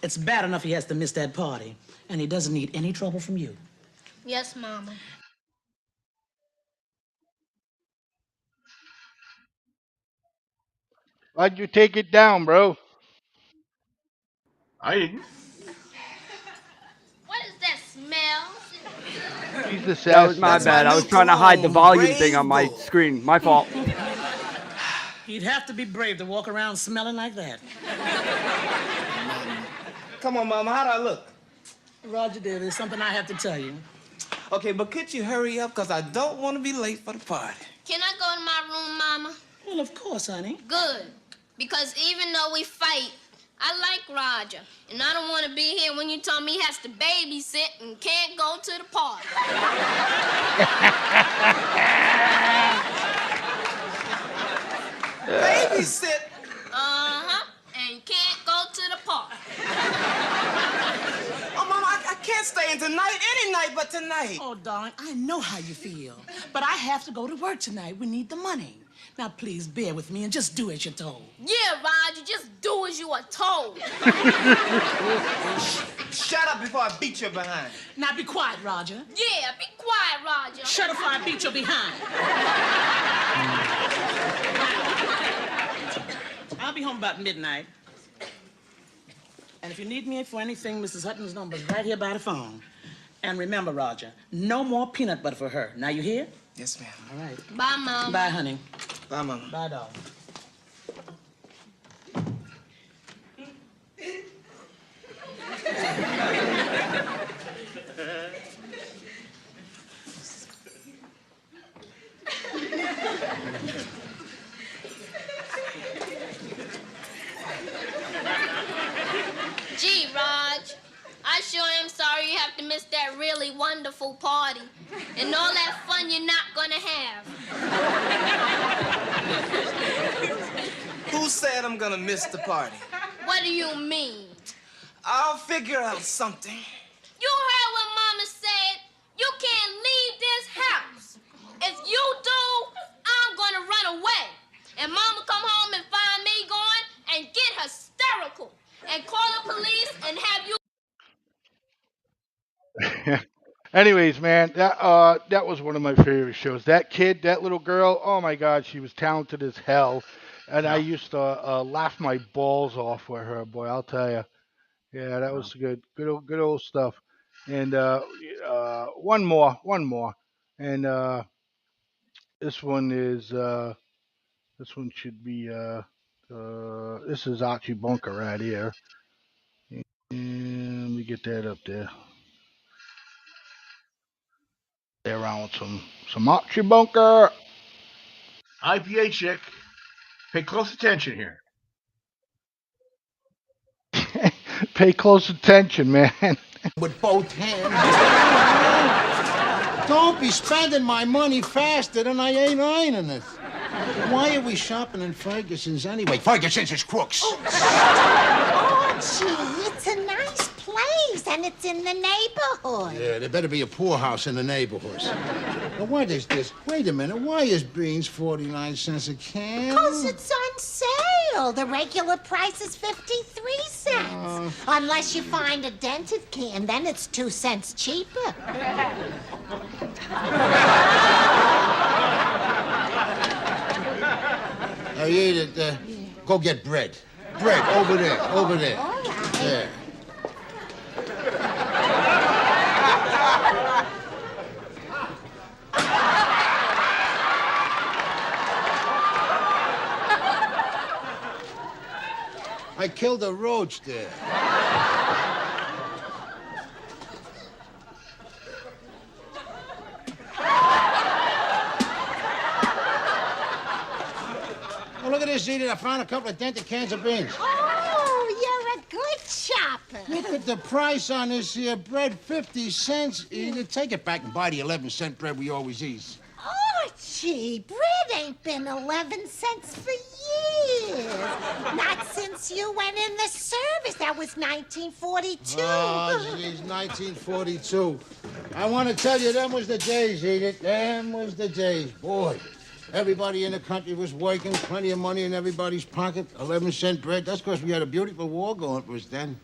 S17: It's bad enough he has to miss that party, and he doesn't need any trouble from you.
S18: Yes, Mama.
S1: Why'd you take it down, bro?
S6: I didn't.
S18: What is that smell?
S1: He's the
S5: That was my
S1: sassy.
S5: bad. I was trying to hide the volume thing on my screen. My fault.
S17: He'd have to be brave to walk around smelling like that.
S14: Come on, Mama, how do I look?
S17: Roger, dear, there's something I have to tell you.
S14: Okay, but could you hurry up, because I don't want to be late for the party.
S18: Can I go to my room, Mama?
S17: Well, of course, honey.
S18: Good. Because even though we fight, I like Roger. And I don't want to be here when you tell me he has to babysit and can't go to the party.
S14: Babysit?
S18: Uh-huh. And can't go to the party.
S14: Oh, Mama, I can't stay in tonight, any night but tonight.
S17: Oh, darling, I know how you feel. But I have to go to work tonight. We need the money. Now, please bear with me and just do as you're told.
S18: Yeah, Roger, just do as you are told.
S14: Shut up before I beat your behind.
S17: Now, be quiet, Roger.
S18: Yeah, be quiet, Roger.
S17: Shut up before I beat your behind. I'll be home about midnight. And if you need me for anything, Mrs. Hutton's number's right here by the phone. And remember, Roger, no more peanut butter for her. Now, you hear?
S14: Yes, ma'am.
S17: All right.
S18: Bye, Mom.
S17: Bye, honey.
S14: Bye, Mama.
S17: Bye, darling.
S18: Gee, Raj, I sure am sorry you have to miss that really wonderful party and all that fun you're not gonna have.
S14: Who said I'm gonna miss the party?
S18: What do you mean?
S14: I'll figure out something.
S18: You heard what Mama said. You can't leave this house. If you do, I'm gonna run away. And Mama come home and find me going and get hysterical and call the police and have you.
S1: Anyways, man, that was one of my favorite shows. That kid, that little girl, oh my God, she was talented as hell, and I used to laugh my balls off with her, boy. I'll tell you. Yeah, that was good old stuff. And one more, and this one should be this is Archie Bunker right here. And let me get that up there. They're around with some Archie Bunker.
S6: IPA chick. Pay close attention here.
S1: Pay close attention, man.
S19: With both hands. Don't be spending my money faster than I ain't earning it. Why are we shopping in Ferguson's anyway? Ferguson's is crooks.
S17: Oh,
S16: Gee, it's a nice place, and it's in the neighborhood.
S19: Yeah, there better be a poorhouse in the neighborhood. Now, what is this? Wait a minute. Why is beans 49 cents a can?
S16: Because it's on sale. The regular price is 53 cents. Unless you find a dented can, then it's 2 cents cheaper.
S19: I eat it. Go get bread. Bread, over there, over there.
S16: All right.
S19: There. I killed a roach there. Oh, look at this, Edith. I found a couple of dented cans of beans.
S16: Oh, you're a good shopper.
S19: Look at the price on this here bread, 50 cents. Edith, take it back and buy the 11-cent bread we always eat.
S16: Archie, bread ain't been 11 cents for years. Not since you went in the service. That was 1942.
S19: Oh, geez, 1942. I want to tell you, them was the days, Edith. Them was the days. Boy, everybody in the country was working, plenty of money in everybody's pocket, 11-cent bread. That's because we had a beautiful war going for us then.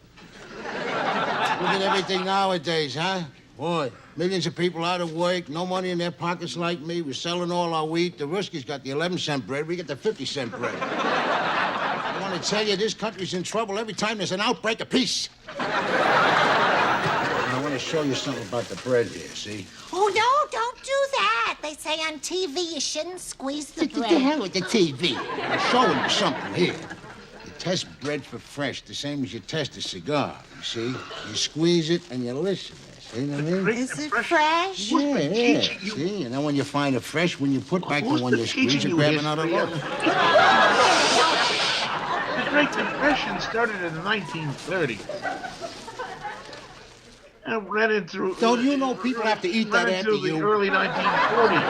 S19: Look at everything nowadays, huh? Boy, millions of people out of work, no money in their pockets like me. We're selling all our wheat. The Ruskies got the 11-cent bread. We get the 50-cent bread. I want to tell you, this country's in trouble every time there's an outbreak of peace. I want to show you something about the bread here, see?
S16: Oh, no, don't do that. They say on TV you shouldn't squeeze the bread.
S19: The hell with the TV. I'm showing you something here. You test bread for fresh, the same as you test a cigar, you see? You squeeze it and you listen. See what I mean?
S16: Is it fresh?
S19: Yeah. See, and then when you find it fresh, when you put back the one you squeeze, you grab another loaf.
S6: The Great Depression started in the 1930s. And ran into...
S19: Don't you know people have to eat that after
S6: the early 1940s.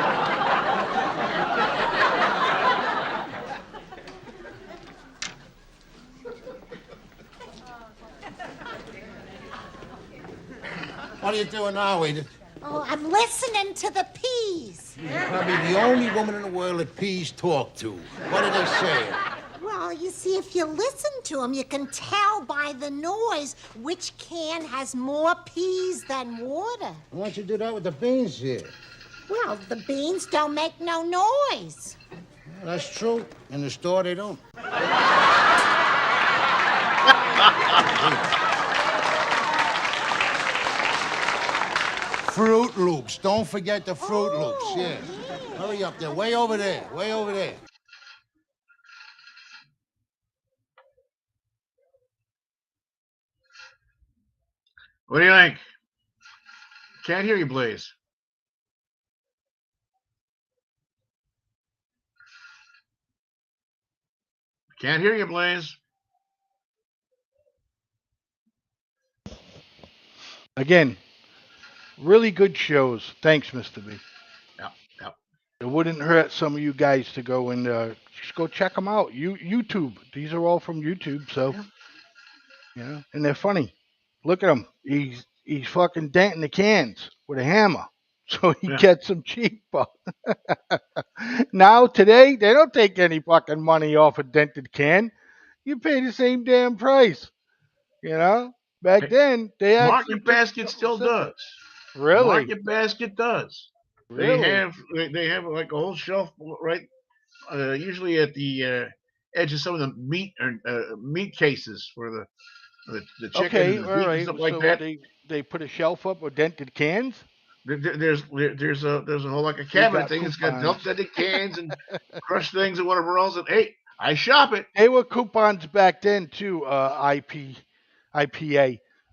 S19: What are you doing now, Edith?
S16: Oh, I'm listening to the peas.
S19: You're probably the only woman in the world that peas talk to. What are they saying?
S16: Well, you see, if you listen to them, you can tell by the noise which can has more peas than water.
S19: Why don't you do that with the beans here?
S16: Well, the beans don't make no noise.
S19: Well, that's true. In the store, they don't. Fruit Loops. Don't forget the Fruit Loops. Yeah. Hurry up there. Way over there. Way over there.
S6: What do you think? Can't hear you, Blaze. Can't hear you, Blaze.
S1: Again, really good shows. Thanks, Mr. B.
S6: Yep.
S1: It wouldn't hurt some of you guys to go and just go check them out. YouTube. These are all from YouTube, so yeah, and they're funny. Look at him. He's fucking denting the cans with a hammer, so he gets them cheaper. Now today they don't take any fucking money off a dented can. You pay the same damn price. You know. Back then they had
S6: Market Basket still does.
S1: Really?
S6: Market Basket does.
S1: Really?
S6: They have like a whole shelf right, usually at the edge of some of the meat cases for the chicken
S1: Okay,
S6: and the
S1: all
S6: beef
S1: right.
S6: and stuff like
S1: So
S6: that.
S1: they put a shelf up with dented cans.
S6: There's a whole like a
S1: They
S6: cabinet
S1: got
S6: thing. It's got
S1: coupons.
S6: dented cans and crushed things and whatever else. And hey, I shop it.
S1: They were coupons back then too, IPA.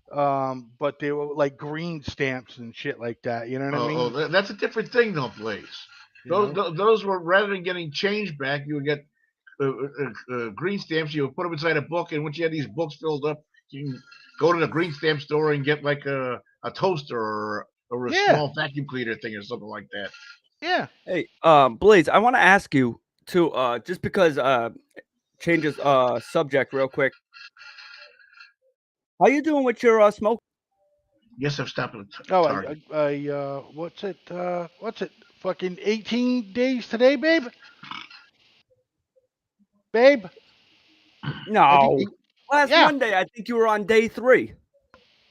S1: But they were like green stamps and shit like that. You know what I mean?
S6: That's a different thing, though, Blaze. Those were, rather than getting change back, you would get green stamps. You would put them inside a book, and once you had these books filled up, you can go to the green stamp store and get like a toaster or a small vacuum cleaner thing or something like that.
S1: Yeah.
S5: Hey, Blaze, I want to ask you to just because changes subject real quick. How you doing with your smoke?
S6: Yes, I've stopped at
S1: Oh,
S6: Target.
S1: what's it? What's it? Fucking 18 days today, babe. Babe. I think.
S5: No. Last
S1: Yeah.
S5: Monday, I think you were on day 3.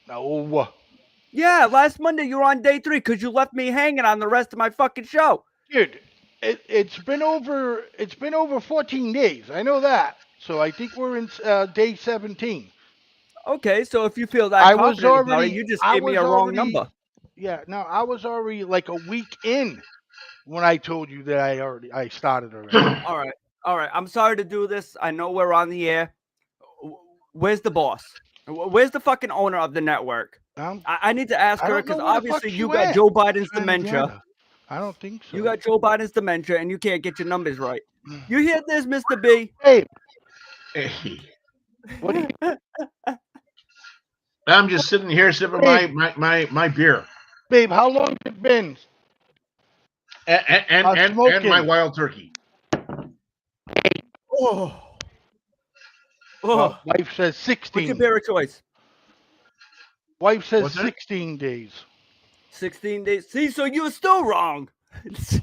S1: No.
S5: Yeah, last Monday you were on day 3 because you left me hanging on the rest of my fucking show.
S1: Dude, it's been over 14 days. I know that. So I think we're in day 17.
S5: Okay, so if you feel that confident about it, you just
S1: I
S5: gave me
S1: was
S5: a wrong
S1: already
S5: number.
S1: Yeah, no, I was already like a week in when I told you that I started already.
S5: All right. All right. I'm sorry to do this. I know we're on the air. Where's the boss? Where's the fucking owner of the network? I need to ask
S1: I
S5: her
S1: don't know
S5: because
S1: where the fuck
S5: obviously
S1: she
S5: you got
S1: went.
S5: Joe Biden's
S1: Trying to get
S5: dementia.
S1: her. I don't think so.
S5: You got Joe Biden's dementia and you can't get your numbers right. You hear this, Mr. B?
S1: Hey.
S6: Hey.
S1: What do you
S6: I'm just sitting here sipping my beer.
S1: Babe, how long has it been?
S6: And my wild turkey.
S5: Oh.
S1: Well, wife says 16.
S5: What's your beer of choice?
S1: Wife says
S6: What's that?
S1: 16 days.
S5: 16 days. See, so you were still wrong. Hey,
S1: Fuck,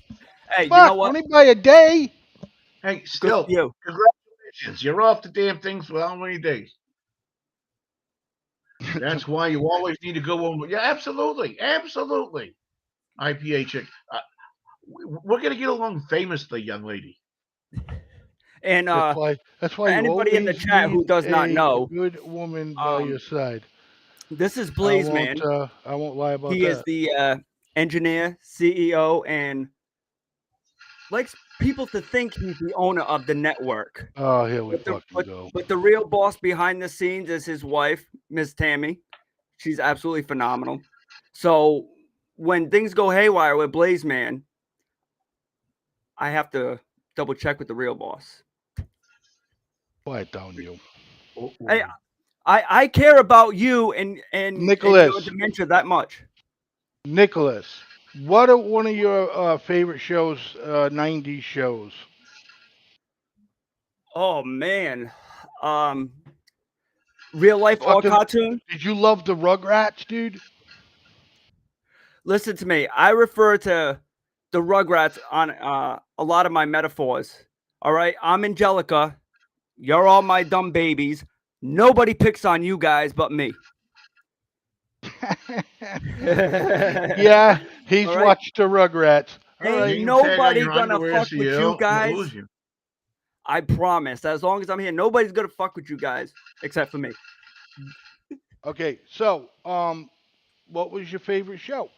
S5: you know what?
S1: only by a day.
S6: Hey, still,
S5: you.
S6: congratulations. You're off the damn things for how many days? That's why you always need to go over. Yeah, absolutely. Absolutely. IPA chick. We're going to get along famously, young lady.
S5: And
S1: that's why
S5: for
S1: you
S5: anybody in the
S1: always
S5: chat who
S1: need
S5: does not
S1: a
S5: know,
S1: good woman by your side.
S5: this is Blaizeman.
S1: I won't lie about
S5: He
S1: that.
S5: is the engineer, CEO, and likes people to think he's the owner of the network.
S1: Oh, here we fucking go.
S5: But the real boss behind the scenes is his wife, Miss Tammy. She's absolutely phenomenal. So when things go haywire with Blaizeman, I have to double check with the real boss.
S1: Quiet down, you.
S5: Hey, I care about you and
S1: Nicholas.
S5: your dementia that much.
S1: Nicholas, what are one of your favorite shows, 90s shows?
S5: Oh man. Real life or cartoon?
S1: Did you love the Rugrats, dude?
S5: Listen to me. I refer to the Rugrats on a lot of my metaphors. All right. I'm Angelica. You're all my dumb babies. Nobody picks on you guys but me.
S1: Yeah, he's
S5: All right?
S1: watched the Rugrats. All
S5: Ain't
S1: right.
S5: nobody gonna fuck with you guys. I promise. As long as I'm here, nobody's gonna fuck with you guys except for me.
S1: Okay, so what was your favorite show?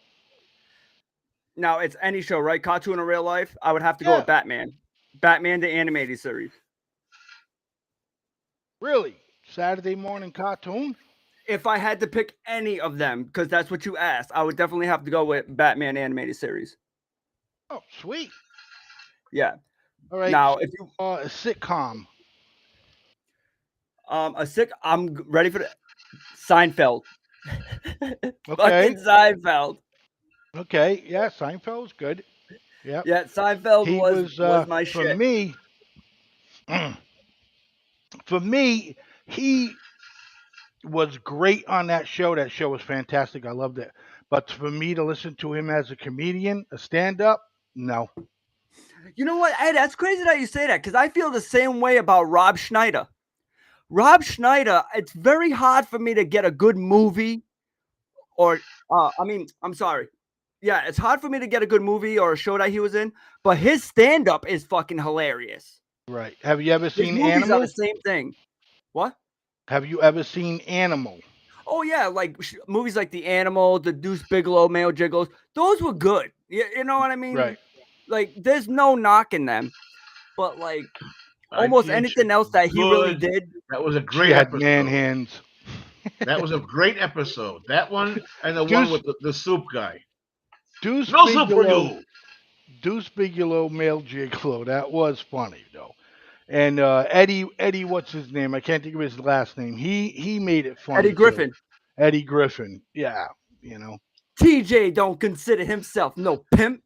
S5: Now it's any show, right? Cartoon or real life? I would have to go with Batman. Batman the animated series.
S1: Really? Saturday morning cartoon?
S5: If I had to pick any of them, because that's what you asked, I would definitely have to go with Batman animated series.
S1: Oh, sweet.
S5: Yeah.
S1: All right.
S5: Now,
S1: so,
S5: if you
S1: a sitcom.
S5: I'm ready for the Seinfeld.
S1: Okay.
S5: Fucking Seinfeld.
S1: Okay. Yeah, Seinfeld's good. Yeah.
S5: Yeah, Seinfeld
S1: He
S5: was my
S1: for
S5: shit.
S1: me. For me, he was great on that show. That show was fantastic. I loved it. But for me to listen to him as a comedian, a stand-up, no.
S5: You know what, Ed? That's crazy that you say that because I feel the same way about Rob Schneider. Rob Schneider, it's very hard for me to get a good movie or, I'm sorry. Yeah, it's hard for me to get a good movie or a show that he was in, but his stand-up is fucking hilarious.
S1: Right. Have you ever
S5: His
S1: seen
S5: movies
S1: Animal?
S5: are the same thing. What?
S1: Have you ever seen Animal?
S5: Oh, yeah, like movies like The Animal, The Deuce Bigelow, Male Gigolos. Those were good. You know what I mean?
S1: Right.
S5: Like, there's no knocking them. But, like, almost anything else that he really did.
S6: That was a
S1: She
S6: great
S1: had
S6: episode.
S1: man hands.
S6: That was a great episode. That one and the one with the soup guy.
S1: Deuce
S6: No soup for
S1: Bigelow.
S6: you.
S1: Deuce Bigelow, Male Gigolo. That was funny though. And Eddie, what's his name? I can't think of his last name. He made it funny.
S5: Eddie Griffin.
S1: Too. Eddie Griffin. Yeah, you know.
S5: TJ don't consider himself no pimp.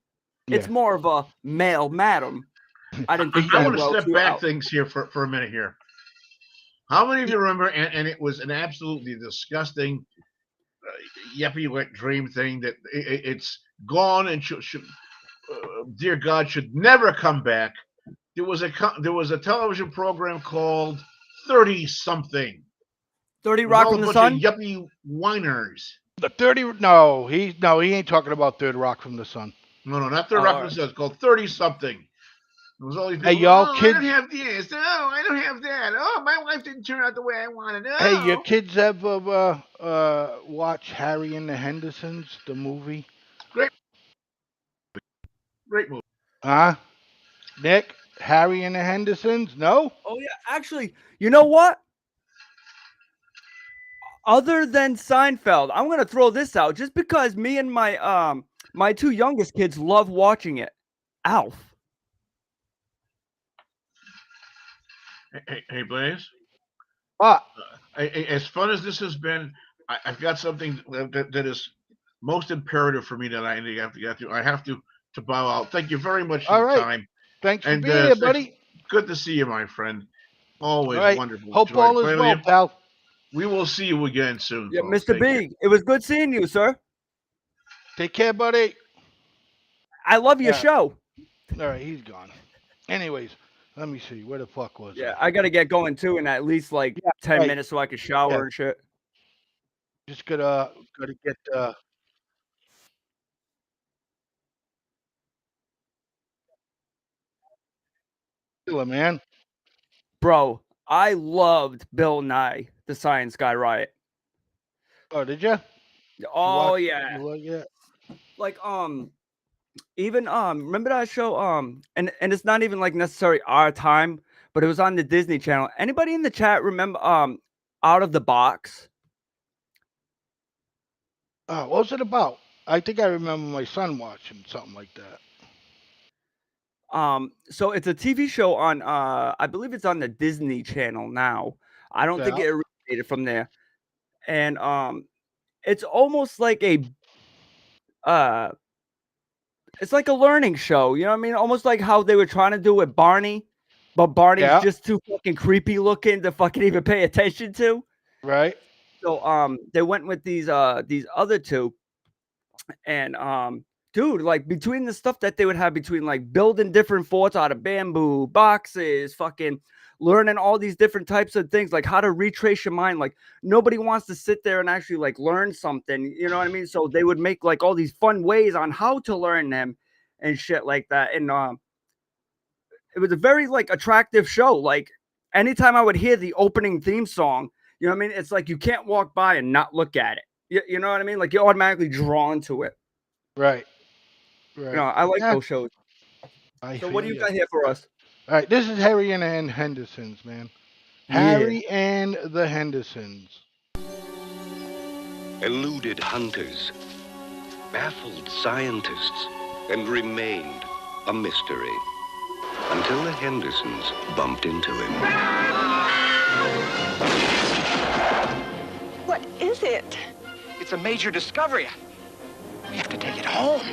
S5: It's
S1: Yeah.
S5: more of a male madam. I didn't think
S6: I
S5: that
S6: want to
S5: well
S6: step
S5: too
S6: back
S5: out.
S6: things here for a minute here. How many of you remember? And it was an absolutely disgusting yuppie wet dream thing that it's gone and should dear God, should never come back. There was a television program called 30 something.
S5: 30
S6: It was
S5: Rock
S6: all
S5: from
S6: a
S5: the
S6: bunch
S5: Sun?
S6: of yuppie whiners.
S1: The 30. No, he ain't talking about Third Rock from the Sun.
S6: No, not 30 Rock from the Sun. It's called 30 something. It was all these people.
S1: Hey, y'all
S6: I
S1: kids.
S6: don't have this. Oh, I don't have that. Oh, my wife didn't turn out the way I wanted. Oh.
S1: Hey, your kids ever watch Harry and the Hendersons, the movie?
S6: Great movie.
S1: Huh? Nick, Harry and the Hendersons? No?
S5: Oh yeah, actually, you know what? Other than Seinfeld, I'm gonna throw this out just because me and my two youngest kids love watching it. Alf.
S6: Hey, Blaze.
S1: What?
S6: As fun as this has been, I've got something that is most imperative for me that I have to get to. I have to bow out. Thank you very much for the time.
S1: Thanks for being here, buddy.
S6: Good to see you, my friend. Always
S1: All right.
S6: wonderful.
S1: Hope
S6: Joy
S1: all is
S6: playing
S1: well,
S6: with you.
S1: pal.
S6: We will see you again soon,
S5: Yeah,
S6: folks.
S5: Mr.
S6: Take care.
S5: B, it was good seeing you, sir.
S1: Take care, buddy.
S5: I love your show.
S1: All right, he's gone. Anyways, let me see. Where the fuck was
S5: Yeah, I gotta get going too in at least like 10
S1: right.
S5: minutes so I can shower
S1: Yeah.
S5: and shit.
S1: Just gotta get man.
S5: Bro, I loved Bill Nye, the Science Guy Riot.
S1: Oh, did you?
S5: Oh yeah.
S1: You like it?
S5: Like even remember that show and it's not even like necessarily our time, but it was on the Disney Channel. Anybody in the chat remember Out of the Box?
S1: What was it about? I think I remember my son watching something like that.
S5: So it's a TV show on I believe it's on the Disney Channel now. I don't think
S1: Yeah.
S5: it originated from there. And it's almost like a it's like a learning show, you know what I mean? Almost like how they were trying to do with Barney, but Barney's
S1: Yeah.
S5: just too fucking creepy looking to fucking even pay attention to.
S1: Right.
S5: So they went with these other two. And dude, like between the stuff that they would have between like building different forts out of bamboo, boxes, fucking learning all these different types of things, like how to retrace your mind. Like nobody wants to sit there and actually like learn something, you know what I mean? So they would make like all these fun ways on how to learn them and shit like that. And it was a very like attractive show. Like anytime I would hear the opening theme song, you know what I mean? It's like you can't walk by and not look at it. You know what I mean? Like you're automatically drawn to it.
S1: Right. Right.
S5: You know, I like those shows. So what do you got here for us?
S1: All right, this is Harry and Hendersons, man. Harry and the Hendersons.
S20: Eluded hunters, baffled scientists, and remained a mystery until the Hendersons bumped into him.
S21: What is it?
S22: It's a major discovery. We have to take it home.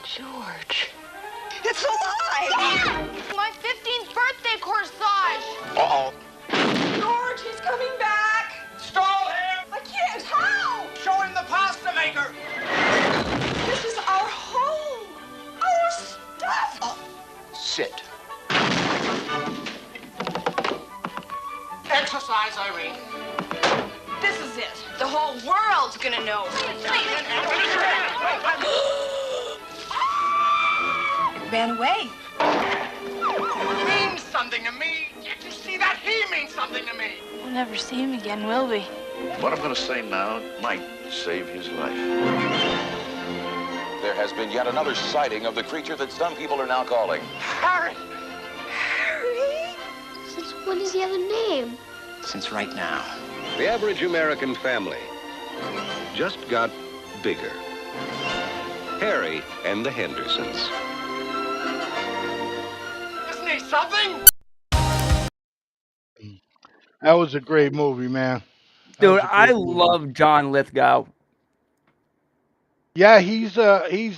S21: George. It's alive!
S18: My 15th birthday corsage.
S22: Uh-oh.
S21: George, he's coming back!
S22: Stall him!
S21: I can't! How?
S22: Show him the pasta maker!
S21: This is our home! Our stuff!
S22: Sit. Exercise, Irene.
S18: This is it. The whole world's gonna know. It ran away.
S22: Means something to me. Can't you see that? He means something to me.
S18: We'll never see him again, will we?
S23: What I'm going to say now might save his life.
S24: There has been yet another sighting of the creature that some people are now calling
S22: Harry.
S21: Harry?
S18: Since when does he have a name?
S22: Since right now.
S24: the average American family just got bigger. Harry and the Hendersons.
S22: Isn't he something?
S1: That was a great movie, man.
S5: Dude, I love John Lithgow.
S1: Yeah, he's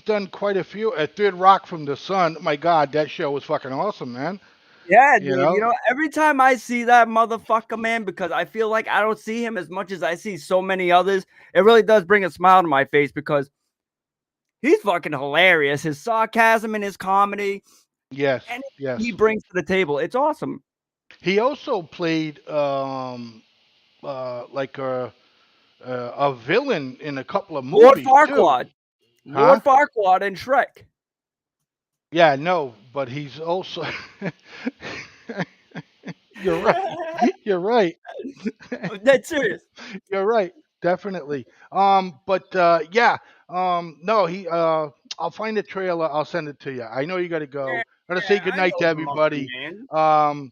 S1: done quite a few. Third Rock from the Sun. My God, that show was fucking awesome, man.
S5: Yeah,
S1: You
S5: dude. You
S1: know?
S5: know, every time I see that motherfucker, man, because I feel like I don't see him as much as I see so many others, it really does bring a smile to my face because he's fucking hilarious. His sarcasm and his comedy,
S1: Yes,
S5: and he
S1: yes.
S5: brings to the table. It's awesome.
S1: He also played like a villain in a couple of
S5: Lord
S1: movies too.
S5: Farquaad.
S1: Huh?
S5: Lord Farquaad and Shrek.
S1: Yeah, no, but he's also You're right. You're right.
S5: That's serious.
S1: You're right. Definitely. But yeah. No, he I'll find the trailer, I'll send it to you. I know you gotta go. I'm gonna say
S5: Yeah, I
S1: goodnight to
S5: know the monkey,
S1: everybody.
S5: man.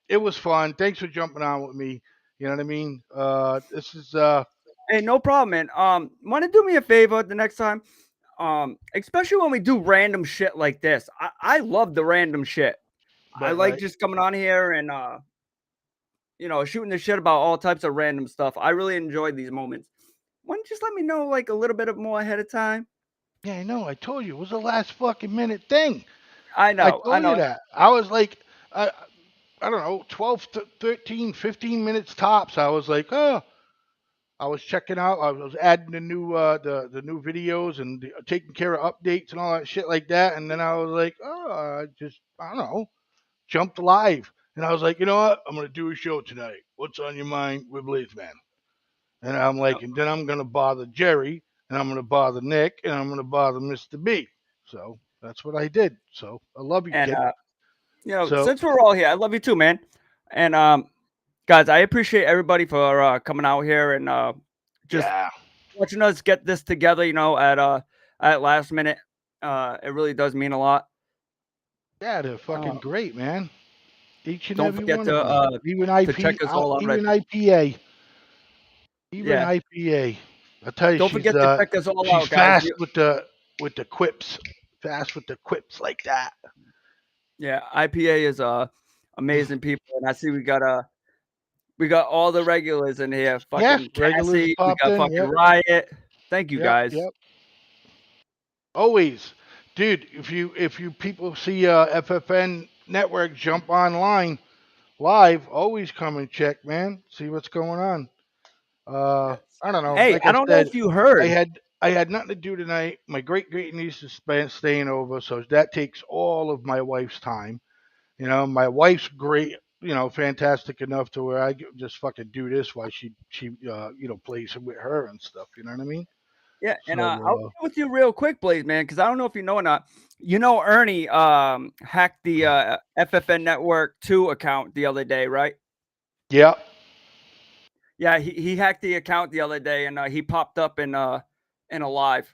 S1: It was fun. Thanks for jumping on with me. You know what I mean? This is
S5: Hey, no problem, man. Want to do me a favor the next time? Especially when we do random shit like this. I love the random shit. I
S1: right,
S5: like
S1: right.
S5: just coming on here and shooting the shit about all types of random stuff. I really enjoy these moments. Why don't you just let me know like a little bit more ahead of time?
S1: Yeah, I know. I told you it was the last fucking minute thing.
S5: I
S1: I
S5: know, I
S1: told you
S5: know.
S1: that. I was like, I don't know, 12 to 13, 15 minutes tops. I was like, oh, I was checking out. I was adding the new videos and taking care of updates and all that shit like that. And then I was like, oh, I don't know, jumped live. And I was like, you know what? I'm gonna do a show tonight. What's on your mind with Blaizeman? And I'm like, and then I'm gonna bother Jerry, and I'm gonna bother Nick, and I'm gonna bother Mr. B. So that's what I did. So I love you,
S5: And
S1: kid. So
S5: since we're all here, I love you too, man. And guys, I appreciate everybody for coming out here and just
S1: yeah,
S5: watching us get this together, at last minute. It really does mean a lot.
S1: yeah, they're fucking great, man. Each and
S5: Don't
S1: every
S5: forget
S1: one of them. Even
S5: to check us all out
S1: even
S5: at
S1: IPA, even
S5: yeah.
S1: IPA. I tell you,
S5: Don't forget to check us all
S1: she's
S5: out, guys.
S1: fast with the quips, fast with the quips like that.
S5: Yeah, IPA is amazing people, and I see we got all the regulars in here.
S1: Yeah,
S5: Fucking
S1: regulars
S5: Cassie, we
S1: popped
S5: got
S1: in.
S5: fucking
S1: Yep,
S5: Riot. Thank you
S1: yep,
S5: guys.
S1: yep. Always, dude. If you people see FFN network jump online live, always come and check, man. See what's going on. I don't know.
S5: Hey,
S1: Like
S5: I
S1: I
S5: don't know
S1: said,
S5: if you heard.
S1: I had nothing to do tonight. My great niece is staying over, so that takes all of my wife's time. You know, my wife's great. You know, fantastic enough to where I could just fucking do this while she plays with her and stuff. You know what I mean?
S5: Yeah, and
S1: So
S5: I'll get with you real quick, Blaze, man, because I don't know if you know or not. You know, Ernie hacked the FFN Network 2 account the other day, right?
S1: yeah.
S5: Yeah, he hacked the account the other day, and he popped up in a live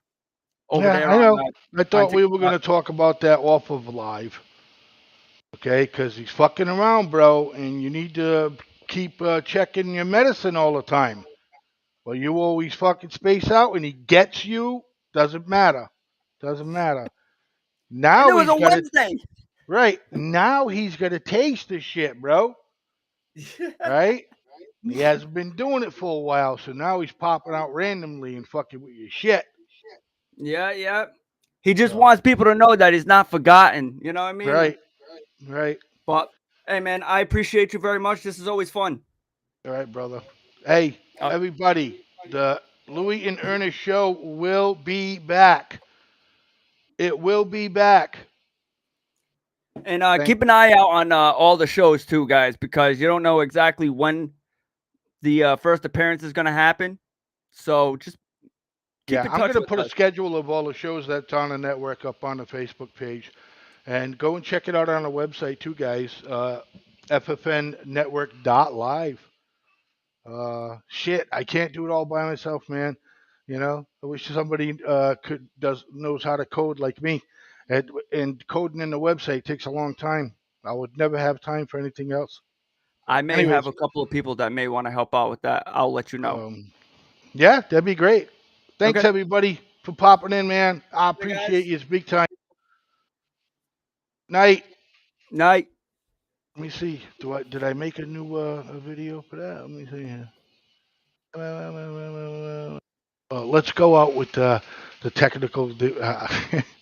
S5: over
S1: Yeah,
S5: there
S1: I know. I
S5: on
S1: thought we were
S5: TikTok.
S1: going to talk about that off of live, okay? Because he's fucking around, bro, and you need to keep checking your medicine all the time. Well, you always fucking space out, and he gets you. Doesn't matter. Doesn't matter.
S5: And it
S1: Now
S5: was
S1: he's
S5: a
S1: got to
S5: Wednesday.
S1: right. Now he's got to taste the shit, bro. Right? He hasn't been doing it for a while, so now he's popping out randomly and fucking with your shit.
S5: Yeah, yeah. He just
S1: So
S5: wants people to know that he's not forgotten. You know what I mean?
S1: right, right.
S5: But hey, man, I appreciate you very much. This is always fun.
S1: All right, brother. Hey, everybody, the Louis and Ernest show will be back. It will be back.
S5: And keep an eye out on all the shows too, guys, because you don't know exactly when the first appearance is going to happen. So just keep
S1: Yeah,
S5: in
S1: I'm
S5: touch
S1: gonna
S5: with
S1: put a
S5: us.
S1: schedule of all the shows that's on the network up on the Facebook page, and go and check it out on the website too, guys. FFNnetwork.live. Shit, I can't do it all by myself, man. You know, I wish somebody knows how to code like me, and coding in the website takes a long time. I would never have time for anything else.
S5: I may have
S1: Anyways,
S5: a couple of people that may want to help out with that. I'll let you know.
S1: yeah, that'd be great. Thanks
S5: Okay.
S1: everybody for popping in, man. I
S5: Hey,
S1: appreciate
S5: guys.
S1: you. It's big time. Night.
S5: Night.
S1: Let me see. Did I make a new a video for that? Let me see here. Let's go out with the technical the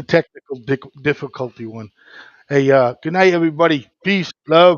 S1: technical difficulty one. Hey, good night, everybody. Peace, love.